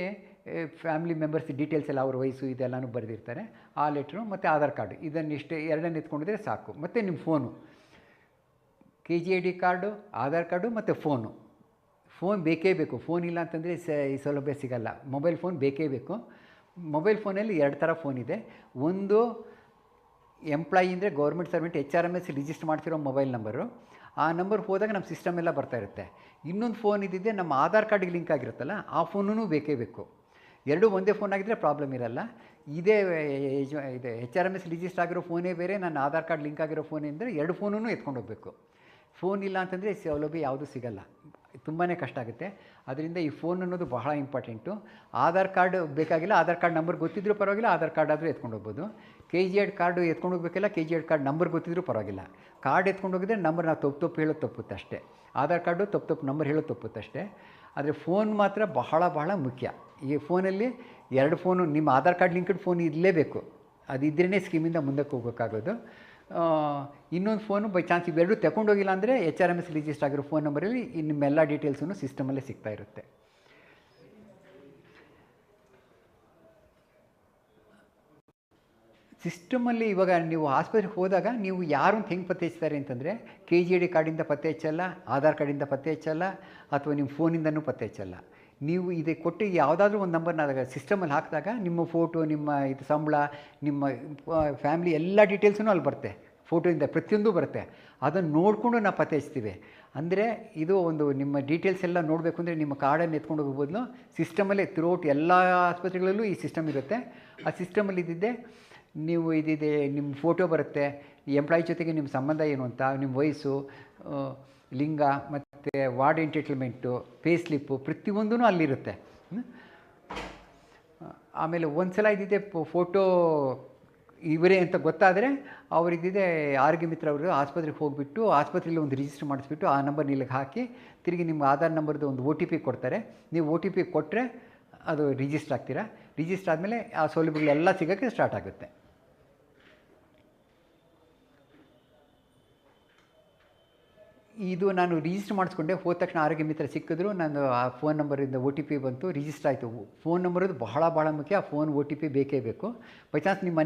ಫ್ಯಾಮಿಲಿ ಮೆಂಬರ್ಸ್ ಡೀಟೇಲ್ಸ್ ಎಲ್ಲ ಅವ್ರ ವಯಸ್ಸು ಇದೆಲ್ಲನೂ ಬರೆದಿರ್ತಾರೆ. ಆ ಲೆಟ್ರು ಮತ್ತು ಆಧಾರ್ ಕಾರ್ಡು ಇದನ್ನಿಷ್ಟೇ ಎರಡನ್ನು ಎತ್ಕೊಂಡಿದ್ರೆ ಸಾಕು. ಮತ್ತು ನಿಮ್ಮ phone, KG ID card, Aadhaar card ಮತ್ತು ಫೋನ್ ಬೇಕೇ ಬೇಕು. ಫೋನ್ ಇಲ್ಲ ಅಂತಂದರೆ ಈ ಸೌಲಭ್ಯ ಸಿಗೋಲ್ಲ. ಮೊಬೈಲ್ ಫೋನ್ ಬೇಕೇ ಬೇಕು. ಮೊಬೈಲ್ ಫೋನಲ್ಲಿ 2 ಥರ ಫೋನ್ ಇದೆ. ಒಂದು ಎಂಪ್ಲಾಯಿ ಅಂದರೆ ಗೌರ್ಮೆಂಟ್ ಸರ್ವೆಂಟ್ HRMS ರಿಜಿಸ್ಟರ್ ಮಾಡ್ತಿರೋ ಮೊಬೈಲ್ ನಂಬರು. ಆ ನಂಬರ್ ಹೋದಾಗ ನಮ್ಮ ಸಿಸ್ಟಮ್ ಎಲ್ಲ ಬರ್ತಾ ಇರುತ್ತೆ. ಇನ್ನೊಂದು ಫೋನ್ ಇದ್ದಿದ್ದೆ ನಮ್ಮ ಆಧಾರ್ ಕಾರ್ಡಿಗೆ ಲಿಂಕ್ ಆಗಿರುತ್ತಲ್ಲ, ಆ ಫೋನೂ ಬೇಕೇ ಬೇಕು. ಎರಡೂ ಒಂದೇ ಫೋನ್ ಆಗಿದ್ದರೆ ಪ್ರಾಬ್ಲಮ್ ಇರಲ್ಲ. ಇದೆ HRMS ರಿಜಿಸ್ಟರ್ ಆಗಿರೋ ಫೋನೇ ಬೇರೆ, ನನ್ನ ಆಧಾರ್ ಕಾರ್ಡ್ ಲಿಂಕ್ ಆಗಿರೋ ಫೋನೇ ಅಂದರೆ 2 ಫೋನೂ ಎತ್ಕೊಂಡು ಹೋಗಬೇಕು. ಫೋನ್ ಇಲ್ಲ ಅಂತಂದರೆ ಸೌಲಭ್ಯ ಯಾವುದೂ ಸಿಗಲ್ಲ, ತುಂಬಾ ಕಷ್ಟ ಆಗುತ್ತೆ. ಅದರಿಂದ ಈ ಫೋನ್ ಅನ್ನೋದು ಬಹಳ ಇಂಪಾರ್ಟೆಂಟು. ಆಧಾರ್ ಕಾರ್ಡ್ ಬೇಕಾಗಿಲ್ಲ, ಆಧಾರ್ ಕಾರ್ಡ್ ನಂಬರ್ ಗೊತ್ತಿದ್ರೂ ಪರವಾಗಿಲ್ಲ, ಆಧಾರ್ ಕಾರ್ಡ್ ಆದರೂ ಎತ್ಕೊಂಡು ಹೋಗ್ಬೋದು. KGAD ಕಾರ್ಡು ಎತ್ಕೊಂಡು ಹೋಗ್ಬೇಕಿಲ್ಲ, KGAD ಕಾರ್ಡ್ ನಂಬರ್ ಗೊತ್ತಿದ್ರೂ ಪರವಾಗಿಲ್ಲ. ಕಾರ್ಡ್ ಎತ್ಕೊಂಡು ಹೋಗಿದ್ರೆ ನಂಬರ್ ನಾವು ತಪ್ಪು ಹೇಳೋದು ತಪ್ಪುತ್ತೆ ಅಷ್ಟೇ. ಆಧಾರ್ ಕಾರ್ಡು ತಪ್ಪು ನಂಬರ್ ಹೇಳೋದು ತಪ್ಪುತ್ತೆ ಅಷ್ಟೇ. ಆದರೆ ಫೋನ್ ಮಾತ್ರ ಬಹಳ ಮುಖ್ಯ. ಈ ಫೋನಲ್ಲಿ 2 ಫೋನು, ನಿಮ್ಮ ಆಧಾರ್ ಕಾರ್ಡ್ ಲಿಂಕ್ಡ್ ಫೋನ್ ಇರಲೇಬೇಕು, ಅದಿದ್ರೇ ಸ್ಕೀಮಿಂದ ಮುಂದಕ್ಕೆ ಹೋಗೋಕ್ಕಾಗೋದು. ಇನ್ನೊಂದು ಫೋನು ಬೈ ಚಾನ್ಸ್ ಇವೆರಡೂ ತಗೊಂಡೋಗಿಲ್ಲ ಅಂದರೆ HRMS ರಿಜಿಸ್ಟರ್ ಆಗಿರೋ ಫೋನ್ ನಂಬರಲ್ಲಿ ನಿಮ್ಮೆಲ್ಲ ಡೀಟೇಲ್ಸೂ ಸಿಸ್ಟಮಲ್ಲೇ ಸಿಗ್ತಾ ಇರುತ್ತೆ. ಸಿಸ್ಟಮಲ್ಲಿ ಇವಾಗ ನೀವು ಆಸ್ಪತ್ರೆಗೆ ಹೋದಾಗ ನೀವು ಯಾರು ಅಂತ ಹೆಂಗೆ ಪತ್ತೆ ಹಚ್ತಾರೆ ಅಂತಂದರೆ, KGAD ಕಾರ್ಡಿಂದ ಪತ್ತೆ ಹಚ್ಚಲ್ಲ, ಆಧಾರ್ ಕಾರ್ಡಿಂದ ಪತ್ತೆ ಹಚ್ಚಲ್ಲ, ಅಥವಾ ನಿಮ್ಮ ಫೋನಿಂದನೂ ಪತ್ತೆ ಹಚ್ಚಲ್ಲ. ನೀವು ಇದಕ್ಕೆ ಕೊಟ್ಟು ಯಾವುದಾದ್ರೂ ಒಂದು ನಂಬರ್ನ ಸಿಸ್ಟಮಲ್ಲಿ ಹಾಕಿದಾಗ ನಿಮ್ಮ ಫೋಟೋ, ನಿಮ್ಮ ಇದು ಸಂಬಳ, ನಿಮ್ಮ ಫ್ಯಾಮ್ಲಿ ಎಲ್ಲ ಡೀಟೇಲ್ಸೂ ಅಲ್ಲಿ ಬರುತ್ತೆ, ಫೋಟೋಯಿಂದ ಪ್ರತಿಯೊಂದು ಬರುತ್ತೆ. ಅದನ್ನು ನೋಡಿಕೊಂಡು ನಾವು ಪತ್ತೆ ಹಚ್ತೀವಿ. ಅಂದರೆ ಇದು ಒಂದು ನಿಮ್ಮ ಡೀಟೇಲ್ಸ್ ಎಲ್ಲ ನೋಡಬೇಕು ಅಂದರೆ ನಿಮ್ಮ ಕಾರ್ಡನ್ನು ಎತ್ಕೊಂಡು ಹೋಗೋ ಬದಲು ಸಿಸ್ಟಮಲ್ಲೇ ಥ್ರೂಔಟ್ ಎಲ್ಲ ಆಸ್ಪತ್ರೆಗಳಲ್ಲೂ ಈ ಸಿಸ್ಟಮ್ ಇರುತ್ತೆ. ಆ ಸಿಸ್ಟಮಲ್ಲಿ ಇದ್ದಿದ್ದೆ ನೀವು ಇದಿದೆ, ನಿಮ್ಮ ಫೋಟೋ ಬರುತ್ತೆ, ಈ ಎಂಪ್ಲಾಯಿ ಜೊತೆಗೆ ನಿಮ್ಮ ಸಂಬಂಧ ಏನು ಅಂತ, ನಿಮ್ಮ ವಯಸ್ಸು, ಲಿಂಗ, ಮತ್ತು ವಾರ್ಡ್ ಎಂಟೈಟಲ್ಮೆಂಟು, ಪೇ ಸ್ಲಿಪ್ಪು ಪ್ರತಿಯೊಂದೂ ಅಲ್ಲಿರುತ್ತೆ. ಆಮೇಲೆ ಒಂದು ಸಲ ಇದ್ದಿದ್ದೆ ಫೋಟೋ ಇವರೇ ಅಂತ ಗೊತ್ತಾದರೆ ಅವರಿದ್ದಿದೆ ಆರೋಗ್ಯ ಮಿತ್ರ ಅವರು ಆಸ್ಪತ್ರೆಗೆ ಹೋಗಿಬಿಟ್ಟು ಆಸ್ಪತ್ರೆಯಲ್ಲಿ ಒಂದು ರಿಜಿಸ್ಟರ್ ಮಾಡಿಸ್ಬಿಟ್ಟು ಆ ನಂಬರ್ ಇಲ್ಲಿಗೆ ಹಾಕಿ ತಿರುಗಿ ನಿಮ್ಮ ಆಧಾರ್ ನಂಬರ್ದು ಒಂದು OTP ಕೊಡ್ತಾರೆ. ನೀವು OTP ಕೊಟ್ಟರೆ ಅದು ರಿಜಿಸ್ಟರ್ ಆಗ್ತೀರಾ. ರಿಜಿಸ್ಟರ್ ಆದಮೇಲೆ ಆ ಸೌಲಭ್ಯಗಳೆಲ್ಲ ಸಿಗೋಕ್ಕೆ ಸ್ಟಾರ್ಟ್ ಆಗುತ್ತೆ. ಇದು ನಾನು ರಿಜಿಸ್ಟರ್ ಮಾಡಿಸ್ಕೊಂಡೆ, ಹೋದ ತಕ್ಷಣ ಆರೋಗ್ಯ ಮಿತ್ರ ಸಿಕ್ಕಿದ್ರು, ನಾನು ಆ ಫೋನ್ ನಂಬರಿಂದ OTP ಬಂತು, ರಿಜಿಸ್ಟರ್ ಆಯಿತು. ಫೋನ್ ನಂಬರದು ಬಹಳ ಮುಖ್ಯ. ಫೋನ್ OTP ಬೇಕೇ ಬೇಕು. ಬೈ ಚಾನ್ಸ್ ನಿಮ್ಮ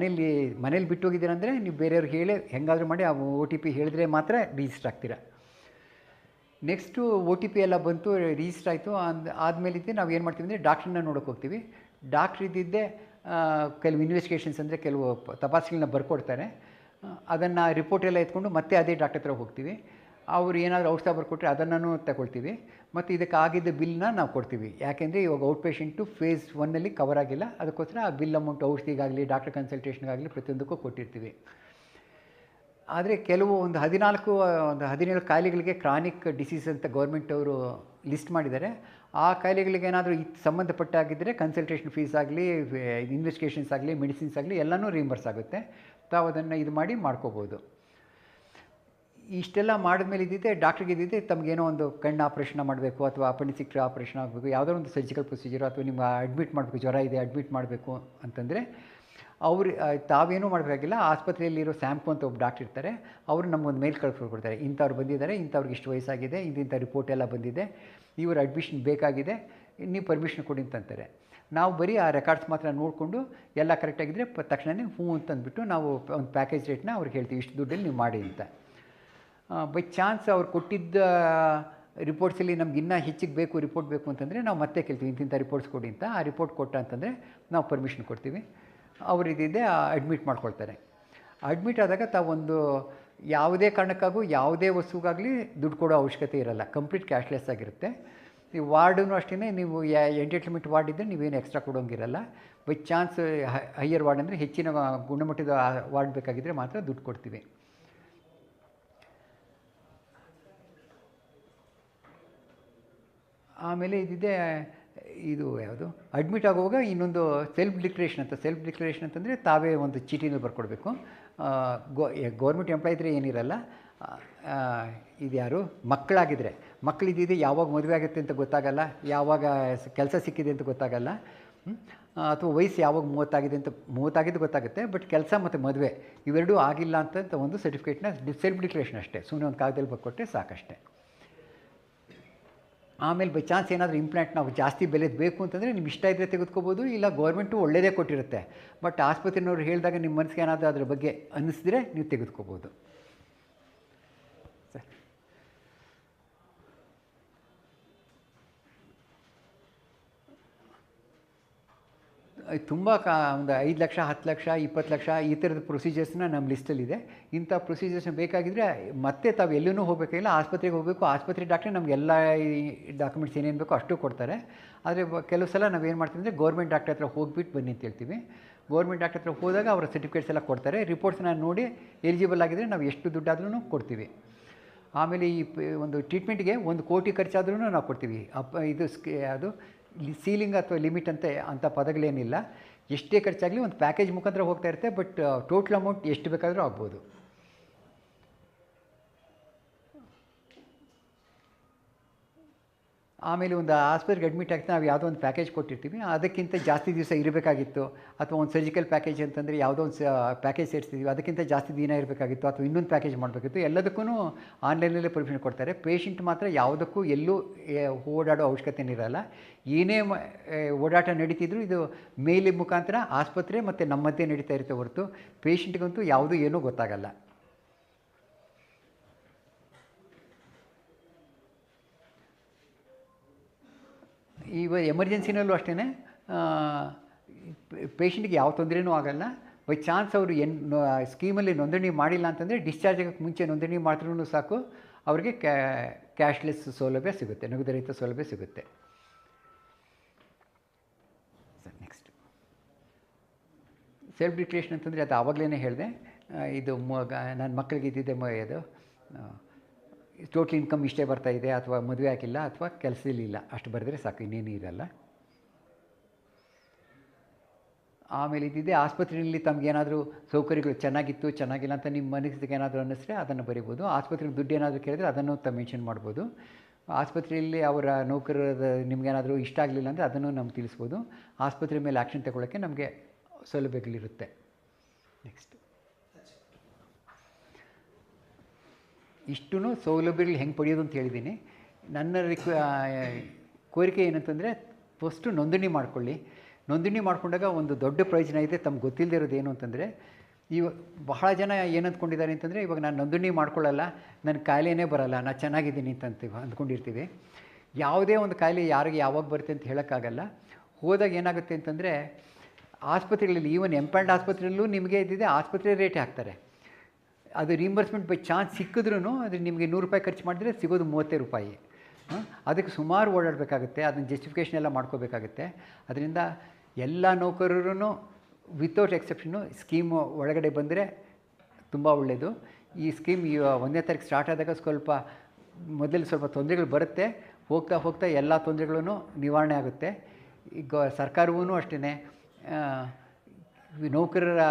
ಮನೇಲಿ ಬಿಟ್ಟು ಹೋಗಿದ್ದೀರಂದರೆ ನೀವು ಬೇರೆಯವ್ರಿಗೆ ಹೇಳಿ ಹೆಂಗಾದರೂ ಮಾಡಿ ಆ OTP ಹೇಳಿದ್ರೆ ಮಾತ್ರ ರಿಜಿಸ್ಟರ್ ಆಗ್ತೀರಾ. ನೆಕ್ಸ್ಟು OTP ಎಲ್ಲ ಬಂತು, ರಿಜಿಸ್ಟರ್ ಆಯಿತು. ಆದಮೇಲಿದ್ದೆ ನಾವು ಏನು ಮಾಡ್ತೀವಿ ಅಂದರೆ ಡಾಕ್ಟ್ರನ್ನ ನೋಡೋಕೆ ಹೋಗ್ತೀವಿ. ಡಾಕ್ಟ್ರ್ ಇದ್ದಿದ್ದೆ ಕೆಲವು ಇನ್ವೆಸ್ಟಿಗೇಷನ್ಸ್ ಅಂದರೆ ಕೆಲವು ತಪಾಸಣೆಗಳನ್ನ ಬರ್ಕೊಡ್ತಾರೆ. ಅದನ್ನು ರಿಪೋರ್ಟ್ ಎಲ್ಲ ಎತ್ಕೊಂಡು ಮತ್ತೆ ಅದೇ ಡಾಕ್ಟರ್ ಹತ್ರ ಹೋಗ್ತೀವಿ. ಅವರು ಏನಾದರೂ ಔಷಧ ಬರ್ಕೊಟ್ರೆ ಅದನ್ನು ತಗೊಳ್ತೀವಿ. ಮತ್ತು ಇದಕ್ಕೆ ಆಗಿದ್ದ ಬಿಲ್ನ ನಾವು ಕೊಡ್ತೀವಿ. ಯಾಕೆಂದರೆ ಇವಾಗ ಔಟ್ ಪೇಷೆಂಟು ಫೇಸ್ 1ನಲ್ಲಿ ಕವರ್ ಆಗಿಲ್ಲ, ಅದಕ್ಕೋಸ್ಕರ ಆ ಬಿಲ್ ಅಮೌಂಟ್ ಔಷಧಿಗಾಗಲಿ ಡಾಕ್ಟರ್ ಕನ್ಸಲ್ಟೇಷನ್ಗಾಗಲಿ ಪ್ರತಿಯೊಂದಕ್ಕೂ ಕೊಟ್ಟಿರ್ತೀವಿ. ಆದರೆ ಕೆಲವು ಒಂದು 17 ಕಾಯಿಲೆಗಳಿಗೆ ಕ್ರಾನಿಕ್ ಡಿಸೀಸ್ ಅಂತ ಗೌರ್ಮೆಂಟ್ ಅವರು ಲಿಸ್ಟ್ ಮಾಡಿದ್ದಾರೆ. ಆ ಕಾಯಿಲೆಗಳಿಗೆ ಏನಾದರೂ ಸಂಬಂಧಪಟ್ಟಾಗಿದ್ದರೆ ಕನ್ಸಲ್ಟೇಷನ್ ಫೀಸ್ ಆಗಲಿ, ಇನ್ವೆಸ್ಟಿಗೇಷನ್ಸ್ ಆಗಲಿ, ಮೆಡಿಸಿನ್ಸ್ ಆಗಲಿ ಎಲ್ಲನೂ ರೀಂಬರ್ಸ್ ಆಗುತ್ತೆ. ತಾವು ಅದನ್ನು ಇದು ಮಾಡಿ ಮಾಡ್ಕೋಬೋದು. ಇಷ್ಟೆಲ್ಲ ಮಾಡಿದ್ಮೇಲೆ ಇದ್ದಿದ್ದೆ ಡಾಕ್ಟ್ರಿಗೆ ಇದ್ದಿದ್ದೆ ತಮಗೇನೋ ಒಂದು ಕಣ್ಣು ಆಪ್ರೇಷನ್ ಮಾಡಬೇಕು, ಅಥವಾ ಅಪೆಂಡಿಕ್ಸ್ ಆಪ್ರೇಷನ್ ಆಗಬೇಕು, ಯಾವುದೋ ಒಂದು ಸರ್ಜಿಕಲ್ ಪ್ರೊಸೀಜರು, ಅಥವಾ ನಿಮ್ಮ ಅಡ್ಮಿಟ್ ಮಾಡಬೇಕು, ಜ್ವರ ಇದೆ ಅಡ್ಮಿಟ್ ಮಾಡಬೇಕು ಅಂತಂದರೆ ಅವರು ತಾವೇನೂ ಮಾಡಬೇಕಾಗಿಲ್ಲ. ಆಸ್ಪತ್ರೆಯಲ್ಲಿರೋ ಸ್ಯಾಂಪು ಅಂತ ಒಬ್ಬ ಡಾಕ್ಟ್ರ್ ಇರ್ತಾರೆ, ಅವರು ನಮಗೊಂದು ಮೇಲ್ ಕಳ್ಸ್ಕೊಡ್ತಾರೆ. ಇಂಥವ್ರು ಬಂದಿದ್ದಾರೆ, ಇಂಥವ್ರಿಗೆ ಇಷ್ಟು ವಯಸ್ಸಾಗಿದೆ, ಇಂಥ ರಿಪೋರ್ಟ್ ಎಲ್ಲ ಬಂದಿದೆ, ಇವರು ಅಡ್ಮಿಷನ್ ಬೇಕಾಗಿದೆ, ನೀವು ಪರ್ಮಿಷನ್ ಕೊಡಿ ಅಂತಂತಾರೆ. ನಾವು ಬರೀ ಆ ರೆಕಾರ್ಡ್ಸ್ ಮಾತ್ರ ನೋಡಿಕೊಂಡು ಎಲ್ಲ ಕರೆಕ್ಟಾಗಿದ್ದರೆ ತಕ್ಷಣವೇ ಹ್ಞೂ ಅಂತಂದ್ಬಿಟ್ಟು ನಾವು ಒಂದು ಪ್ಯಾಕೇಜ್ ರೇಟ್ನ ಅವ್ರಿಗೆ ಹೇಳ್ತೀವಿ, ಇಷ್ಟು ದುಡ್ಡಲ್ಲಿ ನೀವು ಮಾಡಿ ಅಂತ. ಬೈ ಚಾನ್ಸ್ ಅವ್ರು ಕೊಟ್ಟಿದ್ದ ರಿಪೋರ್ಟ್ಸಲ್ಲಿ ನಮ್ಗೆ ಇನ್ನೂ ಹೆಚ್ಚಿಗೆ ಬೇಕು, ರಿಪೋರ್ಟ್ ಬೇಕು ಅಂತಂದರೆ ನಾವು ಮತ್ತೆ ಕೇಳ್ತೀವಿ, ಇಂತಿಂಥ ರಿಪೋರ್ಟ್ಸ್ ಕೊಡಿ ಅಂತ. ಆ ರಿಪೋರ್ಟ್ ಕೊಟ್ಟ ಅಂತಂದರೆ ನಾವು ಪರ್ಮಿಷನ್ ಕೊಡ್ತೀವಿ. ಅವರು ಇದ್ದಿದ್ದೆ ಅಡ್ಮಿಟ್ ಮಾಡ್ಕೊಳ್ತಾರೆ. ಅಡ್ಮಿಟ್ ಆದಾಗ ತಾವೊಂದು ಯಾವುದೇ ಕಾರಣಕ್ಕಾಗೂ ಯಾವುದೇ ವಸ್ತುಗಾಗಲಿ ದುಡ್ಡು ಕೊಡೋ ಅವಶ್ಯಕತೆ ಇರಲ್ಲ, ಕಂಪ್ಲೀಟ್ ಕ್ಯಾಶ್ಲೆಸ್ ಆಗಿರುತ್ತೆ. ಈ ವಾರ್ಡೂ ಅಷ್ಟೇ, ನೀವು ಎಂಟರ್ಟೈನ್ಮೆಂಟ್ ವಾರ್ಡ್ ಇದ್ದರೆ ನೀವೇನು ಎಕ್ಸ್ಟ್ರಾ ಕೊಡೋಂಗಿರಲ್ಲ. ಬೈ ಚಾನ್ಸ್ ಹೈಯರ್ ವಾರ್ಡ್ ಅಂದರೆ ಹೆಚ್ಚಿನ ಗುಣಮಟ್ಟದ ವಾರ್ಡ್ ಬೇಕಾಗಿದ್ದರೆ ಮಾತ್ರ ದುಡ್ಡು ಕೊಡ್ತೀವಿ. ಆಮೇಲೆ ಇದಿದೆ, ಇದು ಯಾವುದು ಅಡ್ಮಿಟ್ ಆಗುವಾಗ ಇನ್ನೊಂದು ಸೆಲ್ಫ್ ಡಿಕ್ಲರೇಷನ್ ಅಂತಂದರೆ ತಾವೇ ಒಂದು ಚೀಟಿನ ಬರ್ಕೊಡ್ಬೇಕು. ಗೌರ್ಮೆಂಟ್ ಎಂಪ್ಲಾಯ್ ಇದ್ದರೆ ಏನಿರಲ್ಲ. ಇದು ಯಾರು ಮಕ್ಕಳಾಗಿದ್ದರೆ, ಮಕ್ಕಳಿದ್ದಿದೆ ಯಾವಾಗ ಮದುವೆ ಆಗುತ್ತೆ ಅಂತ ಗೊತ್ತಾಗಲ್ಲ, ಯಾವಾಗ ಕೆಲಸ ಸಿಕ್ಕಿದೆ ಅಂತ ಗೊತ್ತಾಗಲ್ಲ, ಅಥವಾ ವಯಸ್ಸು ಯಾವಾಗ 30 ಗೊತ್ತಾಗುತ್ತೆ. ಬಟ್ ಕೆಲಸ ಮತ್ತು ಮದುವೆ ಇವೆರಡೂ ಆಗಿಲ್ಲ ಅಂತ ಒಂದು ಸರ್ಟಿಫಿಕೇಟ್ನ ಸೆಲ್ಫ್ ಡಿಕ್ಲರೇಷನ್ ಅಷ್ಟೇ, ಸುಮ್ಮನೆ ಒಂದು ಕಾಗದಲ್ಲಿ ಬರ್ಕೊಟ್ಟರೆ ಸಾಕಷ್ಟೆ. ಆಮೇಲೆ ಬೈ ಚಾನ್ಸ್ ಏನಾದರೂ ಇಂಪ್ಲಾಂಟ್ ನಾವು ಜಾಸ್ತಿ ಬೆಲೆದು ಬೇಕು ಅಂತಂದರೆ ನಿಮ್ಮ ಇಷ್ಟ ಇದ್ದರೆ ತೆಗೆದುಕೋಬೋದು, ಇಲ್ಲ ಗೌರ್ಮೆಂಟು ಒಳ್ಳೆಯದೇ ಕೊಟ್ಟಿರುತ್ತೆ. ಬಟ್ ಆಸ್ಪತ್ರೆಯವ್ರು ಹೇಳಿದಾಗ ನಿಮ್ಮ ಮನಸ್ಸಿಗೆ ಏನಾದರೂ ಅದ್ರ ಬಗ್ಗೆ ಅನ್ನಿಸಿದ್ರೆ ನೀವು ತೆಗೆದುಕೋಬೋದು. ತುಂಬ ಒಂದು 5 ಲಕ್ಷ, 10 ಲಕ್ಷ, 20 ಲಕ್ಷ ಈ ಥರದ ಪ್ರೊಸೀಜರ್ಸ್ನ ನಮ್ಮ ಲಿಸ್ಟಲ್ಲಿದೆ. ಇಂಥ ಪ್ರೊಸೀಜರ್ಸ್ನ ಬೇಕಾಗಿದ್ದರೆ ಮತ್ತೆ ತಾವು ಎಲ್ಲೂ ಹೋಗಬೇಕಾಗಿಲ್ಲ, ಆಸ್ಪತ್ರೆಗೆ ಹೋಗಬೇಕು. ಆಸ್ಪತ್ರೆ ಡಾಕ್ಟ್ರೆ ನಮಗೆಲ್ಲ ಡಾಕ್ಯುಮೆಂಟ್ಸ್ ಏನೇನು ಬೇಕೋ ಅಷ್ಟು ಕೊಡ್ತಾರೆ. ಆದರೆ ಕೆಲವು ಸಲ ನಾವೇನು ಮಾಡ್ತೀವಿ ಅಂದರೆ ಗೌರ್ಮೆಂಟ್ ಡಾಕ್ಟ್ರ್ ಹತ್ರ ಹೋಗ್ಬಿಟ್ಟು ಬನ್ನಿ ಅಂತ ಹೇಳ್ತೀವಿ. ಗೌರ್ಮೆಂಟ್ ಡಾಕ್ಟ್ರ್ ಹತ್ರ ಹೋದಾಗ ಅವರ ಸರ್ಟಿಫಿಕೇಟ್ಸ್ ಎಲ್ಲ ಕೊಡ್ತಾರೆ. ರಿಪೋರ್ಟ್ಸ್ನ ನೋಡಿ ಎಲಿಜಿಬಲ್ ಆಗಿದ್ದರೆ ನಾವು ಎಷ್ಟು ದುಡ್ಡಾದ್ರೂ ಕೊಡ್ತೀವಿ. ಆಮೇಲೆ ಈ ಒಂದು ಟ್ರೀಟ್ಮೆಂಟ್ಗೆ 1 ಕೋಟಿ ಖರ್ಚಾದ್ರೂ ನಾವು ಕೊಡ್ತೀವಿ. ಇದು ಅದು ಸೀಲಿಂಗ್ ಅಥವಾ ಲಿಮಿಟ್ ಅಂಥ ಪದಗಳೇನಿಲ್ಲ. ಎಷ್ಟೇ ಖರ್ಚಾಗಲಿ ಒಂದು ಪ್ಯಾಕೇಜ್ ಮುಖಾಂತರ ಹೋಗ್ತಾ ಇರುತ್ತೆ. ಬಟ್ ಟೋಟಲ್ ಅಮೌಂಟ್ ಎಷ್ಟು ಬೇಕಾದರೂ ಆಗ್ಬೋದು. ಆಮೇಲೆ ಒಂದು ಆಸ್ಪತ್ರೆಗೆ ಅಡ್ಮಿಟ್ ಆಗ್ತಾ ನಾವು ಯಾವುದೋ ಒಂದು ಪ್ಯಾಕೇಜ್ ಕೊಟ್ಟಿರ್ತೀವಿ, ಅದಕ್ಕಿಂತ ಜಾಸ್ತಿ ದಿವಸ ಇರಬೇಕಾಗಿತ್ತು, ಅಥವಾ ಒಂದು ಸರ್ಜಿಕಲ್ ಪ್ಯಾಕೇಜ್ ಅಂತಂದರೆ ಯಾವುದೋ ಒಂದು ಪ್ಯಾಕೇಜ್ ಸೇರಿಸ್ತೀವಿ, ಅದಕ್ಕಿಂತ ಜಾಸ್ತಿ ದಿನ ಇರಬೇಕಾಗಿತ್ತು, ಅಥವಾ ಇನ್ನೊಂದು ಪ್ಯಾಕೇಜ್ ಮಾಡಬೇಕಿತ್ತು. ಎಲ್ಲದಕ್ಕೂ ಆನ್ಲೈನಲ್ಲೇ ಪರ್ಮಿಷನ್ ಕೊಡ್ತಾರೆ. ಪೇಷಂಟ್ ಮಾತ್ರ ಯಾವುದಕ್ಕೂ ಎಲ್ಲೂ ಓಡಾಡೋ ಅವಶ್ಯಕತೆನಿರಲ್ಲ. ಏನೇ ಓಡಾಟ ನಡೀತಿದ್ರು ಇದು ಮೇಲ್ ಮುಖಾಂತರ ಆಸ್ಪತ್ರೆ ಮತ್ತು ನಮ್ಮ ಮಧ್ಯೆ ನಡೀತಾ ಇರುತ್ತೆ ಹೊರತು ಪೇಷಂಟ್ಗಂತೂ ಯಾವುದೂ ಏನೂ ಗೊತ್ತಾಗಲ್ಲ. ಈಗ ಎಮರ್ಜೆನ್ಸಿನಲ್ಲೂ ಅಷ್ಟೇ ಪೇಷಂಟ್ಗೆ ಯಾವ ತೊಂದರೆನೂ ಆಗೋಲ್ಲ. ಬೈ ಚಾನ್ಸ್ ಅವರು ಸ್ಕೀಮಲ್ಲಿ ನೋಂದಣಿ ಮಾಡಿಲ್ಲ ಅಂತಂದರೆ ಡಿಸ್ಚಾರ್ಜ್ ಆಗೋಕ್ಕೆ ಮುಂಚೆ ನೋಂದಣಿ ಮಾಡಿದ್ರೂ ಸಾಕು, ಅವರಿಗೆ ಕ್ಯಾಶ್ಲೆಸ್ ಸೌಲಭ್ಯ ಸಿಗುತ್ತೆ, ನಗದುರಹಿತ ಸೌಲಭ್ಯ ಸಿಗುತ್ತೆ. ನೆಕ್ಸ್ಟ್ ಸೆಲ್ಫ್ ಡಿಕ್ಲೇರೇಷನ್ ಅಂತಂದರೆ ಅದು ಆವಾಗಲೇ ಹೇಳಿದೆ. ಇದು ನನ್ನ ಮಕ್ಕಳಿಗೆ ಇದ್ದಿದ್ದೆ ಇದು ಟೋಟಲ್ ಇನ್ಕಮ್ ಇಷ್ಟೇ ಬರ್ತಾಯಿದೆ, ಅಥವಾ ಮದುವೆ ಆಗಿಲ್ಲ, ಅಥವಾ ಕೆಲಸದಲ್ಲಿಲ್ಲ, ಅಷ್ಟು ಬರೆದ್ರೆ ಸಾಕು, ಇನ್ನೇನು ಇರಲ್ಲ. ಆಮೇಲೆ ಇದ್ದಿದ್ದೆ ಆಸ್ಪತ್ರೆಯಲ್ಲಿ ತಮಗೇನಾದರೂ ಸೌಕರ್ಯಗಳು ಚೆನ್ನಾಗಿಲ್ಲ ಅಂತ ನಿಮ್ಮ ಮನಸ್ಸಿಗೆ ಏನಾದರೂ ಅನ್ನಿಸಿದ್ರೆ ಅದನ್ನು ಬರಿಬೋದು. ಆಸ್ಪತ್ರೆಗೆ ದುಡ್ಡು ಏನಾದರೂ ಕೇಳಿದ್ರೆ ಅದನ್ನು ಮೆನ್ಷನ್ ಮಾಡ್ಬೋದು. ಆಸ್ಪತ್ರೆಯಲ್ಲಿ ಅವರ ನೌಕರರ ನಿಮಗೇನಾದರೂ ಇಷ್ಟ ಆಗಲಿಲ್ಲ ಅಂದರೆ ಅದನ್ನು ನಮ್ಗೆ ತಿಳಿಸ್ಬೋದು. ಆಸ್ಪತ್ರೆ ಮೇಲೆ ಆ್ಯಕ್ಷನ್ ತಗೊಳ್ಳೋಕ್ಕೆ ನಮಗೆ ಸೌಲಭ್ಯಗಳಿರುತ್ತೆ. ನೆಕ್ಸ್ಟ್ ಇಷ್ಟೂ ಸೌಲಭ್ಯಗಳು ಹೆಂಗೆ ಪಡೆಯೋದು ಅಂತ ಹೇಳಿದ್ದೀನಿ. ನನ್ನ ಕೋರಿಕೆ ಏನಂತಂದರೆ ಫಸ್ಟು ನೋಂದಣಿ ಮಾಡ್ಕೊಳ್ಳಿ. ನೋಂದಣಿ ಮಾಡ್ಕೊಂಡಾಗ ಒಂದು ದೊಡ್ಡ ಪ್ರಯೋಜನ ಇದೆ. ತಮ್ಗೆ ಗೊತ್ತಿಲ್ಲದೆ ಇರೋದು ಏನು ಅಂತಂದರೆ, ಬಹಳ ಜನ ಏನು ಅಂದ್ಕೊಂಡಿದ್ದಾರೆ ಅಂತಂದರೆ, ಇವಾಗ ನಾನು ನೋಂದಣಿ ಮಾಡ್ಕೊಳ್ಳಲ್ಲ, ನನ್ನ ಕಾಯಿಲೆನೇ ಬರೋಲ್ಲ, ನಾನು ಚೆನ್ನಾಗಿದ್ದೀನಿ ಅಂದ್ಕೊಂಡಿರ್ತೀವಿ. ಯಾವುದೇ ಒಂದು ಕಾಯಿಲೆ ಯಾರಿಗೆ ಯಾವಾಗ ಬರುತ್ತೆ ಅಂತ ಹೇಳೋಕ್ಕಾಗಲ್ಲ. ಹೋದಾಗ ಏನಾಗುತ್ತೆ ಅಂತಂದರೆ, ಆಸ್ಪತ್ರೆಗಳಲ್ಲಿ ಈವನ್ ಎಂಪ್ಯಾಂಡ್ ಆಸ್ಪತ್ರೆಯಲ್ಲೂ ನಿಮಗೆ ಇದ್ದಿದೆ ಆಸ್ಪತ್ರೆ ರೇಟೇ ಹಾಕ್ತಾರೆ. ಅದು ರೀಂಬರ್ಸ್ಮೆಂಟ್ ಬೈ ಚಾನ್ಸ್ ಸಿಕ್ಕಿದ್ರೂ ಅದು ನಿಮಗೆ 100 ರೂಪಾಯಿ ಖರ್ಚು ಮಾಡಿದ್ರೆ ಸಿಗೋದು 30 ರೂಪಾಯಿ. ಅದಕ್ಕೆ ಸುಮಾರು ಓಡಾಡಬೇಕಾಗುತ್ತೆ, ಅದನ್ನು ಜಸ್ಟಿಫಿಕೇಷನ್ ಎಲ್ಲ ಮಾಡ್ಕೋಬೇಕಾಗುತ್ತೆ. ಅದರಿಂದ ಎಲ್ಲ ನೌಕರರೂ ವಿತೌಟ್ ಎಕ್ಸೆಪ್ಷನ್ನು ಸ್ಕೀಮು ಒಳಗಡೆ ಬಂದರೆ ತುಂಬ ಒಳ್ಳೆಯದು. ಈ ಸ್ಕೀಮ್ 1ನೇ ತಾರೀಕು ಸ್ಟಾರ್ಟ್ ಆದಾಗ ಮೊದಲು ಸ್ವಲ್ಪ ತೊಂದರೆಗಳು ಬರುತ್ತೆ. ಹೋಗ್ತಾ ಹೋಗ್ತಾ ಎಲ್ಲ ತೊಂದರೆಗಳೂ ನಿವಾರಣೆ ಆಗುತ್ತೆ. ಈಗ ಸರ್ಕಾರವೂ ಅಷ್ಟೇ ನೌಕರರ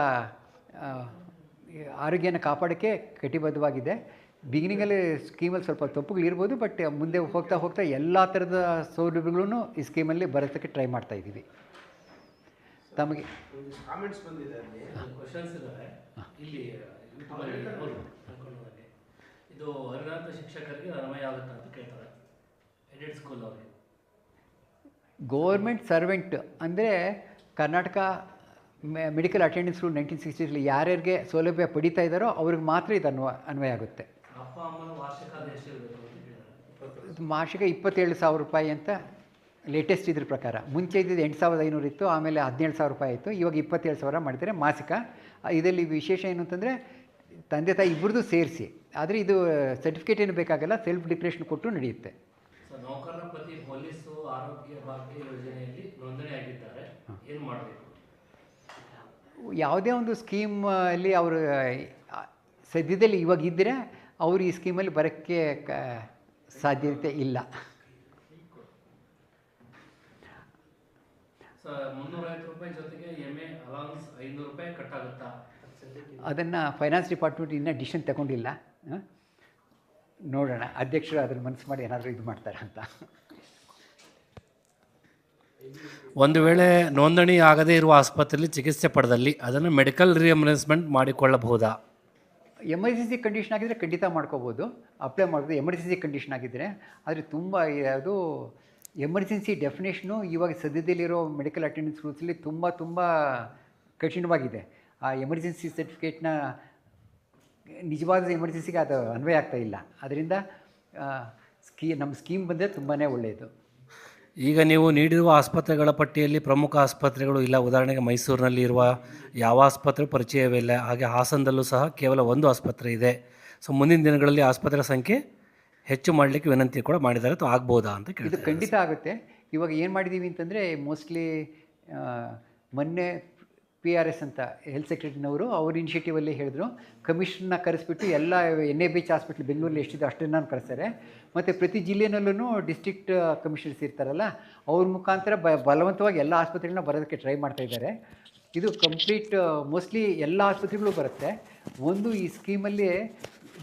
ಆರೋಗ್ಯನ ಕಾಪಾಡೋಕ್ಕೆ ಕಟಿಬದ್ಧವಾಗಿದೆ. ಬಿಗಿನಿಂಗಲ್ಲಿ ಸ್ಕೀಮಲ್ಲಿ ಸ್ವಲ್ಪ ತಪ್ಪುಗಳಿರ್ಬೋದು, ಬಟ್ ಮುಂದೆ ಹೋಗ್ತಾ ಹೋಗ್ತಾ ಎಲ್ಲ ಥರದ ಸೌಲಭ್ಯಗಳೂ ಈ ಸ್ಕೀಮಲ್ಲಿ ಬರೋದಕ್ಕೆ ಟ್ರೈ ಮಾಡ್ತಾಯಿದ್ದೀವಿ. ತಮಗೆ ಕಾಮೆಂಟ್ಸ್ ಬಂದಿದೆ, ಕ್ವಶನ್ಸ್ ಇದ್ದಾವೆ ಇಲ್ಲಿ. ಇದು ಅನುದಾನಿತ ಶಿಕ್ಷಕರಿಗೆ ಅನ್ವಯ ಆಗುತ್ತಾ ಅಂತ ಕೇಳ್ತಾರೆ. ಎಡೆಡ್ ಸ್ಕೂಲ್ ಅವರಿಗೆ ಗೌರ್ಮೆಂಟ್ ಸರ್ವೆಂಟ್ ಅಂದರೆ ಕರ್ನಾಟಕ ಮೆಡಿಕಲ್ ಅಟೆಂಡೆನ್ಸ್ ರೂಲ್ 1963 ಯಾರ್ಯಾರಿಗೆ ಸೌಲಭ್ಯ ಪಡೀತಾ ಇದ್ದಾರೋ ಅವ್ರಿಗೆ ಮಾತ್ರ ಇದು ಅನ್ವಯ ಆಗುತ್ತೆ. ಅಪ್ಪ ಅಮ್ಮನ ವಾರ್ಷಿಕ ಎಷ್ಟು ಇರಬೇಕು ಅಂತ ಕೇಳಿದ್ದಾರೆ. ಮಾಸಿಕ 27,000 ರೂಪಾಯಿ ಅಂತ ಲೇಟೆಸ್ಟ್ ಇದ್ರ ಪ್ರಕಾರ. ಮುಂಚೆ ಇದ್ದಿದ್ದು 8,500 ಇತ್ತು, ಆಮೇಲೆ 17,000 ರೂಪಾಯಿ ಆಯಿತು, ಇವಾಗ 27,000 ಮಾಡಿದ್ದಾರೆ ಮಾಸಿಕ. ಇದರಲ್ಲಿ ವಿಶೇಷ ಏನು ಅಂತಂದರೆ ತಂದೆ ತಾಯಿ ಇಬ್ಬರದು ಸೇರಿಸಿ. ಆದರೆ ಇದು ಸರ್ಟಿಫಿಕೇಟ್ ಏನು ಬೇಕಾಗಲ್ಲ, ಸೆಲ್ಫ್ ಡಿಕ್ಲೇರೇಷನ್ ಕೊಟ್ಟು ನಡೆಯುತ್ತೆ. ನೌಕರರ ಪತಿ ಪೊಲೀಸು ಆರೋಗ್ಯ ಭಾಗ್ಯ ಯೋಜನೆಯಲ್ಲಿ ನೋಂದಣಿ ಆಗಿದ್ದಾರೆ, ಏನು ಮಾಡಬೇಕು? ಯಾವುದೇ ಒಂದು ಸ್ಕೀಮಲ್ಲಿ ಅವರು ಸದ್ಯದಲ್ಲಿ ಇವಾಗ ಇದ್ದರೆ ಅವರು ಈ ಸ್ಕೀಮಲ್ಲಿ ಬರೋಕ್ಕೆ ಸಾಧ್ಯತೆ ಇಲ್ಲ. 350 ರೂಪಾಯಿ ಜೊತೆಗೆ MA ಅಲೌನ್ಸ್ 500 ರೂಪಾಯಿ ಕಟ್ಟಾಗುತ್ತಾ? ಅದನ್ನು ಫೈನಾನ್ಸ್ ಡಿಪಾರ್ಟ್ಮೆಂಟ್ ಇನ್ನೂ ಡಿಸಿಷನ್ ತಗೊಂಡಿಲ್ಲ. ನೋಡೋಣ, ಅಧ್ಯಕ್ಷರು ಅದ್ರ ಮನಸ್ಸು ಮಾಡಿ ಏನಾದರೂ ಇದು ಮಾಡ್ತಾರೆ ಅಂತ. ಒಂದು ವೇಳೆ ನೋಂದಣಿ ಆಗದೇ ಇರುವ ಆಸ್ಪತ್ರೆಯಲ್ಲಿ ಚಿಕಿತ್ಸೆ ಪಡೆದಲ್ಲಿ ಅದನ್ನು ಮೆಡಿಕಲ್ ರಿಯಂಬರ್ಸ್ಮೆಂಟ್ ಮಾಡಿಕೊಳ್ಳಬಹುದಾ? ಎಮರ್ಜೆನ್ಸಿ ಕಂಡೀಷನ್ ಆಗಿದ್ದರೆ ಖಂಡಿತ ಮಾಡ್ಕೋಬೋದು, ಅಪ್ಲೈ ಮಾಡ್ಬೋದು. ಎಮರ್ಜೆನ್ಸಿ ಕಂಡೀಷನ್ ಆಗಿದ್ದರೆ. ಆದರೆ ತುಂಬ ಅದು ಎಮರ್ಜೆನ್ಸಿ ಡೆಫಿನೇಷನು ಇವಾಗ ಸದ್ಯದಲ್ಲಿರೋ ಮೆಡಿಕಲ್ ಅಟೆಂಡೆನ್ಸ್ ರೂಲ್ಸಲ್ಲಿ ತುಂಬ ಕಠಿಣವಾಗಿದೆ. ಆ ಎಮರ್ಜೆನ್ಸಿ ಸರ್ಟಿಫಿಕೇಟ್ನ ನಿಜವಾದ ಎಮರ್ಜೆನ್ಸಿಗೆ ಅದು ಅನ್ವಯ ಆಗ್ತಾ ಇಲ್ಲ. ಅದರಿಂದ ನಮ್ಮ ಸ್ಕೀಮ್ ಬಂದರೆ ತುಂಬಾ ಒಳ್ಳೆಯದು. ಈಗ ನೀವು ನೀಡಿರುವ ಆಸ್ಪತ್ರೆಗಳ ಪಟ್ಟಿಯಲ್ಲಿ ಪ್ರಮುಖ ಆಸ್ಪತ್ರೆಗಳು ಇಲ್ಲ. ಉದಾಹರಣೆಗೆ ಮೈಸೂರಿನಲ್ಲಿ ಇರುವ ಯಾವ ಆಸ್ಪತ್ರೆ ಪರಿಚಯವಿಲ್ಲ. ಹಾಗೆ ಹಾಸನದಲ್ಲೂ ಸಹ ಕೇವಲ 1 ಆಸ್ಪತ್ರೆ ಇದೆ. ಸೊ ಮುಂದಿನ ದಿನಗಳಲ್ಲಿ ಆಸ್ಪತ್ರೆ ಸಂಖ್ಯೆ ಹೆಚ್ಚು ಮಾಡಲಿಕ್ಕೆ ವಿನಂತಿ ಕೂಡ ಮಾಡಿದ್ದಾರೆ. ಅಥವಾ ಆಗ್ಬೋದಾ ಅಂತ ಕೇಳಿದ್ರು. ಇದು ಖಂಡಿತ ಆಗುತ್ತೆ. ಇವಾಗ ಏನು ಮಾಡಿದ್ದೀವಿ ಅಂತಂದರೆ, ಮೋಸ್ಟ್ಲಿ ಮೊನ್ನೆ PRS ಅಂತ ಹೆಲ್ತ್ ಸೆಕ್ರೆಟರಿನವರು ಅವ್ರ ಇನಿಷಿಯೇಟಿವಲ್ಲಿ ಹೇಳಿದ್ರು, ಕಮಿಷನ್ನ ಕರೆಸ್ಬಿಟ್ಟು ಎಲ್ಲ NABH ಹಾಸ್ಪಿಟ್ಲ್ ಬೆಂಗಳೂರಲ್ಲಿ ಎಷ್ಟಿದೆ ಅಷ್ಟನ್ನು ಕರೆಸ್ತಾರೆ. ಮತ್ತು ಪ್ರತಿ ಜಿಲ್ಲೆನಲ್ಲೂ ಡಿಸ್ಟ್ರಿಕ್ಟ್ ಕಮಿಷನರ್ಸ್ ಇರ್ತಾರಲ್ಲ, ಅವ್ರ ಮುಖಾಂತರ ಬಲವಂತವಾಗಿ ಎಲ್ಲ ಆಸ್ಪತ್ರೆಗಳನ್ನ ಬರೋದಕ್ಕೆ ಟ್ರೈ ಮಾಡ್ತಾಯಿದ್ದಾರೆ. ಇದು ಕಂಪ್ಲೀಟ್ ಮೋಸ್ಟ್ಲಿ ಎಲ್ಲ ಆಸ್ಪತ್ರೆಗಳು ಬರುತ್ತೆ. ಒಂದು ಈ ಸ್ಕೀಮಲ್ಲಿ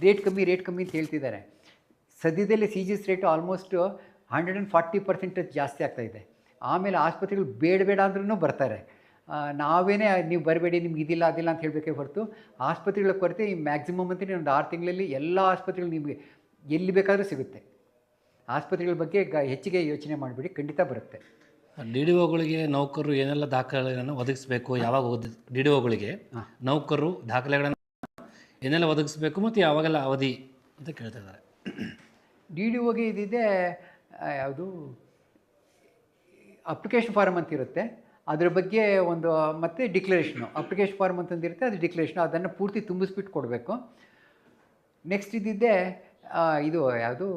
ರೇಟ್ ಕಮ್ಮಿ ಅಂತ ಹೇಳ್ತಿದ್ದಾರೆ. ಸದ್ಯದಲ್ಲೇ CGS ರೇಟು ಆಲ್ಮೋಸ್ಟ್ 140% ಜಾಸ್ತಿ ಆಗ್ತಾಯಿದೆ. ಆಮೇಲೆ ಆಸ್ಪತ್ರೆಗಳು ಬೇಡ ಅಂದ್ರೂ ಬರ್ತಾರೆ. ನಾವೇನೇ ನೀವು ಬರಬೇಡಿ, ನಿಮ್ಗೆ ಇದಿಲ್ಲ ಅದಿಲ್ಲ ಅಂತ ಹೇಳಬೇಕೇ ಹೊರತು ಆಸ್ಪತ್ರೆಗಳ ಕೊರತೆ ಈ ಮ್ಯಾಕ್ಸಿಮಮ್ ಅಂತಲೇ ಒಂದು 6 ತಿಂಗಳಲ್ಲಿ ಎಲ್ಲ ಆಸ್ಪತ್ರೆಗಳು ನಿಮಗೆ ಎಲ್ಲಿ ಬೇಕಾದರೂ ಸಿಗುತ್ತೆ. ಆಸ್ಪತ್ರೆಗಳ ಬಗ್ಗೆ ಹೆಚ್ಚಿಗೆ ಯೋಚನೆ ಮಾಡಿಬಿಡಿ, ಖಂಡಿತ ಬರುತ್ತೆ. DDOಗಳಿಗೆ ನೌಕರರು ಏನೆಲ್ಲ ದಾಖಲೆಗಳನ್ನು ಒದಗಿಸಬೇಕು, ಯಾವಾಗ DDOಗಳಿಗೆ ನೌಕರರು ದಾಖಲೆಗಳನ್ನು ಏನೆಲ್ಲ ಒದಗಿಸಬೇಕು ಮತ್ತು ಯಾವಾಗೆಲ್ಲ ಅವಧಿ ಅಂತ ಕೇಳ್ತಾ ಇದ್ದಾರೆ. DDOಗೆ ಇದಿದೆ, ಯಾವುದು ಅಪ್ಲಿಕೇಶನ್ ಫಾರ್ಮ್ ಅಂತ ಇರುತ್ತೆ, ಅದ್ರ ಬಗ್ಗೆ ಒಂದು, ಮತ್ತು ಡಿಕ್ಲರೇಷನು. ಅಪ್ಲಿಕೇಶನ್ ಫಾರ್ಮ್ ಅಂತಂದಿರುತ್ತೆ, ಅದು ಡಿಕ್ಲರೇಷನು, ಅದನ್ನು ಪೂರ್ತಿ ತುಂಬಿಸ್ಬಿಟ್ಟು ಕೊಡಬೇಕು. ನೆಕ್ಸ್ಟ್ ಇದ್ದಿದ್ದೆ ಇದು ಯಾವುದು,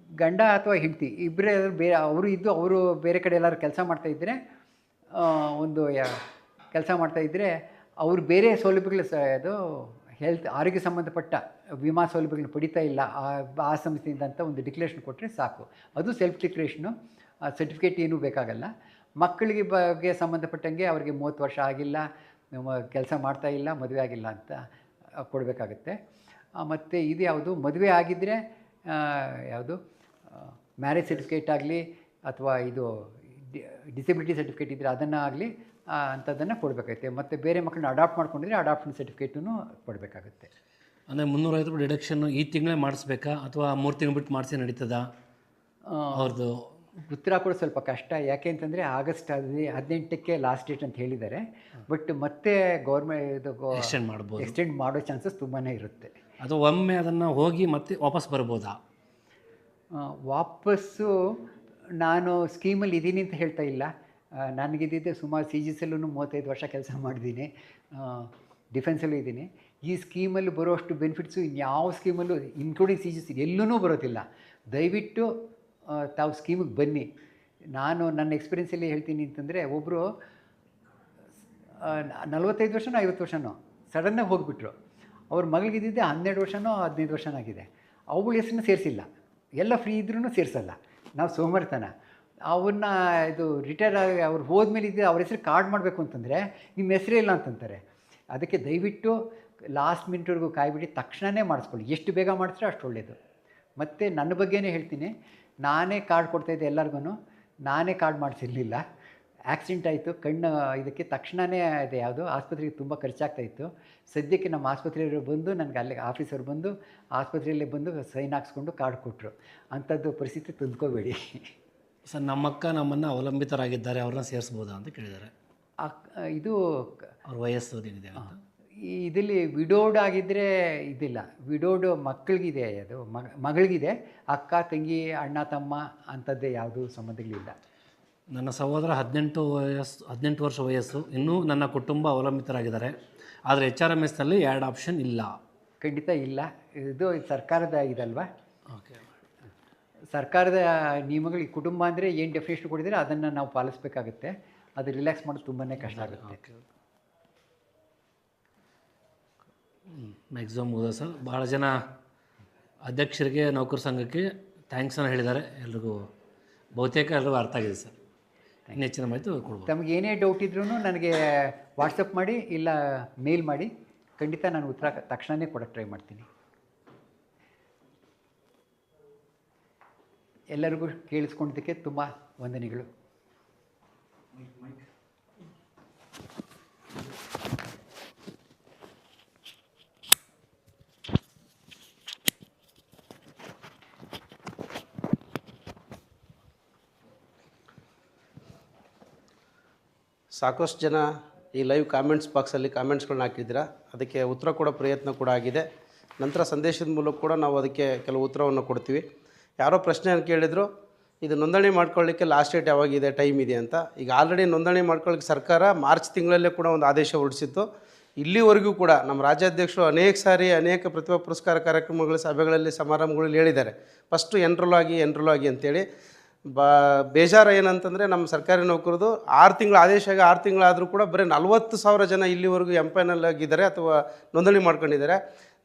ಗಂಡ ಅಥವಾ ಹೆಂಡತಿ ಇಬ್ಬರೇ ಬೇರೆ ಅವರು ಬೇರೆ ಕಡೆ ಎಲ್ಲರೂ ಕೆಲಸ ಮಾಡ್ತಾಯಿದ್ರೆ, ಒಂದು ಕೆಲಸ ಮಾಡ್ತಾಯಿದ್ರೆ ಅವರು ಬೇರೆ ಸೌಲಭ್ಯಗಳು ಅದು ಆರೋಗ್ಯ ಸಂಬಂಧಪಟ್ಟ ವಿಮಾ ಸೌಲಭ್ಯಗಳನ್ನ ಪಡಿತಾ ಇಲ್ಲ ಆ ಸಂಸ್ಥೆಯಿಂದ ಅಂತ ಒಂದು ಡಿಕ್ಲರೇಷನ್ ಕೊಟ್ಟರೆ ಸಾಕು. ಅದು ಸೆಲ್ಫ್ ಡಿಕ್ಲರೇಷನು, ಸರ್ಟಿಫಿಕೇಟ್ ಏನೂ ಬೇಕಾಗಲ್ಲ. ಮಕ್ಕಳಿಗೆ ಬಗ್ಗೆ ಸಂಬಂಧಪಟ್ಟಂಗೆ ಅವರಿಗೆ 30 ವರ್ಷ ಆಗಿಲ್ಲ, ಕೆಲಸ ಮಾಡ್ತಾ ಇಲ್ಲ, ಮದುವೆ ಆಗಿಲ್ಲ ಅಂತ ಕೊಡಬೇಕಾಗತ್ತೆ. ಮತ್ತು ಇದು ಯಾವುದು, ಮದುವೆ ಆಗಿದ್ದರೆ ಯಾವುದು ಮ್ಯಾರೇಜ್ ಸರ್ಟಿಫಿಕೇಟ್ ಆಗಲಿ ಅಥವಾ ಇದು ಡಿಸೆಬಿಲಿಟಿ ಸರ್ಟಿಫಿಕೇಟ್ ಇದ್ದರೆ ಅದನ್ನು ಆಗಲಿ ಅಂಥದ್ದನ್ನು ಕೊಡಬೇಕಾಗುತ್ತೆ. ಮತ್ತು ಬೇರೆ ಮಕ್ಕಳನ್ನ ಅಡಾಪ್ಟ್ ಮಾಡ್ಕೊಂಡಿದ್ರೆ ಅಡಾಪ್ಷನ್ ಸರ್ಟಿಫಿಕೇಟನ್ನು ಕೊಡಬೇಕಾಗುತ್ತೆ. ಅಂದರೆ 350 ರೂಪಾಯಿ ಡಿಡಕ್ಷನ್ನು ಈ ತಿಂಗಳೇ ಮಾಡಿಸ್ಬೇಕಾ ಅಥವಾ 3 ತಿಂಗಳು ಬಿಟ್ಟು ಮಾಡಿಸಿ ನಡೀತದಾ? ಅವ್ರದ್ದು ಉತ್ತರ ಕೂಡ ಸ್ವಲ್ಪ ಕಷ್ಟ. ಯಾಕೆ ಅಂತಂದರೆ ಆಗಸ್ಟ್ 18ಕ್ಕೆ ಲಾಸ್ಟ್ ಡೇಟ್ ಅಂತ ಹೇಳಿದ್ದಾರೆ. ಬಟ್ ಮತ್ತೆ ಗೌರ್ಮೆಂಟ್ ಎಕ್ಸ್ಟೆಂಡ್ ಮಾಡೋ ಚಾನ್ಸಸ್ ತುಂಬಾ ಇರುತ್ತೆ. ಅದು ಒಮ್ಮೆ ಅದನ್ನು ಹೋಗಿ ಮತ್ತೆ ವಾಪಸ್ ಬರ್ಬೋದಾ? ವಾಪಸ್ಸು ನಾನು ಸ್ಕೀಮಲ್ಲಿ ಇದ್ದೀನಿ ಅಂತ ಹೇಳ್ತಾ ಇಲ್ಲ. ನನಗಿದ್ದಿದ್ದೆ ಸುಮಾರು CGSಲ್ಲೂ 35 ವರ್ಷ ಕೆಲಸ ಮಾಡಿದ್ದೀನಿ, ಡಿಫೆನ್ಸಲ್ಲೂ ಇದ್ದೀನಿ. ಈ ಸ್ಕೀಮಲ್ಲಿ ಬರೋಷ್ಟು ಬೆನಿಫಿಟ್ಸು ಇನ್ಯಾವ ಸ್ಕೀಮಲ್ಲೂ ಇನ್ಕ್ಲೂಡಿಂಗ್ CGS ಎಲ್ಲೂ ಬರೋದಿಲ್ಲ. ದಯವಿಟ್ಟು ತಾವು ಸ್ಕೀಮಿಗೆ ಬನ್ನಿ. ನಾನು ನನ್ನ ಎಕ್ಸ್ಪೀರಿಯೆನ್ಸಲ್ಲಿ ಹೇಳ್ತೀನಿ ಅಂತಂದರೆ, ಒಬ್ಬರು 45 ವರ್ಷನೋ 50 ವರ್ಷನೋ ಸಡನ್ನಾಗಿ ಹೋಗಿಬಿಟ್ರು. ಅವ್ರ ಮಗಳಿಗಿದ್ದಿದ್ದೆ 12 ವರ್ಷನೋ 15 ವರ್ಷನೋ ಆಗಿದೆ. ಅವಳ ಹೆಸರನ್ನ ಸೇರಿಸಿಲ್ಲ. ಎಲ್ಲ ಫ್ರೀ ಇದ್ರೂ ಸೇರಿಸಲ್ಲ. ನಾವು ಸೋಮರ್ತನ ಅವನ್ನ ಇದು ರಿಟೈರ್ ಆಗಿ ಅವ್ರು ಹೋದ್ಮೇಲೆ ಇದ್ದರೆ ಅವ್ರ ಹೆಸರು ಕಾರ್ಡ್ ಮಾಡಬೇಕು ಅಂತಂದರೆ ನಿಮ್ಮ ಹೆಸರೇ ಇಲ್ಲ ಅಂತಂತಾರೆ. ಅದಕ್ಕೆ ದಯವಿಟ್ಟು ಲಾಸ್ಟ್ ಮಿನಿಟ್ವರೆಗೂ ಕಾಯ್ಬಿಟ್ಟು ತಕ್ಷಣವೇ ಮಾಡಿಸ್ಕೊಳ್ಳಿ. ಎಷ್ಟು ಬೇಗ ಮಾಡಿಸ್ರೆ ಅಷ್ಟು ಒಳ್ಳೆಯದು. ಮತ್ತು ನನ್ನ ಬಗ್ಗೆನೇ ಹೇಳ್ತೀನಿ, ನಾನೇ ಕಾರ್ಡ್ ಕೊಡ್ತಾಯಿದ್ದೆ ಎಲ್ಲರಿಗೂ. ನಾನೇ ಕಾರ್ಡ್ ಮಾಡಿಸಿರಲಿಲ್ಲ. ಆಕ್ಸಿಡೆಂಟ್ ಆಯಿತು, ಕಣ್ಣು ಇದಕ್ಕೆ ತಕ್ಷಣವೇ ಇದೆ ಯಾವುದು ಆಸ್ಪತ್ರೆಗೆ ತುಂಬ ಖರ್ಚಾಗ್ತಾಯಿತ್ತು. ಸದ್ಯಕ್ಕೆ ನಮ್ಮ ಆಸ್ಪತ್ರೆಯವರು ಬಂದು ನನಗೆ ಅಲ್ಲಿಗೆ ಆಫೀಸರ್ ಬಂದು ಆಸ್ಪತ್ರೆಯಲ್ಲೇ ಬಂದು ಸೈನ್ ಹಾಕ್ಸ್ಕೊಂಡು ಕಾರ್ಡ್ ಕೊಟ್ಟರು. ಅಂಥದ್ದು ಪರಿಸ್ಥಿತಿ ತಂದ್ಕೋಬೇಡಿ. ಸರ್, ನಮ್ಮಕ್ಕ ನಮ್ಮನ್ನು ಅವಲಂಬಿತರಾಗಿದ್ದಾರೆ, ಅವ್ರನ್ನ ಸೇರಿಸ್ಬೋದಾ ಅಂತ ಕೇಳಿದ್ದಾರೆ. ಇದು ಅವ್ರ ವಯಸ್ಸು ಏನಿದೆ ಇದರಲ್ಲಿ ವಿಡೋಡ್ ಆಗಿದ್ದರೆ ಇದಿಲ್ಲ. ವಿಡೋಡ್ ಮಕ್ಕಳಿಗಿದೆ, ಅದು ಮಗಳಿಗಿದೆ. ಅಕ್ಕ ತಂಗಿ ಅಣ್ಣ ತಮ್ಮ ಅಂಥದ್ದೇ ಯಾವುದೂ ಸಂಬಂಧಗಳಿಲ್ಲ. ನನ್ನ ಸಹೋದರ 18 ವರ್ಷ ವಯಸ್ಸು, ಇನ್ನೂ ನನ್ನ ಕುಟುಂಬ ಅವಲಂಬಿತರಾಗಿದ್ದಾರೆ. ಆದರೆ HRMSನಲ್ಲಿ 2 ಆಪ್ಷನ್ ಇಲ್ಲ. ಖಂಡಿತ ಇಲ್ಲ. ಇದು ಸರ್ಕಾರದ ಇದಲ್ವಾ, ಓಕೆ. ಸರ್ಕಾರದ ನಿಯಮಗಳು. ಈ ಕುಟುಂಬ ಅಂದರೆ ಏನು ಡೆಫಿನೇಷನ್ ಕೊಟ್ಟಿದ್ದಾರೆ ಅದನ್ನು ನಾವು ಪಾಲಿಸಬೇಕಾಗುತ್ತೆ. ಅದು ರಿಲ್ಯಾಕ್ಸ್ ಮಾಡೋದು ತುಂಬಾ ಕಷ್ಟ ಆಗುತ್ತೆ. ಮ್ಯಾಕ್ಸಿಮಮ್ ಓದೋ ಸರ್. ಭಾಳ ಜನ ಅಧ್ಯಕ್ಷರಿಗೆ, ನೌಕರ ಸಂಘಕ್ಕೆ ಥ್ಯಾಂಕ್ಸನ್ನು ಹೇಳಿದ್ದಾರೆ. ಎಲ್ರಿಗೂ ಬಹುತೇಕ ಎಲ್ರಿಗೂ ಅರ್ಥ ಆಗಿದೆ ಸರ್. ಹೆಚ್ಚಿನ ಮಾಹಿತಿ ಕೊಡ್ಬೋದು. ತಮಗೆ ಏನೇ ಡೌಟ್ ಇದ್ರೂ ನನಗೆ ವಾಟ್ಸಪ್ ಮಾಡಿ ಇಲ್ಲ ಮೇಲ್ ಮಾಡಿ, ಖಂಡಿತ ನಾನು ಉತ್ತರ ತಕ್ಷಣವೇ ಕೊಡೋಕ್ಕೆ ಟ್ರೈ ಮಾಡ್ತೀನಿ. ಎಲ್ಲರಿಗೂ ಕೇಳಿಸ್ಕೊಂಡಿದ್ದಕ್ಕೆ ತುಂಬ ವಂದನೆಗಳು. ಸಾಕಷ್ಟು ಜನ ಈ ಲೈವ್ ಕಾಮೆಂಟ್ಸ್ ಬಾಕ್ಸಲ್ಲಿ ಕಾಮೆಂಟ್ಸ್ಗಳನ್ನ ಹಾಕಿದ್ದೀರಾ. ಅದಕ್ಕೆ ಉತ್ತರ ಕೊಡೋ ಪ್ರಯತ್ನ ಕೂಡ ಆಗಿದೆ. ನಂತರ ಸಂದೇಶದ ಮೂಲಕ ಕೂಡ ನಾವು ಅದಕ್ಕೆ ಕೆಲವು ಉತ್ತರವನ್ನು ಕೊಡ್ತೀವಿ. ಯಾರೋ ಪ್ರಶ್ನೆಯನ್ನು ಕೇಳಿದರು, ಇದು ನೋಂದಣಿ ಮಾಡ್ಕೊಳ್ಳಿಕ್ಕೆ ಲಾಸ್ಟ್ ಡೇಟ್ ಯಾವಾಗಿದೆ, ಟೈಮ್ ಇದೆ ಅಂತ. ಈಗ ಆಲ್ರೆಡಿ ನೋಂದಣಿ ಮಾಡ್ಕೊಳ್ಳಿಕ್ಕೆ ಸರ್ಕಾರ ಮಾರ್ಚ್ ತಿಂಗಳಲ್ಲೇ ಕೂಡ ಒಂದು ಆದೇಶ ಹೊರಡಿಸಿತ್ತು. ಇಲ್ಲಿವರೆಗೂ ಕೂಡ ನಮ್ಮ ರಾಜ್ಯಾಧ್ಯಕ್ಷರು ಅನೇಕ ಸಾರಿ ಅನೇಕ ಪ್ರತಿಭಾ ಪುರಸ್ಕಾರ ಕಾರ್ಯಕ್ರಮಗಳು, ಸಭೆಗಳಲ್ಲಿ, ಸಮಾರಂಭಗಳಲ್ಲಿ ಹೇಳಿದ್ದಾರೆ, ಫಸ್ಟು ಎನ್ರೋಲ್ ಆಗಿ ಅಂತೇಳಿ. ಬೇಜಾರು ಏನಂತಂದರೆ ನಮ್ಮ ಸರ್ಕಾರಿ ನೌಕರದು 6 ತಿಂಗಳು ಆದೇಶ ಆಗಿ 6 ತಿಂಗಳಾದರೂ ಕೂಡ ಬರೀ 40,000 ಜನ ಇಲ್ಲಿವರೆಗೂ ಎಂಪ್ಯಾನಲ್ ಆಗಿದ್ದಾರೆ ಅಥವಾ ನೋಂದಣಿ ಮಾಡ್ಕೊಂಡಿದ್ದಾರೆ.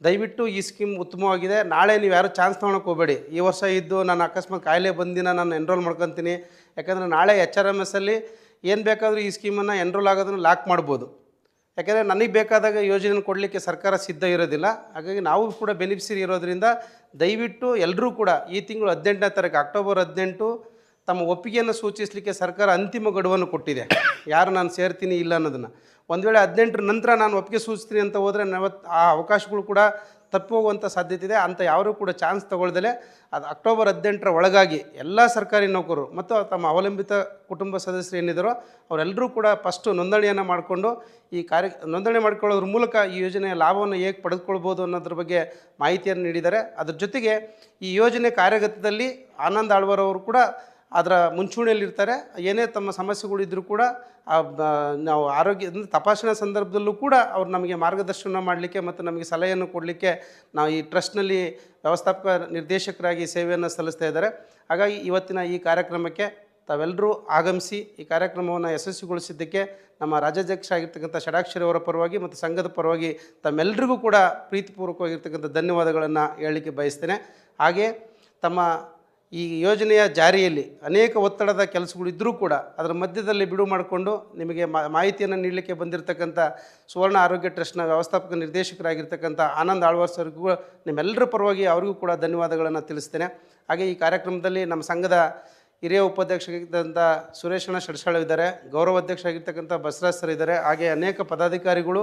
ದಯವಿಟ್ಟು ಈ ಸ್ಕೀಮ್ ಉತ್ತಮವಾಗಿದೆ. ನಾಳೆ ನೀವು ಯಾರು ಚಾನ್ಸ್ ತೊಗೊಳಕ್ಕೆ ಹೋಗಬೇಡಿ. ಈ ವರ್ಷ ಇದ್ದು ನಾನು ಅಕಸ್ಮಾತ್ ಕಾಯಿಲೆ ಬಂದಿನ ನಾನು ಎನ್ರೋಲ್ ಮಾಡ್ಕೊತೀನಿ. ಯಾಕಂದರೆ ನಾಳೆ HRMS ಅಲ್ಲಿ ಏನು ಬೇಕಾದರೂ ಈ ಸ್ಕೀಮನ್ನು ಎನ್ರೋಲ್ ಆಗೋದನ್ನು ಲಾಕ್ ಮಾಡ್ಬೋದು. ಯಾಕೆಂದರೆ ನನಗೆ ಬೇಕಾದಾಗ ಯೋಜನೆ ಕೊಡಲಿಕ್ಕೆ ಸರ್ಕಾರ ಸಿದ್ಧ ಇರೋದಿಲ್ಲ. ಹಾಗಾಗಿ ನಾವು ಕೂಡ ಬೆನಿಫಿಷರಿ ಇರೋದ್ರಿಂದ ದಯವಿಟ್ಟು ಎಲ್ಲರೂ ಕೂಡ ಈ ತಿಂಗಳು 18ನೇ ತಾರೀಕು ಅಕ್ಟೋಬರ್ 18 ತಮ್ಮ ಒಪ್ಪಿಗೆಯನ್ನು ಸೂಚಿಸಲಿಕ್ಕೆ ಸರ್ಕಾರ ಅಂತಿಮ ಗಡುವನ್ನು ಕೊಟ್ಟಿದೆ. ಯಾರು ನಾನು ಸೇರ್ತೀನಿ ಇಲ್ಲ ಅನ್ನೋದನ್ನು. ಒಂದು ವೇಳೆ 18 ನಂತರ ನಾನು ಒಪ್ಪಿಗೆ ಸೂಚಿಸ್ತೀನಿ ಅಂತ ಹೋದರೆ ಆ ಅವಕಾಶಗಳು ಕೂಡ ತಪ್ಪಿ ಹೋಗುವಂಥ ಸಾಧ್ಯತೆ ಇದೆ. ಅಂಥ ಯಾರೂ ಕೂಡ ಚಾನ್ಸ್ ತಗೊಳ್ದಲೇ ಅದು ಅಕ್ಟೋಬರ್ 18ರ ಒಳಗಾಗಿ ಎಲ್ಲ ಸರ್ಕಾರಿ ನೌಕರರು ಮತ್ತು ತಮ್ಮ ಅವಲಂಬಿತ ಕುಟುಂಬ ಸದಸ್ಯರು ಏನಿದ್ದಾರೋ ಅವರೆಲ್ಲರೂ ಕೂಡ ಫಸ್ಟು ನೋಂದಣಿಯನ್ನು ಮಾಡಿಕೊಂಡು ಈ ನೋಂದಣಿ ಮಾಡ್ಕೊಳ್ಳೋದ್ರ ಮೂಲಕ ಈ ಯೋಜನೆಯ ಲಾಭವನ್ನು ಹೇಗೆ ಪಡೆದುಕೊಳ್ಬೋದು ಅನ್ನೋದ್ರ ಬಗ್ಗೆ ಮಾಹಿತಿಯನ್ನು ನೀಡಿದ್ದಾರೆ. ಅದ್ರ ಜೊತೆಗೆ ಈ ಯೋಜನೆ ಕಾರ್ಯಗತದಲ್ಲಿ ಆನಂದ್ ಆಳ್ವಾರ್ ಅವರು ಕೂಡ ಅದರ ಮುಂಚೂಣಿಯಲ್ಲಿರ್ತಾರೆ. ಏನೇ ತಮ್ಮ ಸಮಸ್ಯೆಗಳಿದ್ದರೂ ಕೂಡ ನಾವು ಆರೋಗ್ಯ ತಪಾಸಣೆ ಸಂದರ್ಭದಲ್ಲೂ ಕೂಡ ಅವ್ರು ನಮಗೆ ಮಾರ್ಗದರ್ಶನ ಮಾಡಲಿಕ್ಕೆ ಮತ್ತು ನಮಗೆ ಸಲಹೆಯನ್ನು ಕೊಡಲಿಕ್ಕೆ ನಾವು ಈ ಟ್ರಸ್ಟ್ನಲ್ಲಿ ವ್ಯವಸ್ಥಾಪಕ ನಿರ್ದೇಶಕರಾಗಿ ಸೇವೆಯನ್ನು ಸಲ್ಲಿಸ್ತಾ ಇದ್ದಾರೆ. ಹಾಗಾಗಿ ಇವತ್ತಿನ ಈ ಕಾರ್ಯಕ್ರಮಕ್ಕೆ ತಾವೆಲ್ಲರೂ ಆಗಮಿಸಿ ಈ ಕಾರ್ಯಕ್ರಮವನ್ನು ಯಶಸ್ವಿಗೊಳಿಸಿದ್ದಕ್ಕೆ ನಮ್ಮ ರಾಜ್ಯಾಧ್ಯಕ್ಷ ಆಗಿರ್ತಕ್ಕಂಥ ಷಡಾಕ್ಷರಿ ಅವರ ಪರವಾಗಿ ಮತ್ತು ಸಂಘದ ಪರವಾಗಿ ತಮ್ಮೆಲ್ಲರಿಗೂ ಕೂಡ ಪ್ರೀತಿಪೂರ್ವಕವಾಗಿರ್ತಕ್ಕಂಥ ಧನ್ಯವಾದಗಳನ್ನು ಹೇಳಲಿಕ್ಕೆ ಬಯಸ್ತೇನೆ. ಹಾಗೆ ತಮ್ಮ ಈ ಯೋಜನೆಯ ಜಾರಿಯಲ್ಲಿ ಅನೇಕ ಒತ್ತಡದ ಕೆಲಸಗಳಿದ್ದರೂ ಕೂಡ ಅದರ ಮಧ್ಯದಲ್ಲಿ ಬಿಡುವು ಮಾಡಿಕೊಂಡು ನಿಮಗೆ ಮಾಹಿತಿಯನ್ನು ನೀಡಲಿಕ್ಕೆ ಬಂದಿರತಕ್ಕಂಥ ಸುವರ್ಣ ಆರೋಗ್ಯ ಟ್ರಸ್ಟ್ನ ವ್ಯವಸ್ಥಾಪಕ ನಿರ್ದೇಶಕರಾಗಿರ್ತಕ್ಕಂಥ ಆನಂದ್ ಆಳ್ವಾರ್ ಸರ್ಗೂ ನಿಮ್ಮೆಲ್ಲರ ಪರವಾಗಿ ಅವರಿಗೂ ಕೂಡ ಧನ್ಯವಾದಗಳನ್ನು ತಿಳಿಸ್ತೇನೆ. ಹಾಗೆ ಈ ಕಾರ್ಯಕ್ರಮದಲ್ಲಿ ನಮ್ಮ ಸಂಘದ ಹಿರಿಯ ಉಪಾಧ್ಯಕ್ಷರಾಗಿದ್ದಂಥ ಸುರೇಶಣ್ಣ ಶಡ್ಸಾಳ ಇದ್ದಾರೆ, ಗೌರವ ಅಧ್ಯಕ್ಷ ಆಗಿರ್ತಕ್ಕಂಥ ಬಸವರಾಜ್ ಸರ್ ಇದ್ದಾರೆ. ಹಾಗೆ ಅನೇಕ ಪದಾಧಿಕಾರಿಗಳು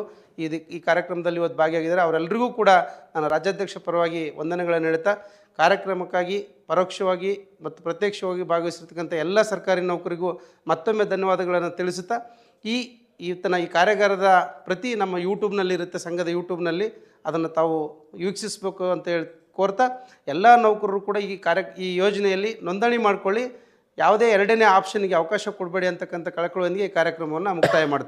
ಈ ಕಾರ್ಯಕ್ರಮದಲ್ಲಿ ಇವತ್ತು ಭಾಗಿಯಾಗಿದ್ದಾರೆ. ಅವರೆಲ್ಲರಿಗೂ ಕೂಡ ನಾನು ರಾಜ್ಯಾಧ್ಯಕ್ಷ ಪರವಾಗಿ ವಂದನೆಗಳನ್ನು ಹೇಳ್ತಾ ಕಾರ್ಯಕ್ರಮಕ್ಕಾಗಿ ಪರೋಕ್ಷವಾಗಿ ಮತ್ತು ಪ್ರತ್ಯಕ್ಷವಾಗಿ ಭಾಗವಹಿಸಿರ್ತಕ್ಕಂಥ ಎಲ್ಲ ಸರ್ಕಾರಿ ನೌಕರಿಗೂ ಮತ್ತೊಮ್ಮೆ ಧನ್ಯವಾದಗಳನ್ನು ತಿಳಿಸುತ್ತಾ ಇವತ್ತಿನ ಈ ಕಾರ್ಯಾಗಾರದ ಪ್ರತಿ ನಮ್ಮ ಯೂಟ್ಯೂಬ್ನಲ್ಲಿರುತ್ತೆ, ಸಂಘದ ಯೂಟ್ಯೂಬ್ನಲ್ಲಿ ಅದನ್ನು ತಾವು ವೀಕ್ಷಿಸಬೇಕು ಅಂತ ಹೇಳಿ ಕೋರ್ತಾ ಎಲ್ಲ ನೌಕರರು ಕೂಡ ಈ ಯೋಜನೆಯಲ್ಲಿ ನೋಂದಣಿ ಮಾಡ್ಕೊಳ್ಳಿ. ಯಾವುದೇ ಎರಡನೇ ಆಪ್ಷನ್ಗೆ ಅವಕಾಶ ಕೊಡಬೇಡಿ ಅಂತಕ್ಕಂಥ ಕಳಕಳಿಯೊಂದಿಗೆ ಈ ಕಾರ್ಯಕ್ರಮವನ್ನು ಮುಕ್ತಾಯ ಮಾಡ್ತೇವೆ.